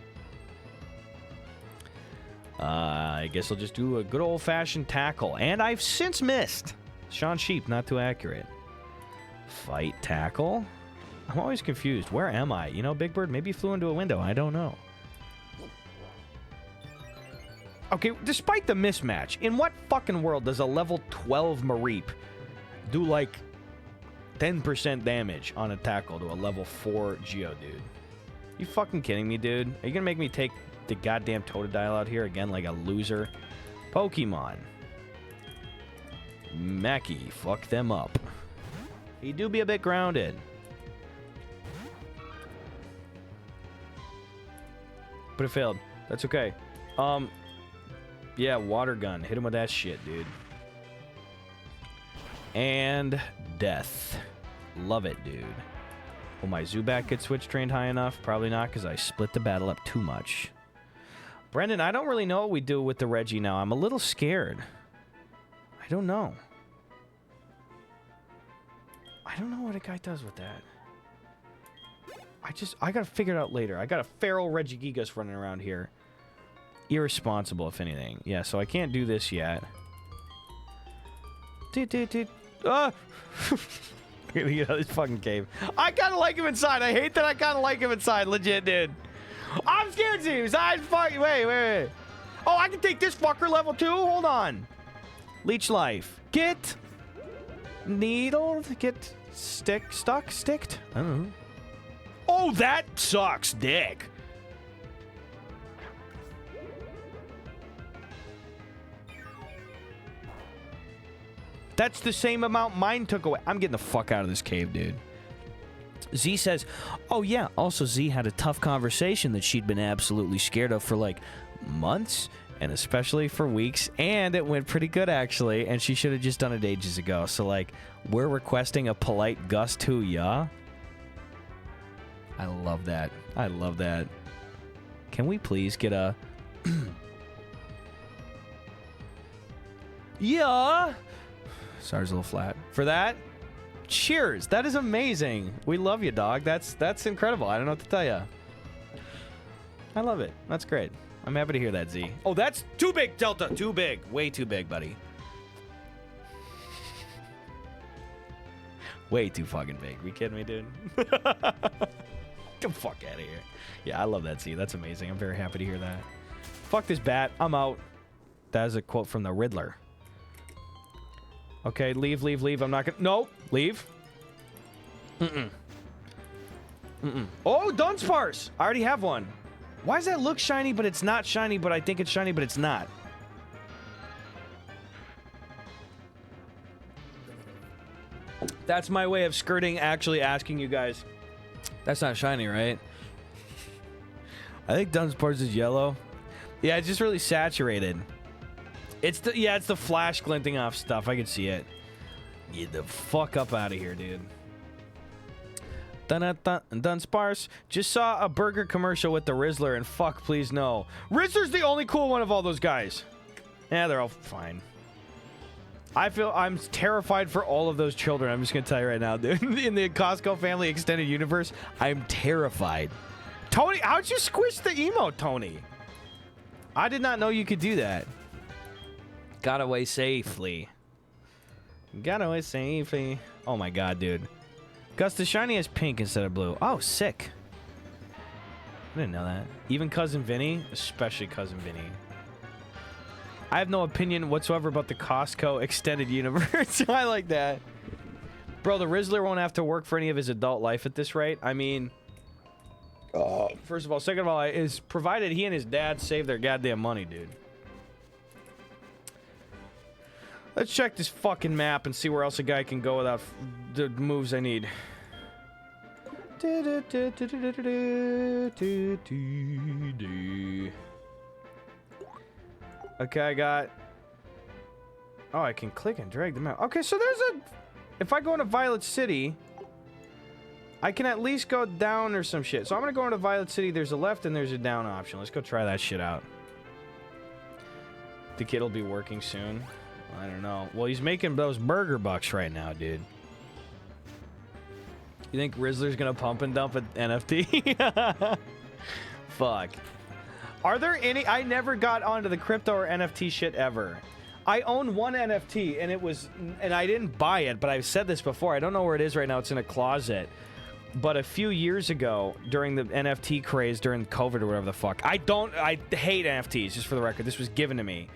I guess I'll just do a good old-fashioned tackle. And I've since missed. Sean Sheep, not too accurate. Fight tackle? I'm always confused. Where am I? You know, Big Bird maybe flew into a window. I don't know. Okay, despite the mismatch, in what fucking world does a level 12 Mareep do like 10% damage on a tackle to a level 4 Geodude? You fucking kidding me, dude? Are you gonna make me take the goddamn Totodile out here again like a loser. Pokemon. Mackie, fuck them up. He do be a bit grounded. But it failed. That's okay. Yeah, water gun. Hit him with that shit, dude. And death. Love it, dude. Will my Zubat get switch trained high enough? Probably not, because I split the battle up too much. Brendan, I don't really know what we do with the Reggie now. I'm a little scared. I don't know. I don't know what a guy does with that. I gotta figure it out later. I got a feral Regigigas running around here. Irresponsible, if anything. Yeah, so I can't do this yet. Ah! Get out of this fucking cave. I kind of like him inside. I hate that I kind of like him inside. Legit, dude. I'm scared to him. Wait. Oh, I can take this fucker level 2? Hold on. Leech life. Get needled. Get sticked. I don't know. Oh, that sucks dick. That's the same amount mine took away. I'm getting the fuck out of this cave, dude. Z says, oh yeah, also Z had a tough conversation that she'd been absolutely scared of for like months, and especially for weeks, and it went pretty good actually, and she should have just done it ages ago. So like, we're requesting a polite Gus too, yeah? I love that. I love that. Can we please get a... yeah? Sorry, it's a little flat. For that, cheers. That is amazing. We love you, dog. That's incredible. I don't know what to tell you. I love it. That's great. I'm happy to hear that, Z. Oh, that's too big, Delta. Too big. Way too big, buddy. Way too fucking big. You kidding me, dude? Get the fuck out of here. Yeah, I love that, Z. That's amazing. I'm very happy to hear that. Fuck this bat. I'm out. That is a quote from the Riddler. Okay, leave. I'm not gonna... No, leave. Oh, Dunsparce! I already have one. Why does that look shiny, but it's not shiny, but I think it's shiny, but it's not? That's my way of skirting actually asking you guys. That's not shiny, right? I think Dunsparce is yellow. Yeah, it's just really saturated. It's the flash glinting off stuff. I can see it. Get the fuck up out of here, dude. Dunsparce. Just saw a burger commercial with the Rizzler, and fuck, please no. Rizzler's the only cool one of all those guys. Yeah, they're all fine. I'm terrified for all of those children. I'm just gonna tell you right now, dude. In the Costco Family Extended Universe, I'm terrified. Tony, how'd you squish the emote, Tony? I did not know you could do that. Got away safely. Got away safely. Oh my god, dude. Gus, the shiny is pink instead of blue. Oh, sick. I didn't know that. Even Cousin Vinny, especially Cousin Vinny. I have no opinion whatsoever about the Costco Extended Universe. I like that. Bro, the Rizzler won't have to work for any of his adult life at this rate. I mean... first of all. Second of all, is provided he and his dad save their goddamn money, dude. Let's check this fucking map and see where else a guy can go without the moves I need. Okay, I got... Oh, I can click and drag the map. Okay, so there's a... If I go into Violet City, I can at least go down or some shit. So I'm gonna go into Violet City. There's a left and there's a down option. Let's go try that shit out. The kid will be working soon. I don't know. Well, he's making those burger bucks right now, dude. You think Rizzler's gonna pump and dump an NFT? Fuck. Are there any... I never got onto the crypto or NFT shit ever. I own one NFT, and it was... And I didn't buy it, but I've said this before. I don't know where it is right now. It's in a closet. But a few years ago, during the NFT craze, during COVID or whatever the fuck... I hate NFTs, just for the record. This was given to me.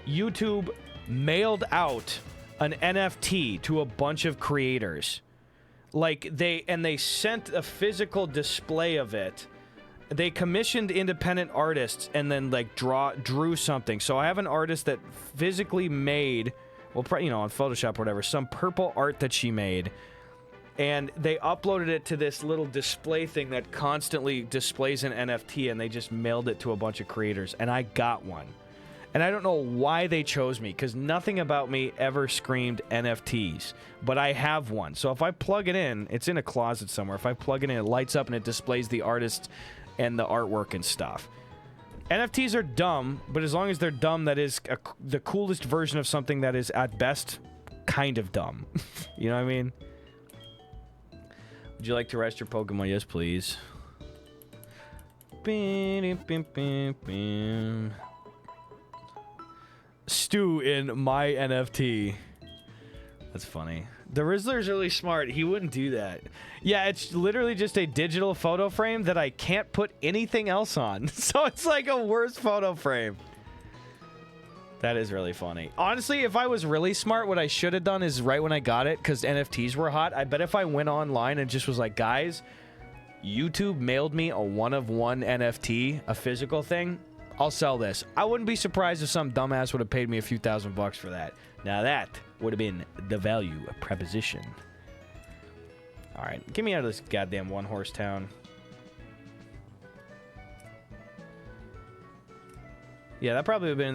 YouTube mailed out an NFT to a bunch of creators. Like, they sent a physical display of it they commissioned independent artists and then like drew something. So I have an artist that physically made, well, you know, on Photoshop or whatever, some purple art that she made, and they uploaded it to this little display thing that constantly displays an NFT, and they just mailed it to a bunch of creators, and I got one. And I don't know why they chose me, because nothing about me ever screamed NFTs. But I have one. So if I plug it in, it's in a closet somewhere. If I plug it in, it lights up and it displays the artist and the artwork and stuff. NFTs are dumb, but as long as they're dumb, that is the coolest version of something that is, at best, kind of dumb. You know what I mean? Would you like to rest your Pokemon? Yes, please. Stu in my NFT. That's funny. The Rizzler's really smart. He wouldn't do that. Yeah, it's literally just a digital photo frame that I can't put anything else on. So it's like a worse photo frame. That is really funny. Honestly, if I was really smart, what I should have done is right when I got it, because NFTs were hot, I bet if I went online and just was like, guys, YouTube mailed me a one-of-one NFT, a physical thing, I'll sell this. I wouldn't be surprised if some dumbass would have paid me a few $1,000 for that. Now that would have been the value proposition. All right, get me out of this goddamn one-horse town. Yeah, that probably would have been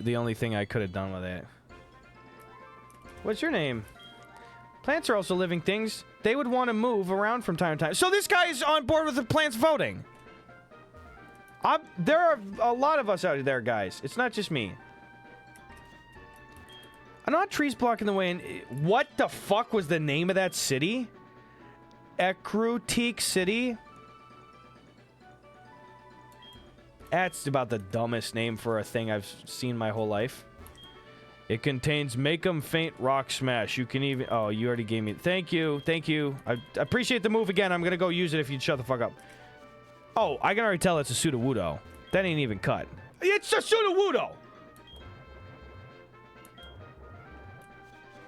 the only thing I could have done with it. What's your name? Plants are also living things. They would want to move around from time to time. So this guy is on board with the plants voting. There are a lot of us out there, guys. It's not just me. I'm not trees blocking the way. What the fuck was the name of that city? Ekrutik City? That's about the dumbest name for a thing I've seen my whole life. It contains Make 'em Faint Rock Smash. You can even... Oh, you already gave me... Thank you. Thank you. I appreciate the move again. I'm going to go use it if you'd shut the fuck up. Oh, I can already tell it's a Sudowoodo. That ain't even cut. It's a Sudowoodo!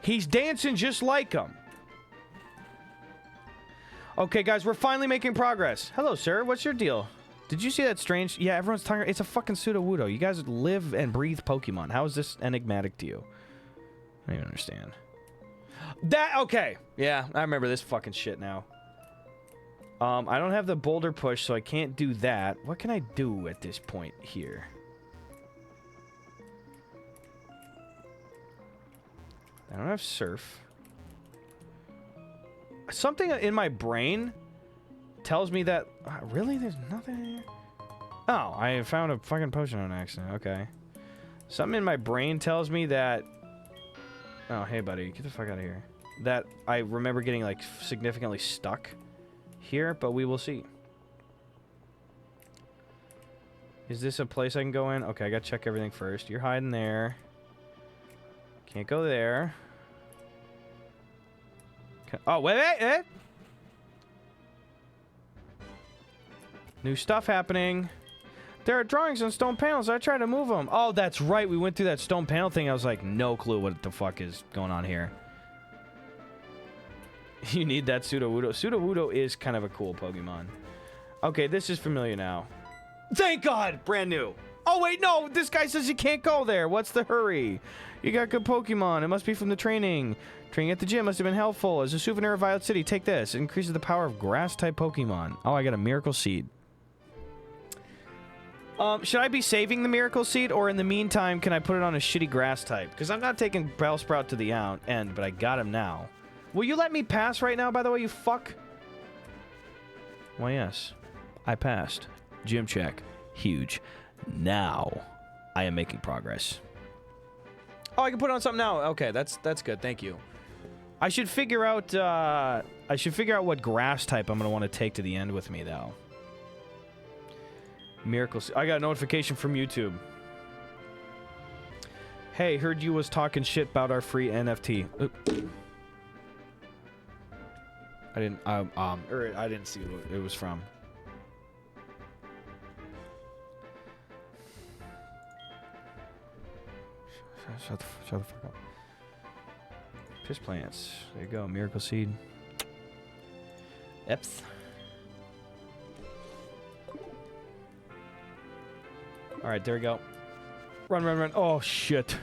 He's dancing just like him. Okay, guys, we're finally making progress. Hello, sir. What's your deal? Did you see that strange... Yeah, everyone's talking... It's a fucking Sudowoodo. You guys live and breathe Pokemon. How is this enigmatic to you? I don't even understand. That... Okay. Yeah, I remember this fucking shit now. I don't have the boulder push, so I can't do that. What can I do at this point here? I don't have surf. Something in my brain tells me that... really? There's nothing in here? Oh, I found a fucking potion on accident. Okay. Something in my brain tells me that... Oh, hey, buddy. Get the fuck out of here. That I remember getting, like, significantly stuck here, but we will see. Is this a place I can go in? Okay, I gotta check everything first. You're hiding there. Can't go there. Oh, wait. New stuff happening. There are drawings on stone panels. I tried to move them. Oh, that's right. We went through that stone panel thing. I was like, no clue what the fuck is going on here. You need that Sudowoodo. Sudowoodo is kind of a cool Pokemon. Okay, this is familiar now. Thank God! Brand new. Oh, wait, no! This guy says you can't go there. What's the hurry? You got good Pokemon. It must be from the training. Training at the gym must have been helpful. As a souvenir of Violet City, take this. It increases the power of grass-type Pokemon. Oh, I got a Miracle Seed. Should I be saving the Miracle Seed, or in the meantime, can I put it on a shitty grass type? Because I'm not taking Bellsprout to the end, but I got him now. Will you let me pass right now, by the way, you fuck? Why, yes. I passed. Gym check. Huge. Now, I am making progress. Oh, I can put on something now. Okay, that's good. Thank you. I should figure out what grass type I'm going to want to take to the end with me, though. Miracles. I got a notification from YouTube. Hey, heard you was talking shit about our free NFT. I didn't see what it was from. Shut the fuck up. Piss plants. There you go. Miracle Seed. Eps. All right, there we go. Run, run, run. Oh, shit.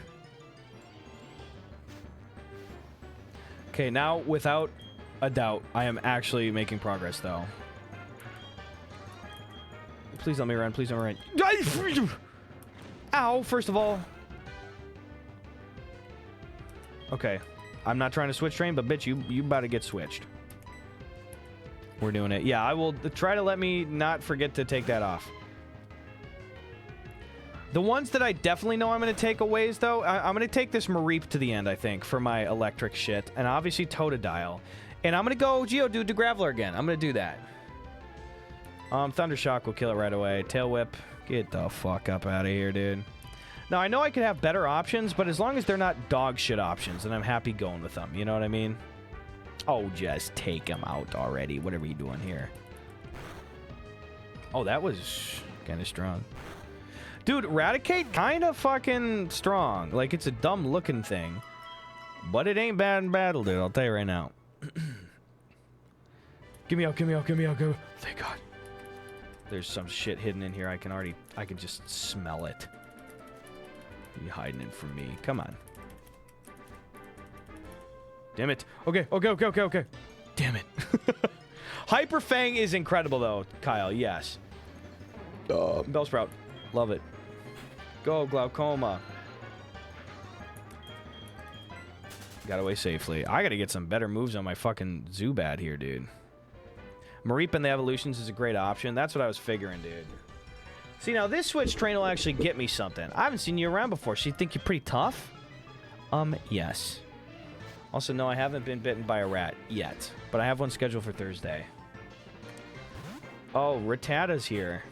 Okay, now, without a doubt, I am actually making progress, though. Please let me run. Please don't run. Ow, first of all. Okay. I'm not trying to switch train, but bitch, you about to get switched. We're doing it. Yeah, I will try to let me not forget to take that off. The ones that I definitely know I'm going to take a ways, though, I'm going to take this Mareep to the end, I think, for my electric shit. And obviously Totodile. And I'm going to go Geodude to Graveler again. I'm going to do that. Thundershock will kill it right away. Tail Whip. Get the fuck up out of here, dude. Now, I know I could have better options, but as long as they're not dog shit options, then I'm happy going with them. You know what I mean? Oh, just take them out already. Whatever you doing here. Oh, that was kind of strong. Dude, Raticate kind of fucking strong. Like, it's a dumb-looking thing. But it ain't bad in battle, dude. I'll tell you right now. Give me out, give me out, give me out, give me out. Thank God. There's some shit hidden in here. I can just smell it. You hiding it from me. Come on. Damn it. Okay, okay, okay, okay, okay. Damn it. Hyper Fang is incredible, though, Kyle. Yes. Bellsprout. Love it. Go, Glaucoma. Got away safely. I gotta get some better moves on my fucking Zubat here, dude. Mareep and the evolutions is a great option. That's what I was figuring, dude. See, now this switch train will actually get me something. I haven't seen you around before, so you think you're pretty tough? Yes. Also, no, I haven't been bitten by a rat yet, but I have one scheduled for Thursday. Oh, Rattata's here.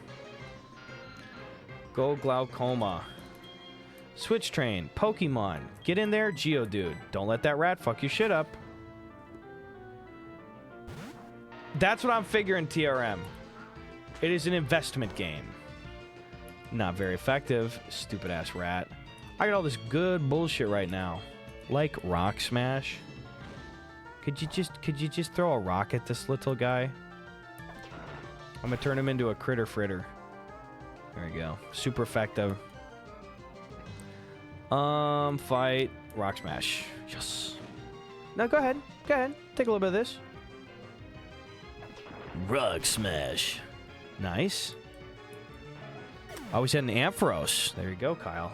Go Glaucoma. Switch train. Pokemon. Get in there, Geodude. Don't let that rat fuck your shit up. That's what I'm figuring, TRM. It is an investment game. Not very effective. Stupid ass rat. I got all this good bullshit right now. Like Rock Smash. Could you just throw a rock at this little guy? I'm gonna turn him into a critter fritter. There we go. Super effective. Fight. Rock Smash. Yes. No, go ahead. Go ahead. Take a little bit of this. Rock Smash. Nice. Oh, we said an Ampharos. There you go, Kyle.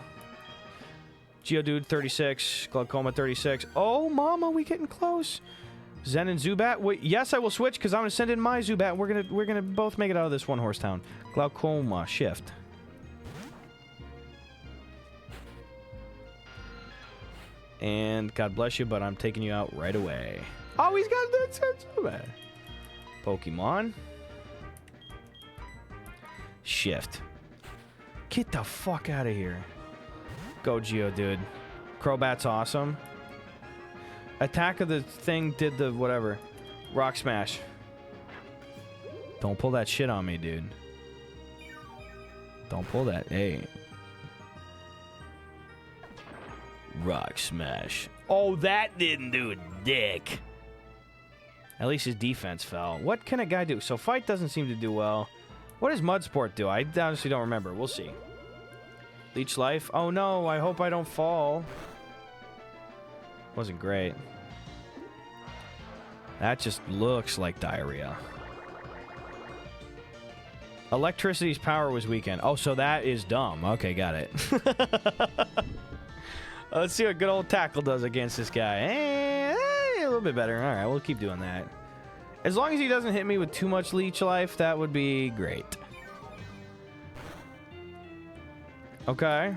Geodude 36. Glaucoma 36. Oh, mama, we getting close. Zen and Zubat. Wait, yes, I will switch because I'm gonna send in my Zubat. We're gonna both make it out of this one horse town. Glaucoma shift. And God bless you, but I'm taking you out right away. Oh, he's got that Zubat. Pokemon. Shift. Get the fuck out of here. Go, Geodude. Crobat's awesome. Attack of the thing did the whatever. Rock Smash. Don't pull that shit on me, dude. Don't pull that. Hey. Rock Smash. Oh, that didn't do a dick. At least his defense fell. What can a guy do? So Fight doesn't seem to do well. What does Mud Sport do? I honestly don't remember. We'll see. Leech Life. Oh no, I hope I don't fall. Wasn't great. That just looks like diarrhea. Electricity's power was weakened. Oh, so that is dumb. Okay, got it. Let's see what good old Tackle does against this guy. A little bit better. All right, we'll keep doing that. As long as he doesn't hit me with too much Leech Life, that would be great. Okay.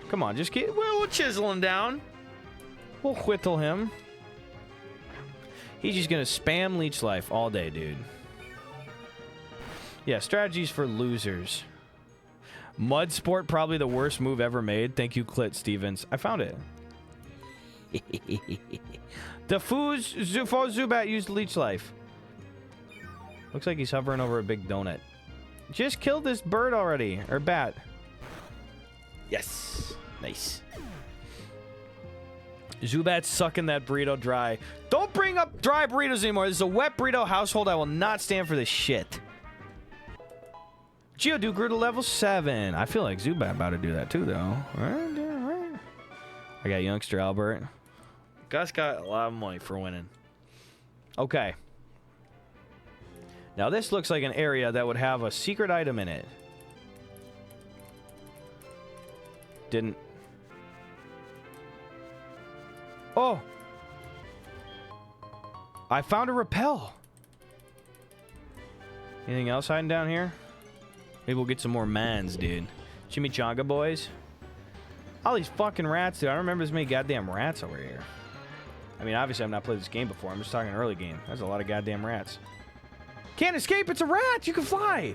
Come on, just keep... We'll chisel him down. We'll whittle him. He's just going to spam Leech Life all day, dude. Yeah, strategies for losers. Mud Sport, probably the worst move ever made. Thank you, Clit Stevens. I found it. The Foos Zubat used Leech Life. Looks like he's hovering over a big donut. Just killed this bird already. Or bat. Yes. Nice. Zubat's sucking that burrito dry. Don't bring up dry burritos anymore. This is a wet burrito household. I will not stand for this shit. Geodude grew to level 7. I feel like Zubat about to do that too, though. I got youngster Albert. Gus got a lot of money for winning. Okay. Now this looks like an area that would have a secret item in it. Didn't. Oh! I found a repel. Anything else hiding down here? Maybe we'll get some more mans, dude. Chimichanga boys. All these fucking rats, dude. I don't remember as many goddamn rats over here. I mean, obviously I've not played this game before. I'm just talking early game. There's a lot of goddamn rats. Can't escape. It's a rat. You can fly.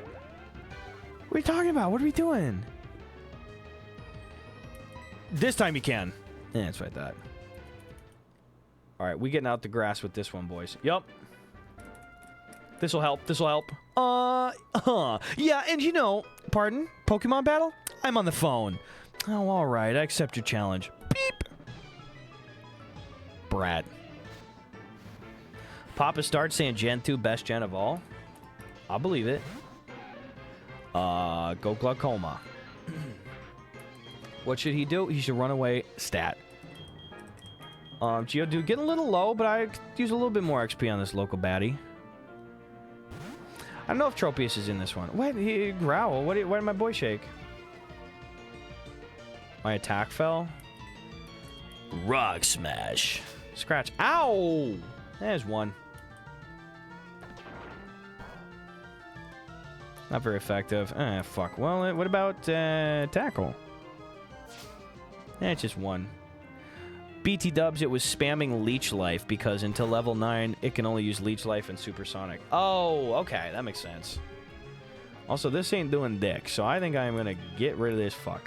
What are you talking about? What are we doing? This time you can. Yeah, that's what I thought. All right, we getting out the grass with this one, boys. Yup. This'll help. This'll help. Yeah, and you know, pardon? Pokemon battle? I'm on the phone. Oh, all right. I accept your challenge. Beep. Brat. Papa starts saying Gen 2 best gen of all. I'll believe it. Go Glaucoma. What should he do? He should run away. Stat. Geodude getting a little low, but I could use a little bit more XP on this local baddie. I don't know if Tropius is in this one. What? He growl. Why did my boy shake? My attack fell. Rock smash. Scratch. Ow! There's one. Not very effective. Fuck. Well, what about tackle? It's just one. BT dubs, it was spamming Leech Life because until level 9, it can only use Leech Life and Supersonic. Oh, okay. That makes sense. Also, this ain't doing dick, so I think I'm going to get rid of this fuck.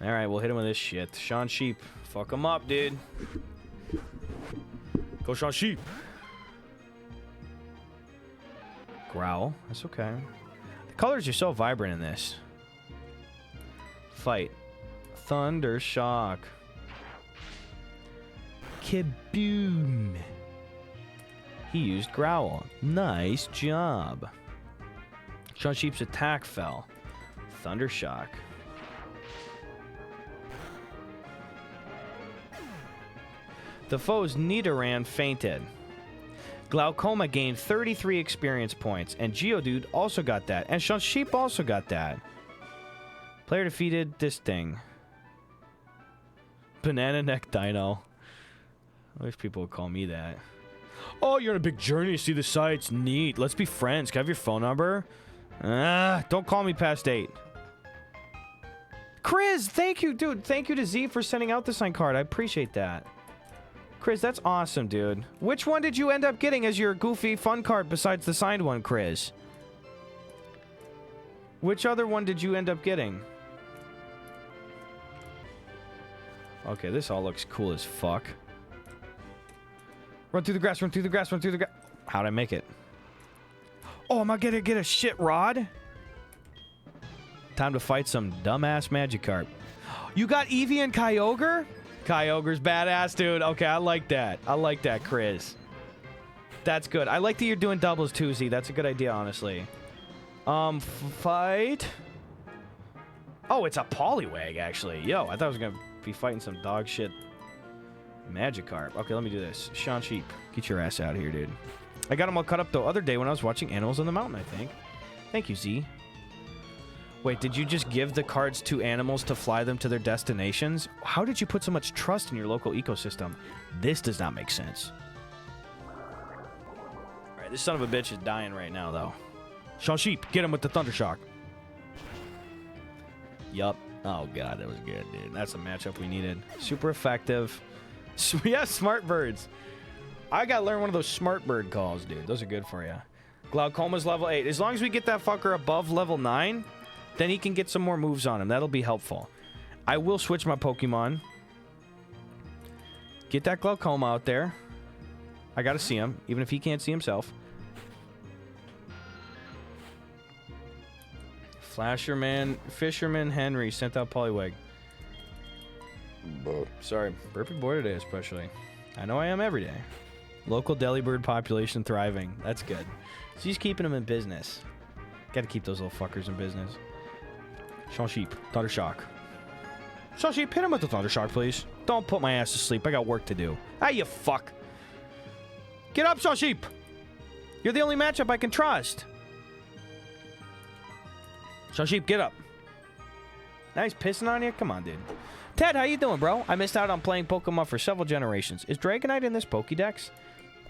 Alright, we'll hit him with this shit. Sean Sheep. Fuck him up, dude. Go Sean Sheep. Growl. That's okay. The colors are so vibrant in this. Fight. Thunder Shock. Kaboom. He used Growl. Nice job. Sean Sheep's attack fell. Thunder Shock. The foe's Nidoran fainted. Glaucoma gained 33 experience points, and Geodude also got that, and Sean Sheep also got that. Player defeated this thing. Banana Neck Dino. I wish people would call me that. Oh, you're on a big journey to see the sights. Neat. Let's be friends. Can I have your phone number? Don't call me past 8. Chris, thank you, dude. Thank you to Z for sending out the signed card. I appreciate that. Chris, that's awesome, dude. Which one did you end up getting as your goofy fun card besides the signed one, Chris? Which other one did you end up getting? Okay, this all looks cool as fuck. Run through the grass, run through the grass, run through the grass. How'd I make it? Oh, am I gonna get a shit rod? Time to fight some dumbass Magikarp. You got Eevee and Kyogre? Kyogre's badass, dude. Okay, I like that. I like that, Chris. That's good. I like that you're doing doubles too, Z. That's a good idea, honestly. Fight. Oh, it's a Poliwag, actually. Yo, I thought I was gonna be fighting some dog shit Magikarp. Okay, let me do this. Sean Sheep, get your ass out of here, dude. I got him all cut up the other day when I was watching Animals on the Mountain, I think. Thank you, Z. Wait, did you just give the cards to animals to fly them to their destinations? How did you put so much trust in your local ecosystem? This does not make sense. Alright, this son of a bitch is dying right now, though. Sean Sheep, get him with the Thunder Shock. Yup. Oh, God, that was good, dude. That's a matchup we needed. Super effective. Yeah, Smart Birds. I gotta learn one of those Smart Bird calls, dude. Those are good for you. Glaucoma's level 8. As long as we get that fucker above level 9, then he can get some more moves on him. That'll be helpful. I will switch my Pokemon. Get that Glaucoma out there. I gotta see him, even if he can't see himself. Fisherman Henry sent out Poliwag. Sorry, burping boy today especially. I know I am every day. Local Delibird population thriving. That's good. She's keeping him in business. Gotta keep those little fuckers in business. Sean Sheep, Thunder Shock. Sean Sheep, hit him with the Thunder Shock, please. Don't put my ass to sleep. I got work to do. Ah, you fuck. Get up, Sean Sheep. You're the only matchup I can trust. Sean Sheep, get up. Now he's pissing on you? Come on, dude. Ted, how you doing, bro? I missed out on playing Pokemon for several generations. Is Dragonite in this Pokédex?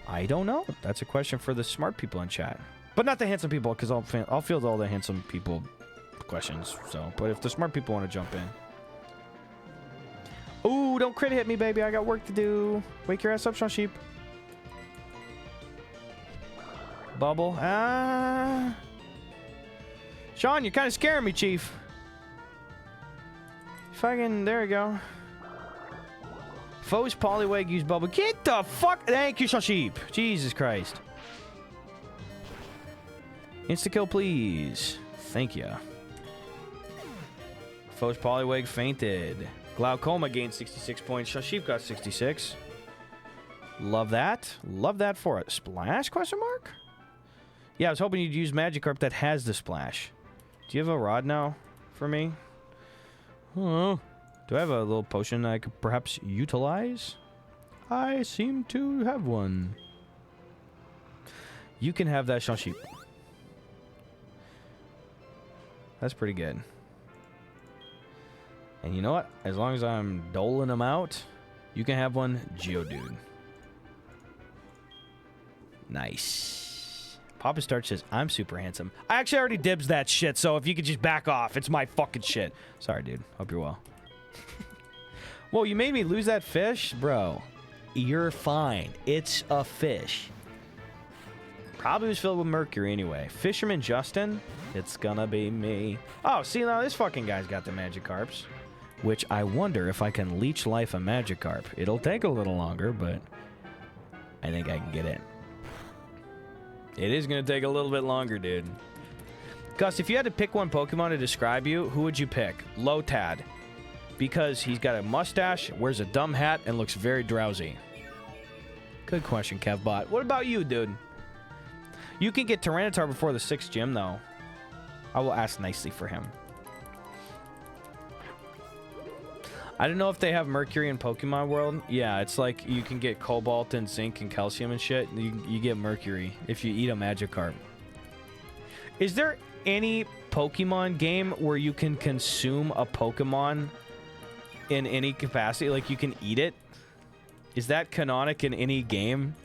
I don't know. That's a question for the smart people in chat. But not the handsome people, because I'll field all the handsome people questions. So, but if the smart people want to jump in. Ooh, don't crit hit me, baby. I got work to do. Wake your ass up, Sean Sheep. Bubble. Ah. Sean, you're kind of scaring me, Chief. Fucking, there we go. Foes Poliwag use bubble. Get the fuck. Thank you, Sean Sheep. Jesus Christ. Insta kill, please. Thank you. Foes Poliwag fainted. Glaucoma gained 66 points. Sean Sheep got 66. Love that. Love that for it. Splash? Question mark? Yeah, I was hoping you'd use Magikarp that has the splash. Do you have a rod now for me? Do I have a little potion I could perhaps utilize? I seem to have one. You can have that, Sean Sheep. That's pretty good. And you know what? As long as I'm doling them out, you can have one, Geodude. Nice. Papa Starch says, I'm super handsome. I actually already dibs that shit, so if you could just back off. It's my fucking shit. Sorry, dude. Hope you're well. Whoa, you made me lose that fish? Bro, you're fine. It's a fish. Probably was filled with mercury anyway. Fisherman Justin? It's gonna be me. Oh, see, now this fucking guy's got the Magikarps. Which I wonder if I can leech life a Magikarp. It'll take a little longer, but I think I can get in. It is going to take a little bit longer, dude. Gus, if you had to pick one Pokemon to describe you, who would you pick? Lotad. Because he's got a mustache, wears a dumb hat, and looks very drowsy. Good question, Kevbot. What about you, dude? You can get Tyranitar before the 6th gym, though. I will ask nicely for him. I don't know if they have Mercury in Pokemon World. Yeah, it's like you can get Cobalt and Zinc and Calcium and shit. You get Mercury if you eat a Magikarp. Is there any Pokemon game where you can consume a Pokemon in any capacity? Like you can eat it? Is that canonic in any game?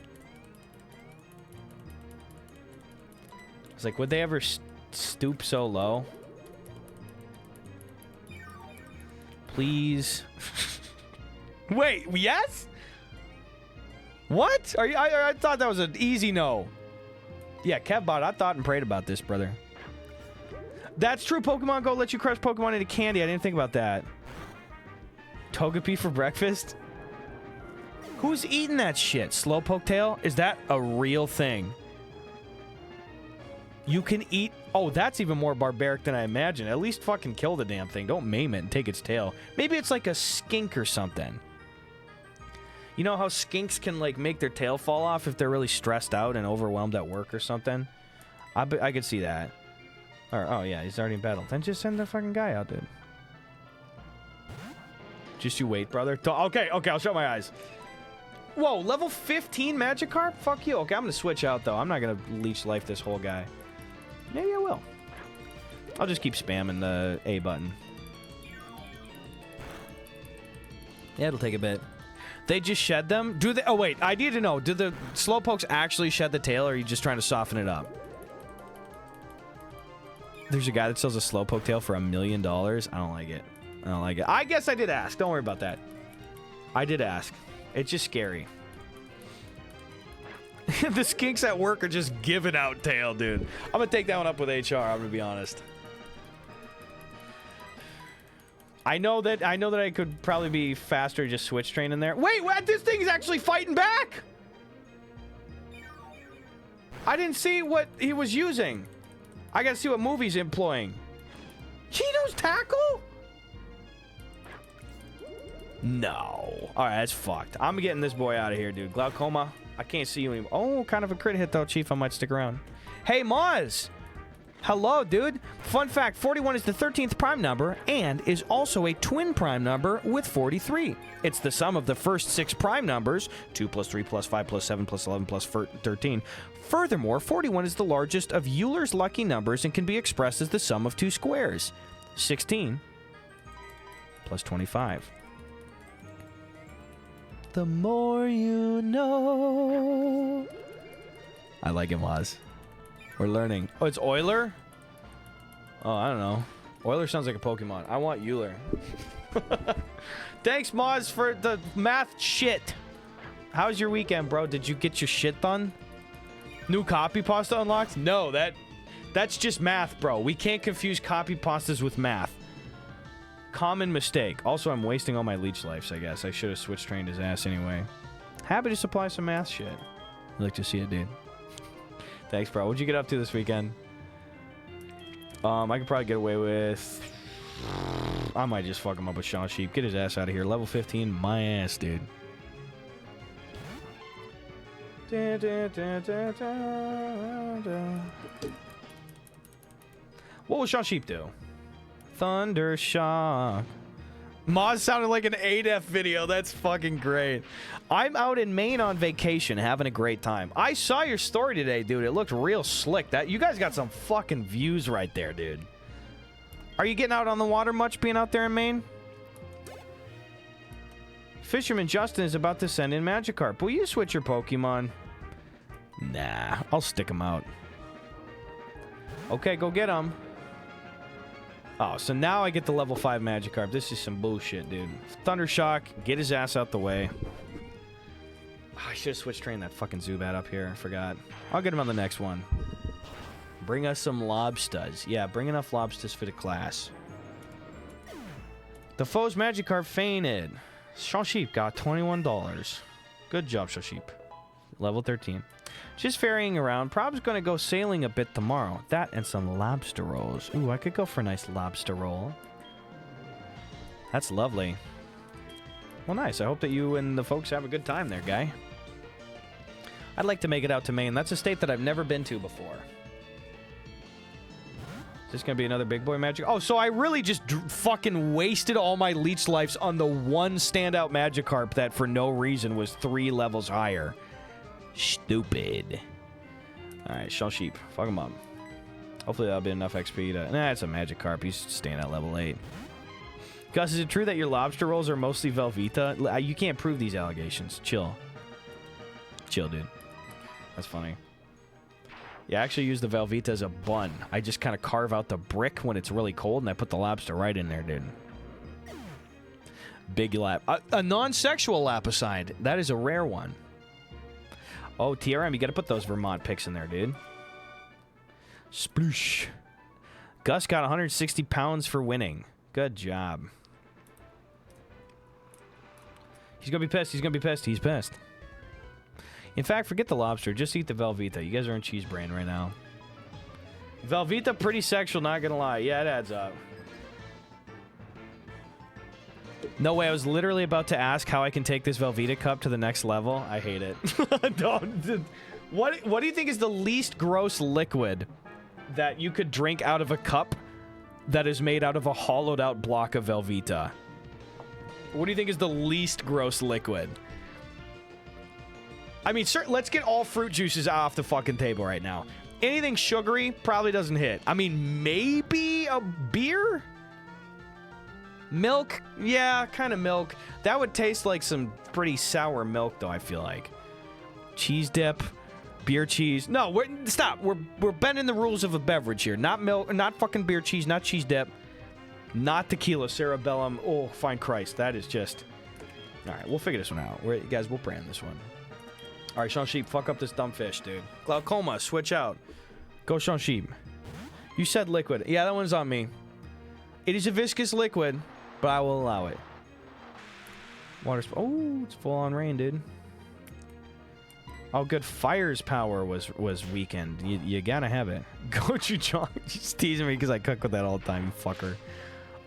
It's like, would they ever stoop so low? Please. Wait, yes? What? Are you? I thought that was an easy no. Yeah, Kevbot, I thought and prayed about this, brother. That's true. Pokemon Go lets you crush Pokemon into candy. I didn't think about that. Togepi for breakfast? Who's eating that shit? Slowpoke tail? Is that a real thing? You can eat... Oh, that's even more barbaric than I imagined. At least fucking kill the damn thing. Don't maim it and take its tail. Maybe it's like a skink or something. You know how skinks can, like, make their tail fall off if they're really stressed out and overwhelmed at work or something? I could see that. Or, oh, yeah, he's already in battle. Then just send the fucking guy out, dude. Just you wait, brother. Okay, I'll shut my eyes. Whoa, level 15 Magikarp? Fuck you. Okay, I'm gonna switch out, though. I'm not gonna leech life this whole guy. Maybe I will. I'll just keep spamming the A button. Yeah, it'll take a bit. They just shed them? Do they? Oh, wait. I need to know. Do the Slowpokes actually shed the tail, or are you just trying to soften it up? There's a guy that sells a Slowpoke tail for $1 million. I don't like it. I don't like it. I guess I did ask. Don't worry about that. I did ask. It's just scary. The skinks at work are just giving out tail, dude. I'm gonna take that one up with HR. I'm gonna be honest. I know that I could probably be faster, just switch train in there. Wait, what? This thing's actually fighting back. I didn't see what he was using. I gotta see what move he's employing. Cheeto's tackle? No. All right, that's fucked. I'm getting this boy out of here, dude. Glaucoma. I can't see you anymore. Oh, kind of a crit hit, though, Chief. I might stick around. Hey, Maz. Hello, dude. Fun fact, 41 is the 13th prime number and is also a twin prime number with 43. It's the sum of the first 6 prime numbers, 2 plus 3 plus 5 plus 7 plus 11 plus 13. Furthermore, 41 is the largest of Euler's lucky numbers and can be expressed as the sum of 2 squares, 16 plus 25. The more you know. I like it, Maz. We're learning. Oh, it's Euler? Oh, I don't know. Euler sounds like a Pokemon. I want Euler. Thanks, Maz, for the math shit. How's your weekend, bro? Did you get your shit done? New copy pasta unlocked? No, that's just math, bro. We can't confuse copy pastas with math. Common mistake. Also, I'm wasting all my leech lives, I guess. I should have switch trained his ass anyway. Happy to supply some math shit. I'd like to see it, dude. Thanks, bro. What'd you get up to this weekend? I could probably get away with... I might just fuck him up with Sean Sheep. Get his ass out of here. Level 15, my ass, dude. What will Sean Sheep do? Thunder Shock. Moz sounded like an ADEF video. That's fucking great. I'm out in Maine on vacation, having a great time. I saw your story today, dude. It looked real slick. You guys got some fucking views right there, dude. Are you getting out on the water much being out there in Maine? Fisherman Justin is about to send in Magikarp. Will you switch your Pokemon? Nah, I'll stick him out. Okay, go get him. Oh, so now I get the level 5 Magikarp. This is some bullshit, dude. Thundershock, get his ass out the way. Oh, I should have switched trained that fucking Zubat up here. I forgot. I'll get him on the next one. Bring us some lobsters. Yeah, bring enough lobsters for the class. The foe's Magikarp fainted. Sean Sheep got $21. Good job, Sean Sheep. Level 13. Just ferrying around. Prob's going to go sailing a bit tomorrow. That and some lobster rolls. Ooh, I could go for a nice lobster roll. That's lovely. Well, nice. I hope that you and the folks have a good time there, guy. I'd like to make it out to Maine. That's a state that I've never been to before. Is this going to be another big boy magic? Oh, so I really just fucking wasted all my leech lives on the one standout Magikarp that for no reason was 3 levels higher. Stupid. Alright, Shell Sheep. Fuck him up. Hopefully that'll be enough XP to... Nah, it's a Magikarp. He's staying at level 8. Gus, is it true that your lobster rolls are mostly Velveeta? You can't prove these allegations. Chill. Chill, dude. That's funny. Yeah, I actually use the Velveeta as a bun. I just kind of carve out the brick when it's really cold, and I put the lobster right in there, dude. Big lap. A non-sexual lapicide. That is a rare one. Oh, TRM, you gotta put those Vermont picks in there, dude. Sploosh. Gus got 160 pounds for winning. Good job. He's gonna be pissed. He's gonna be pissed. He's pissed. In fact, forget the lobster. Just eat the Velveeta. You guys are in cheese brain right now. Velveeta, pretty sexual, not gonna lie. Yeah, it adds up. No way, I was literally about to ask how I can take this Velveeta cup to the next level. I hate it. What do you think is the least gross liquid that you could drink out of a cup that is made out of a hollowed out block of Velveeta? What do you think is the least gross liquid? I mean, let's get all fruit juices off the fucking table right now. Anything sugary probably doesn't hit. I mean, maybe a beer? Milk? Yeah, kind of milk. That would taste like some pretty sour milk, though, I feel like. Cheese dip, beer cheese. No, stop. We're bending the rules of a beverage here. Not milk, not fucking beer cheese, not cheese dip, not tequila, cerebellum. Oh, fine Christ. That is just... All right, we'll figure this one out. Guys, we'll brand this one. All right, Sean Sheep, fuck up this dumb fish, dude. Glaucoma, switch out. Go, Sean Sheep. You said liquid. Yeah, that one's on me. It is a viscous liquid, but I will allow it. Water... Oh, it's full on rain, dude. Oh, good. Fire's power was weakened. You gotta have it. Gochu John. Just teasing me because I cook with that all the time, you fucker.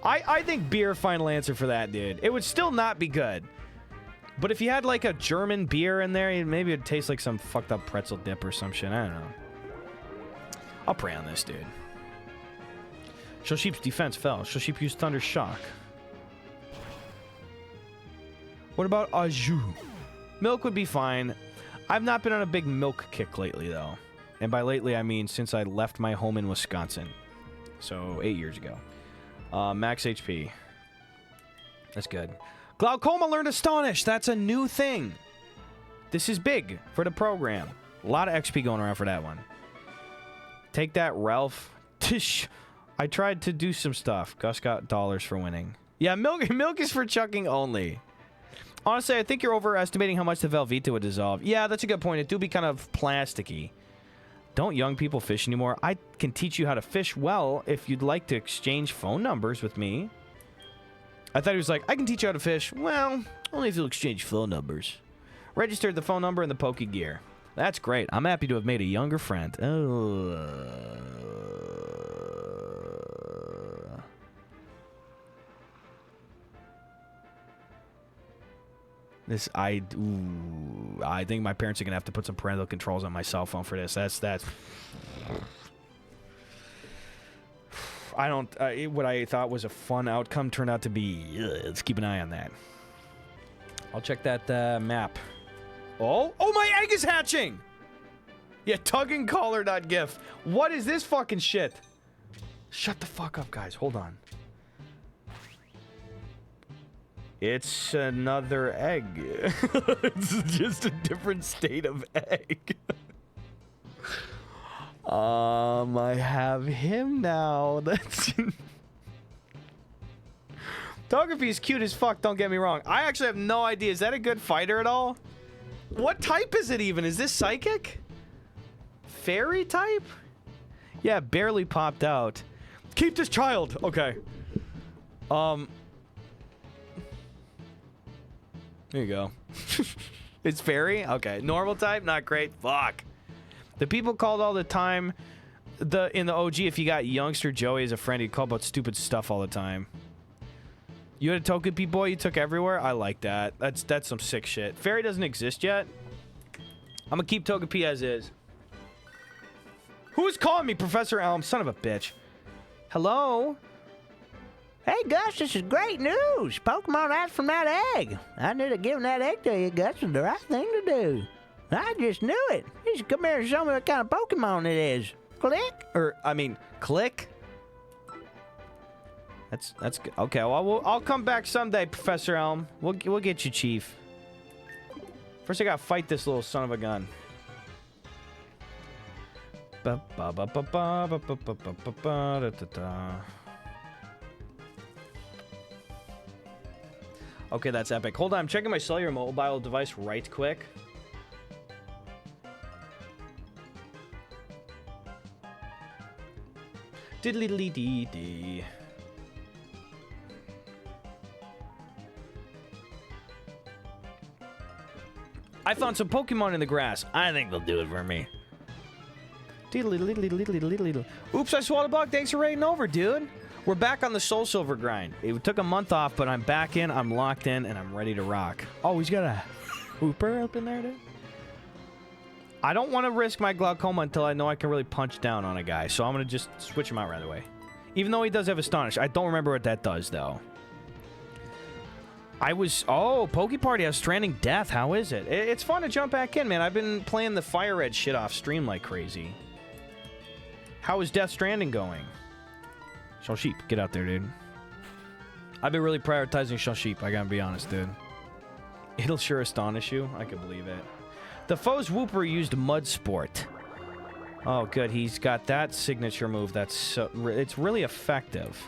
I think beer, final answer for that, dude. It would still not be good. But if you had like a German beer in there, maybe it'd taste like some fucked up pretzel dip or some shit. I don't know. I'll pray on this, dude. Shellsheep's defense fell. Shellsheep used Thunder Shock. What about Aju? Milk would be fine. I've not been on a big milk kick lately, though. And by lately, I mean since I left my home in Wisconsin. So, 8 years ago. Max HP. That's good. Glaucoma learned Astonish. That's a new thing. This is big for the program. A lot of XP going around for that one. Take that, Ralph. Tish. I tried to do some stuff. Gus got dollars for winning. Yeah, milk is for chucking only. Honestly, I think you're overestimating how much the Velveeta would dissolve. Yeah, that's a good point. It do be kind of plasticky. Don't young people fish anymore? I can teach you how to fish well if you'd like to exchange phone numbers with me. I thought he was like, I can teach you how to fish. Well, only if you'll exchange phone numbers. Registered the phone number and the Poke Gear. That's great. I'm happy to have made a younger friend. I think my parents are gonna have to put some parental controls on my cell phone for this. That's. I don't. What I thought was a fun outcome turned out to be. Let's keep an eye on that. I'll check that map. Oh, my egg is hatching. Yeah, tuggingcaller.gif. What is this fucking shit? Shut the fuck up, guys. Hold on. It's another egg. It's just a different state of egg. I have him now. That's... Togepi is cute as fuck, don't get me wrong. I actually have no idea. Is that a good fighter at all? What type is it even? Is this psychic? Fairy type? Yeah, barely popped out. Keep this child. Okay. There you go. It's fairy? Okay. Normal type? Not great. Fuck. The people called all the time. In the OG, if you got youngster Joey as a friend, he'd call about stupid stuff all the time. You had a Togepi boy you took everywhere? I like that. That's some sick shit. Fairy doesn't exist yet. I'm gonna keep Togepi as is. Who is calling me, Professor Elm? Son of a bitch. Hello? Hey, Gus, this is great news. Pokemon out from that egg. I knew that giving that egg to you, Gus, was the right thing to do. I just knew it. You should come here and show me what kind of Pokemon it is. Click? Click? That's good. Okay, well, I'll come back someday, Professor Elm. We'll get you, Chief. First, I gotta fight this little son of a gun. Okay, that's epic. Hold on, I'm checking my cellular mobile device right quick. Diddly-dee-dee. I found some Pokemon in the grass. I think they'll do it for me. Oops, I swallowed a bug. Thanks for raiding over, dude. We're back on the Soul Silver grind. It took a month off, but I'm back in, I'm locked in, and I'm ready to rock. Oh, he's got a Hooper up in there, dude? I don't want to risk my glaucoma until I know I can really punch down on a guy, so I'm going to just switch him out right away. Even though he does have Astonish. I don't remember what that does, though. Oh, Poke Party has Stranding Death. How is it? It's fun to jump back in, man. I've been playing the Fire Red shit off stream like crazy. How is Death Stranding going? Shellsheep, get out there, dude. I've been really prioritizing Shellsheep, I gotta be honest, dude. It'll sure astonish you. I can believe it. The foe's Wooper used Mud Sport. Oh, good. He's got that signature move that's it's really effective.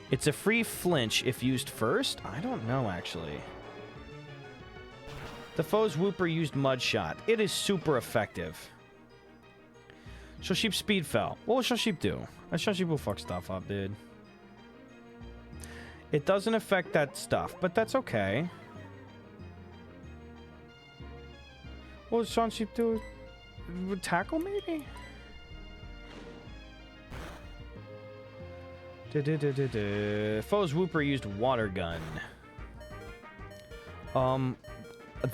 It's a free flinch if used first? I don't know, actually. The foe's Wooper used Mud Shot. It is super effective. Shellsheep Speed fell. What will Shellsheep do? Shellsheep will fuck stuff up, dude. It doesn't affect that stuff, but that's okay. What will Shellsheep do? Tackle, maybe? Foe's Wooper used Water Gun.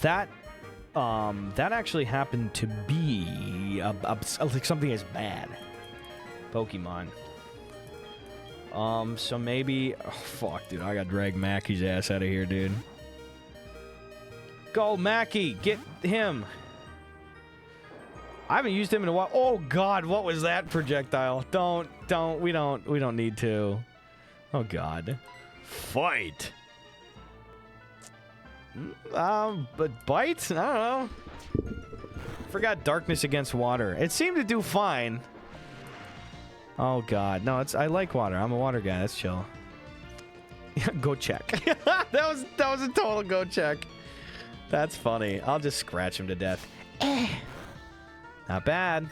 That actually happened to be like something as bad. Pokemon. So maybe... Oh, fuck, dude. I gotta drag Mackey's ass out of here, dude. Go, Mackey. Get him. I haven't used him in a while. Oh, God. What was that projectile? We don't need to. Oh, God. Fight. But bites? I don't know. Forgot darkness against water. It seemed to do fine. Oh, God. No, I like water. I'm a water guy. That's chill. Go check. that was a total go check. That's funny. I'll just scratch him to death. Not bad.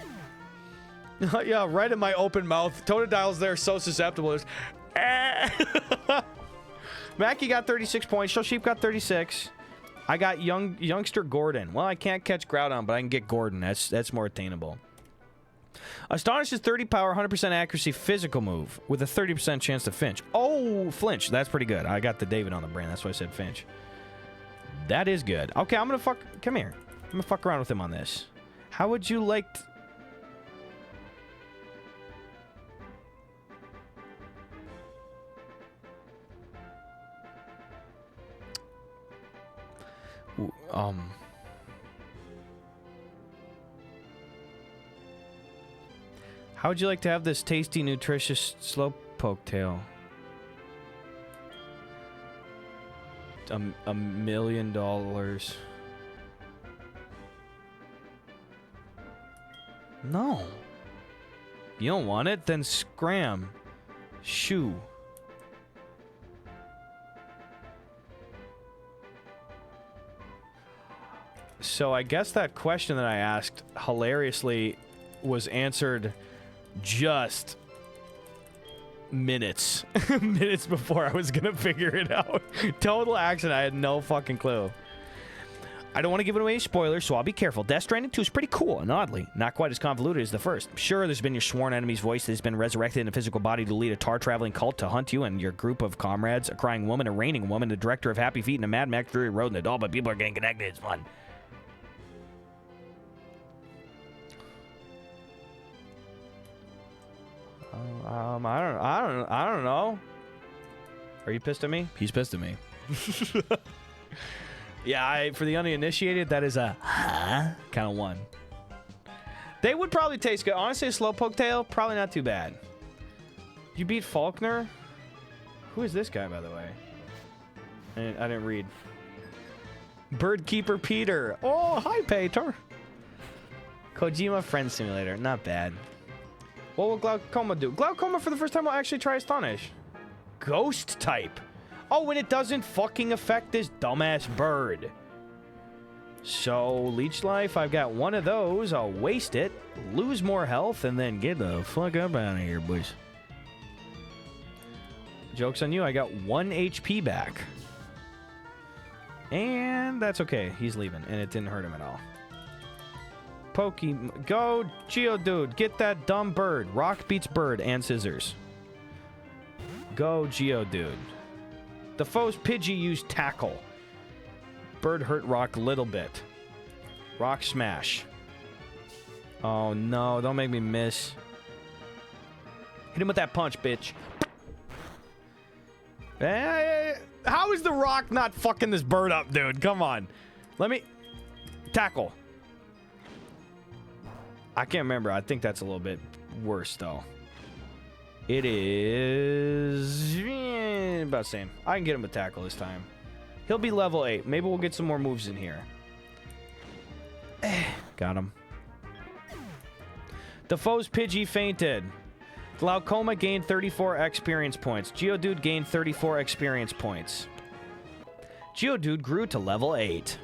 Yeah, right in my open mouth. Totodile's there, so susceptible. Mackie got 36 points. Show Sheep got 36. I got youngster Gordon. Well, I can't catch Groudon, but I can get Gordon. That's more attainable. Astonish is 30 power, 100% accuracy, physical move with a 30% chance to flinch. Oh, flinch. That's pretty good. I got the David on the brain. That's why I said finch. That is good. Okay, I'm gonna fuck... Come here. I'm gonna fuck around with him on this. How would you like... How would you like to have this tasty, nutritious slowpoke tail? $1 million. No. You don't want it? Then scram. Shoo. So I guess that question that I asked hilariously was answered just minutes before I was gonna figure it out. Total accident. I had no fucking clue. I don't want to give away any spoilers, so I'll be careful. Death Stranding 2 is pretty cool, and oddly, not quite as convoluted as the first. Sure, there's been your sworn enemy's voice that has been resurrected in a physical body to lead a tar-traveling cult to hunt you and your group of comrades, a crying woman, a raining woman, the director of Happy Feet, and a Mad Max Fury Road, and all, but people are getting connected. It's fun. I don't know. Are you pissed at me? He's pissed at me. Yeah, for the uninitiated, that is a kind of one. They would probably taste good. Honestly, a Slowpoke tail, probably not too bad. You beat Faulkner? Who is this guy, by the way? I didn't read. Birdkeeper Peter. Oh, hi, Peter. Kojima Friend Simulator. Not bad. What will Glaucoma do? Glaucoma, for the first time, will actually try Astonish. Ghost type. Oh, and it doesn't fucking affect this dumbass bird. So, Leech Life, I've got one of those. I'll waste it, lose more health, and then get the fuck up out of here, boys. Joke's on you, I got 1 HP back. And that's okay. He's leaving, and it didn't hurt him at all. Go, Geodude. Get that dumb bird. Rock beats bird and scissors. Go, Geodude. The foe's Pidgey used tackle. Bird hurt Rock a little bit. Rock smash. Oh, no. Don't make me miss. Hit him with that punch, bitch. How is the Rock not fucking this bird up, dude? Come on. Let me... Tackle. I can't remember. I think that's a little bit worse, though. It is... about the same. I can get him with tackle this time. He'll be level 8. Maybe we'll get some more moves in here. Got him. The foe's Pidgey fainted. Glaucoma gained 34 experience points. Geodude gained 34 experience points. Geodude grew to level 8.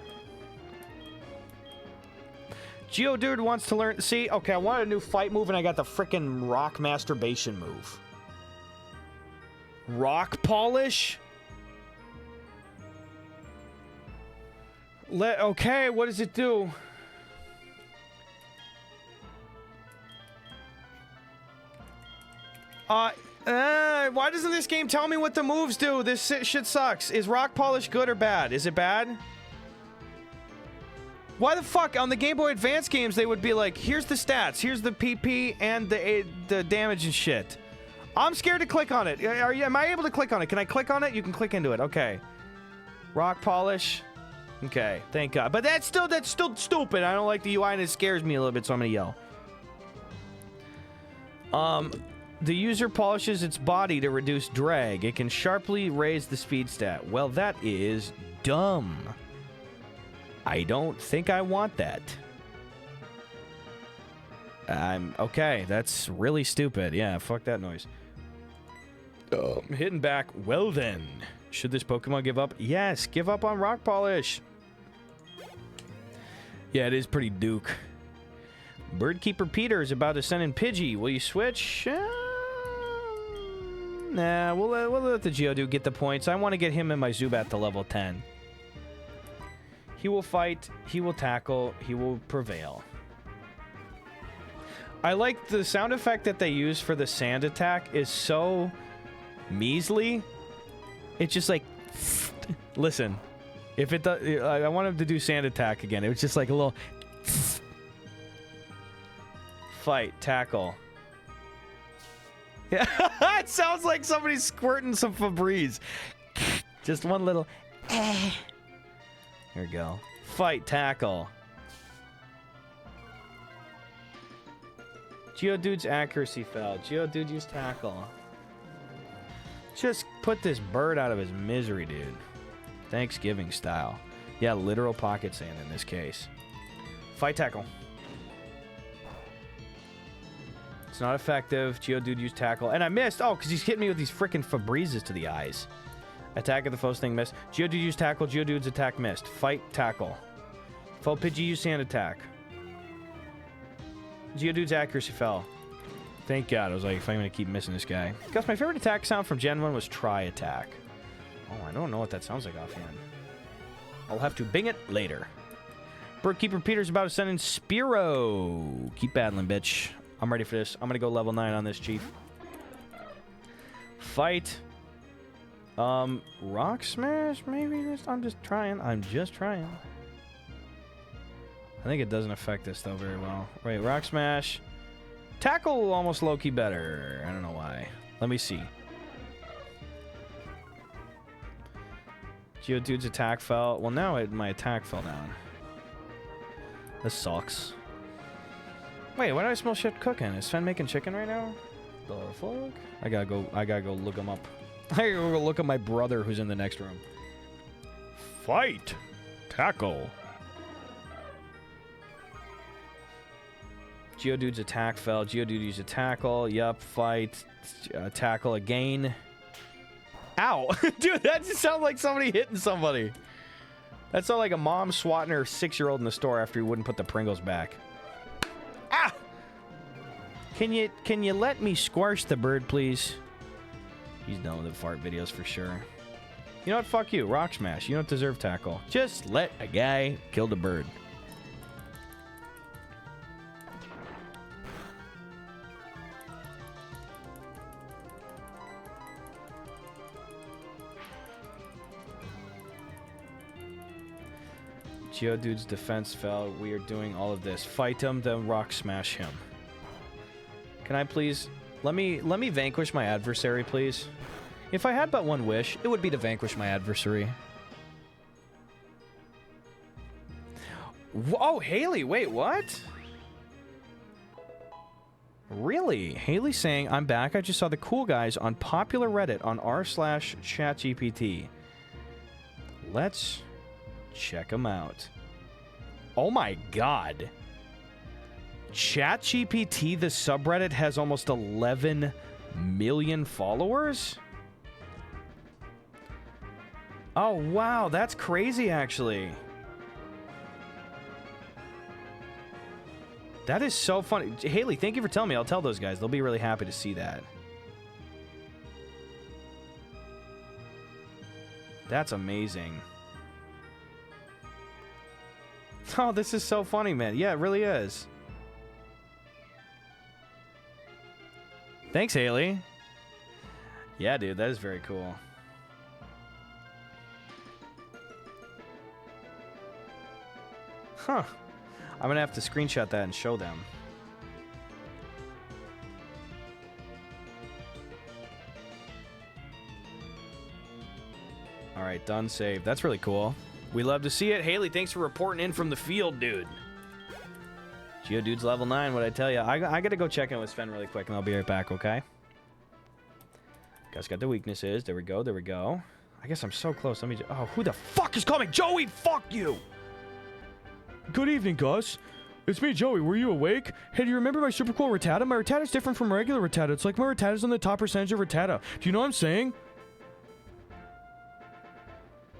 Geodude wants to learn... See, okay, I wanted a new fight move, and I got the frickin' rock masturbation move. Rock polish? Okay, what does it do? Why doesn't this game tell me what the moves do? This shit sucks. Is rock polish good or bad? Is it bad? Why the fuck? On the Game Boy Advance games, they would be like, here's the stats, here's the PP and the damage and shit. I'm scared to click on it. Am I able to click on it? Can I click on it? You can click into it. Okay. Rock polish. Okay, thank God. But that's still stupid. I don't like the UI and it scares me a little bit, so I'm gonna yell. The user polishes its body to reduce drag. It can sharply raise the speed stat. Well, that is dumb. I don't think I want that. Okay, that's really stupid. Yeah, fuck that noise. Hitting back. Well then, should this Pokemon give up? Yes, give up on rock polish. Yeah, it is pretty Duke. Birdkeeper Peter is about to send in Pidgey. Will you switch? Nah, we'll let the Geodude get the points. I want to get him and my Zubat to level 10. He will fight. He will tackle. He will prevail. I like the sound effect that they use for the sand attack is so measly. It's just like, listen. If it does, I want him to do sand attack again. It was just like a little fight, tackle. Yeah, it sounds like somebody's squirting some Febreze. Just one little. Here we go. Fight, tackle. Geodude's accuracy fell. Geodude used tackle. Just put this bird out of his misery, dude. Thanksgiving style. Yeah, literal pocket sand in this case. Fight tackle. It's not effective. Geodude used tackle. And I missed. Oh, because he's hitting me with these freaking Febrezes to the eyes. Attack of the foe's thing missed. Geodude used tackle. Geodude's attack missed. Fight tackle. Foe Pidgey used sand attack. Geodude's accuracy fell. Thank God. I was like, if I'm going to keep missing this guy. Gus, my favorite attack sound from Gen 1 was try attack. Oh, I don't know what that sounds like offhand. I'll have to bing it later. Birdkeeper Peter's about to send in Spearow. Keep battling, bitch. I'm ready for this. I'm going to go level 9 on this, Chief. Fight. Rock Smash, maybe? I'm just trying. I think it doesn't affect this, though, very well. Wait, Rock Smash. Tackle almost low-key better. I don't know why. Let me see. Geodude's attack fell. Well, now my attack fell down. This sucks. Wait, why do I smell shit cooking? Is Sven making chicken right now? The fuck? I gotta go look him up. I gotta go look at my brother who's in the next room. Fight! Tackle! Geodude's attack fell. Geodude used a tackle. Yup, fight. Tackle again. Ow! Dude, that just sounds like somebody hitting somebody. That sounds like a mom swatting her 6-year-old in the store after he wouldn't put the Pringles back. Ah! Can you let me squash the bird, please? He's done with the fart videos for sure. You know what? Fuck you. Rock Smash. You don't deserve tackle. Just let a guy kill the bird. Geodude's defense fell. We are doing all of this. Fight him, then rock smash him. Can I please... Let me vanquish my adversary, please. If I had but one wish, it would be to vanquish my adversary. Oh, Haley, wait, what? Really? Haley saying, I'm back. I just saw the cool guys on popular Reddit on r/ChatGPT. Let's check them out. Oh my God. ChatGPT, the subreddit, has almost 11 million followers? Oh, wow. That's crazy, actually. That is so funny. Haley, thank you for telling me. I'll tell those guys. They'll be really happy to see that. That's amazing. Oh, this is so funny, man. Yeah, it really is. Thanks, Haley. Yeah, dude, that is very cool. Huh. I'm gonna have to screenshot that and show them. right, done, saved. That's really cool. We love to see it. Haley, thanks for reporting in from the field, dude. Geodude's level 9, what I tell you. I gotta go check in with Sven really quick, and I'll be right back, okay? Gus got the weaknesses. There we go, there we go. I guess I'm so close. Let me just... Oh, who the fuck is calling? Joey, fuck you! Good evening, Gus. It's me, Joey. Were you awake? Hey, do you remember my super cool Rattata? My Rattata's different from regular Rattata. It's like my Rattata's on the top percentage of Rattata. Do you know what I'm saying?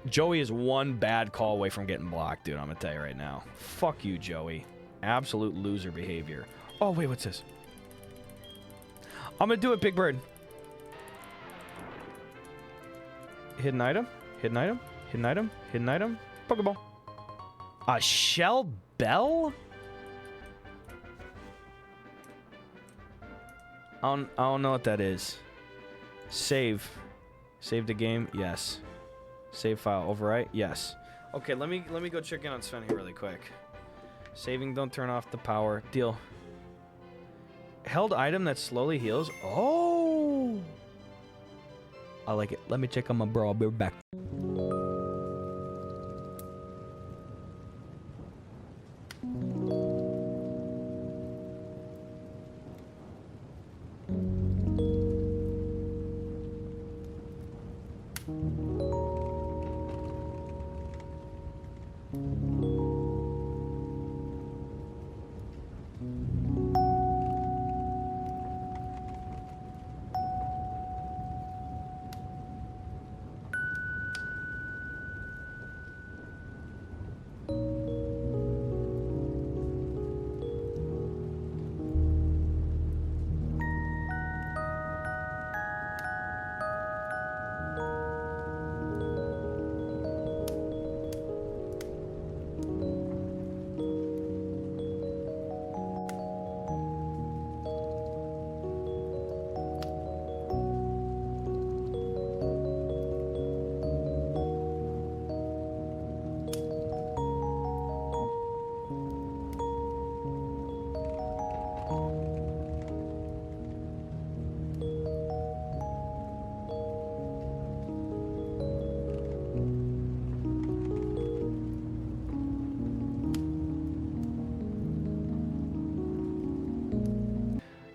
Joey is one bad call away from getting blocked, dude. I'm gonna tell you right now. Fuck you, Joey. Absolute loser behavior. Oh, wait, what's this? I'm gonna do it, Big Bird. Hidden item, hidden item, hidden item, hidden item. Pokeball. A shell bell? I don't know what that is. Save. Save the game? Yes. Save file. Overwrite? Yes. Okay, let me go check in on Sven here really quick. Saving, don't turn off the power. Deal. Held item that slowly heals. Oh! I like it. Let me check on my bro. I'll be right back.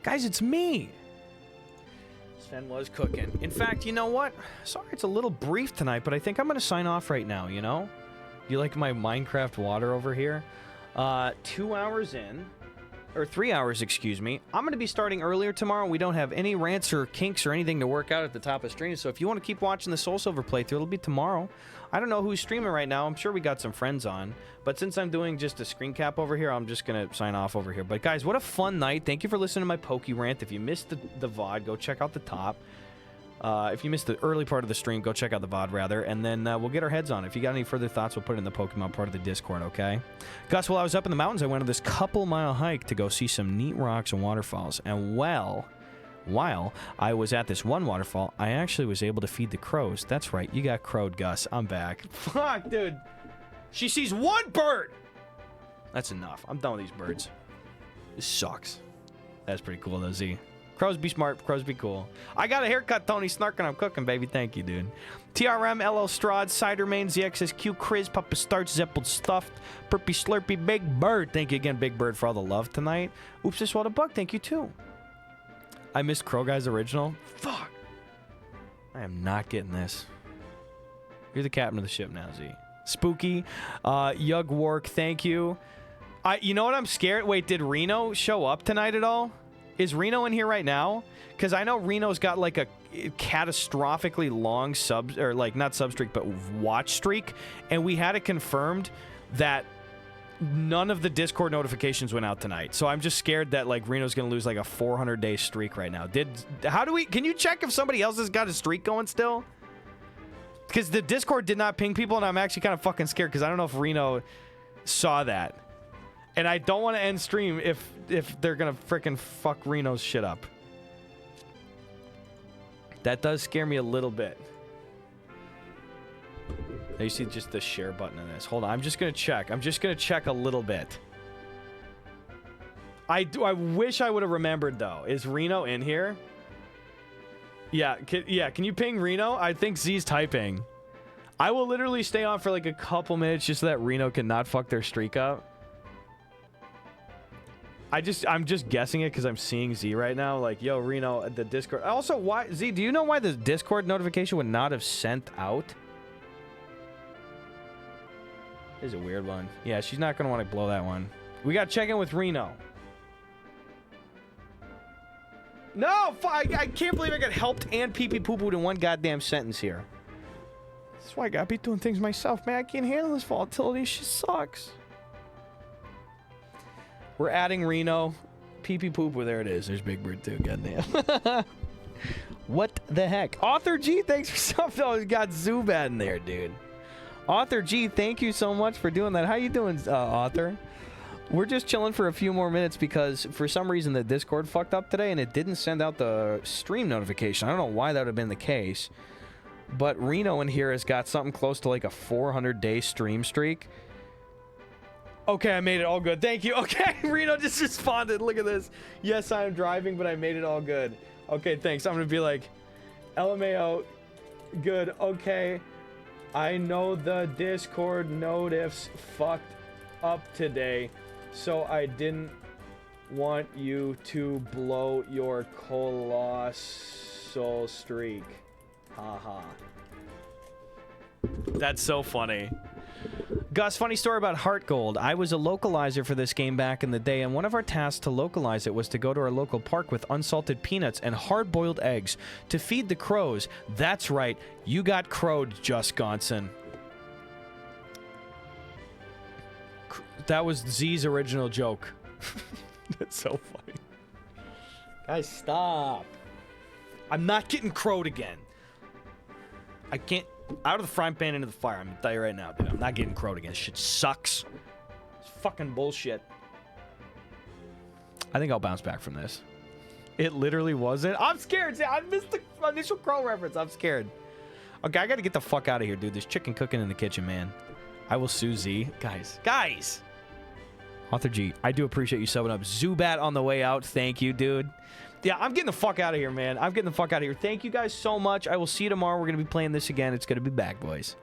Guys, it's me. Sven was cooking. In fact, you know what? Sorry it's a little brief tonight, but I think I'm going to sign off right now, you know? You like my Minecraft water over here? 2 hours in, or 3 hours, excuse me. I'm going to be starting earlier tomorrow. We don't have any rants or kinks or anything to work out at the top of stream, so if you want to keep watching the SoulSilver playthrough, it'll be tomorrow. I don't know who's streaming right now. I'm sure we got some friends on, but since I'm doing just a screen cap over here, I'm just going to sign off over here. But guys, what a fun night. Thank you for listening to my Poke Rant. If you missed the VOD, go check out the top. If you missed the early part of the stream, go check out the VOD, rather, and then we'll get our heads on it. If you got any further thoughts, we'll put it in the Pokemon part of the Discord, okay? Gus, while I was up in the mountains, I went on this couple-mile hike to go see some neat rocks and waterfalls, and well, while I was at this one waterfall, I actually was able to feed the crows. That's right, you got crowed, Gus. I'm back. Fuck, dude. She sees one bird! That's enough. I'm done with these birds. This sucks. That's pretty cool, though, Z. Crows be smart, crows be cool. I got a haircut, Tony Snark, and I'm cooking, baby. Thank you, dude. TRM, LL Strahd, Cider Main, ZXSQ, Chris, Papa Starch, Zeppel Stuffed, Perpy Slurpy, Big Bird. Thank you again, Big Bird, for all the love tonight. Oops, this a bug. Thank you, too. I missed Crow Guy's original. Fuck. I am not getting this. You're the captain of the ship now, Z. Spooky, Yug Wark, thank you. You know what I'm scared? Wait, did Reno show up tonight at all? Is Reno in here right now? Because I know Reno's got like a catastrophically long not sub streak, but watch streak, and we had it confirmed that none of the Discord notifications went out tonight. So I'm just scared that like Reno's gonna lose like a 400-day streak right now. Can you check if somebody else has got a streak going still? Because the Discord did not ping people, and I'm actually kind of fucking scared because I don't know if Reno saw that. And I don't want to end stream if they're going to frickin' fuck Reno's shit up. That does scare me a little bit. Now you see just the share button in this. Hold on, I'm just going to check. I'm just going to check a little bit. I wish I would have remembered, though. Is Reno in here? Yeah, can you ping Reno? I think Z's typing. I will literally stay on for like a couple minutes just so that Reno can not fuck their streak up. I'm just guessing it because I'm seeing Z right now. Like, yo, Reno, the Discord. Also, why, Z, do you know why the Discord notification would not have sent out? This is a weird one. Yeah, she's not going to want to blow that one. We got to check in with Reno. No, I can't believe I got helped and pee-pee poo-pooed in one goddamn sentence here. That's why I got to be doing things myself, man. I can't handle this volatility. She sucks. We're adding Reno. Pee-pee poo-poo. There it is. There's Big Bird too. Goddamn. What the heck? Author G, thanks for something. Oh, he's got Zubat in there, dude. Author G, thank you so much for doing that. How you doing, Author? We're just chilling for a few more minutes because for some reason the Discord fucked up today and it didn't send out the stream notification. I don't know why that would have been the case. But Reno in here has got something close to like a 400-day stream streak. Okay, I made it all good. Thank you. Okay, Reno just responded. Look at this. Yes, I am driving, but I made it all good. Okay, thanks. I'm going to be like, LMAO, good. Okay, I know the Discord notifs fucked up today, so I didn't want you to blow your colossal streak. Haha. That's so funny. Gus, funny story about Heart Gold. I was a localizer for this game back in the day, and one of our tasks to localize it was to go to our local park with unsalted peanuts and hard-boiled eggs to feed the crows. That's right, you got crowed, Gus Johnson. That was Z's original joke. That's so funny. Guys, stop. I'm not getting crowed again. I can't... Out of the frying pan into the fire. I'm gonna tell you right now, dude. I'm not getting crowed again. This shit sucks. It's fucking bullshit. I think I'll bounce back from this. It literally wasn't. I'm scared. See, I missed the initial crow reference. I'm scared. Okay, I gotta get the fuck out of here, dude. There's chicken cooking in the kitchen, man. I will sue Z. Guys. Author G, I do appreciate you subbing up. Zubat on the way out. Thank you, dude. Yeah, I'm getting the fuck out of here, man. I'm getting the fuck out of here. Thank you guys so much. I will see you tomorrow. We're going to be playing this again. It's going to be back, boys.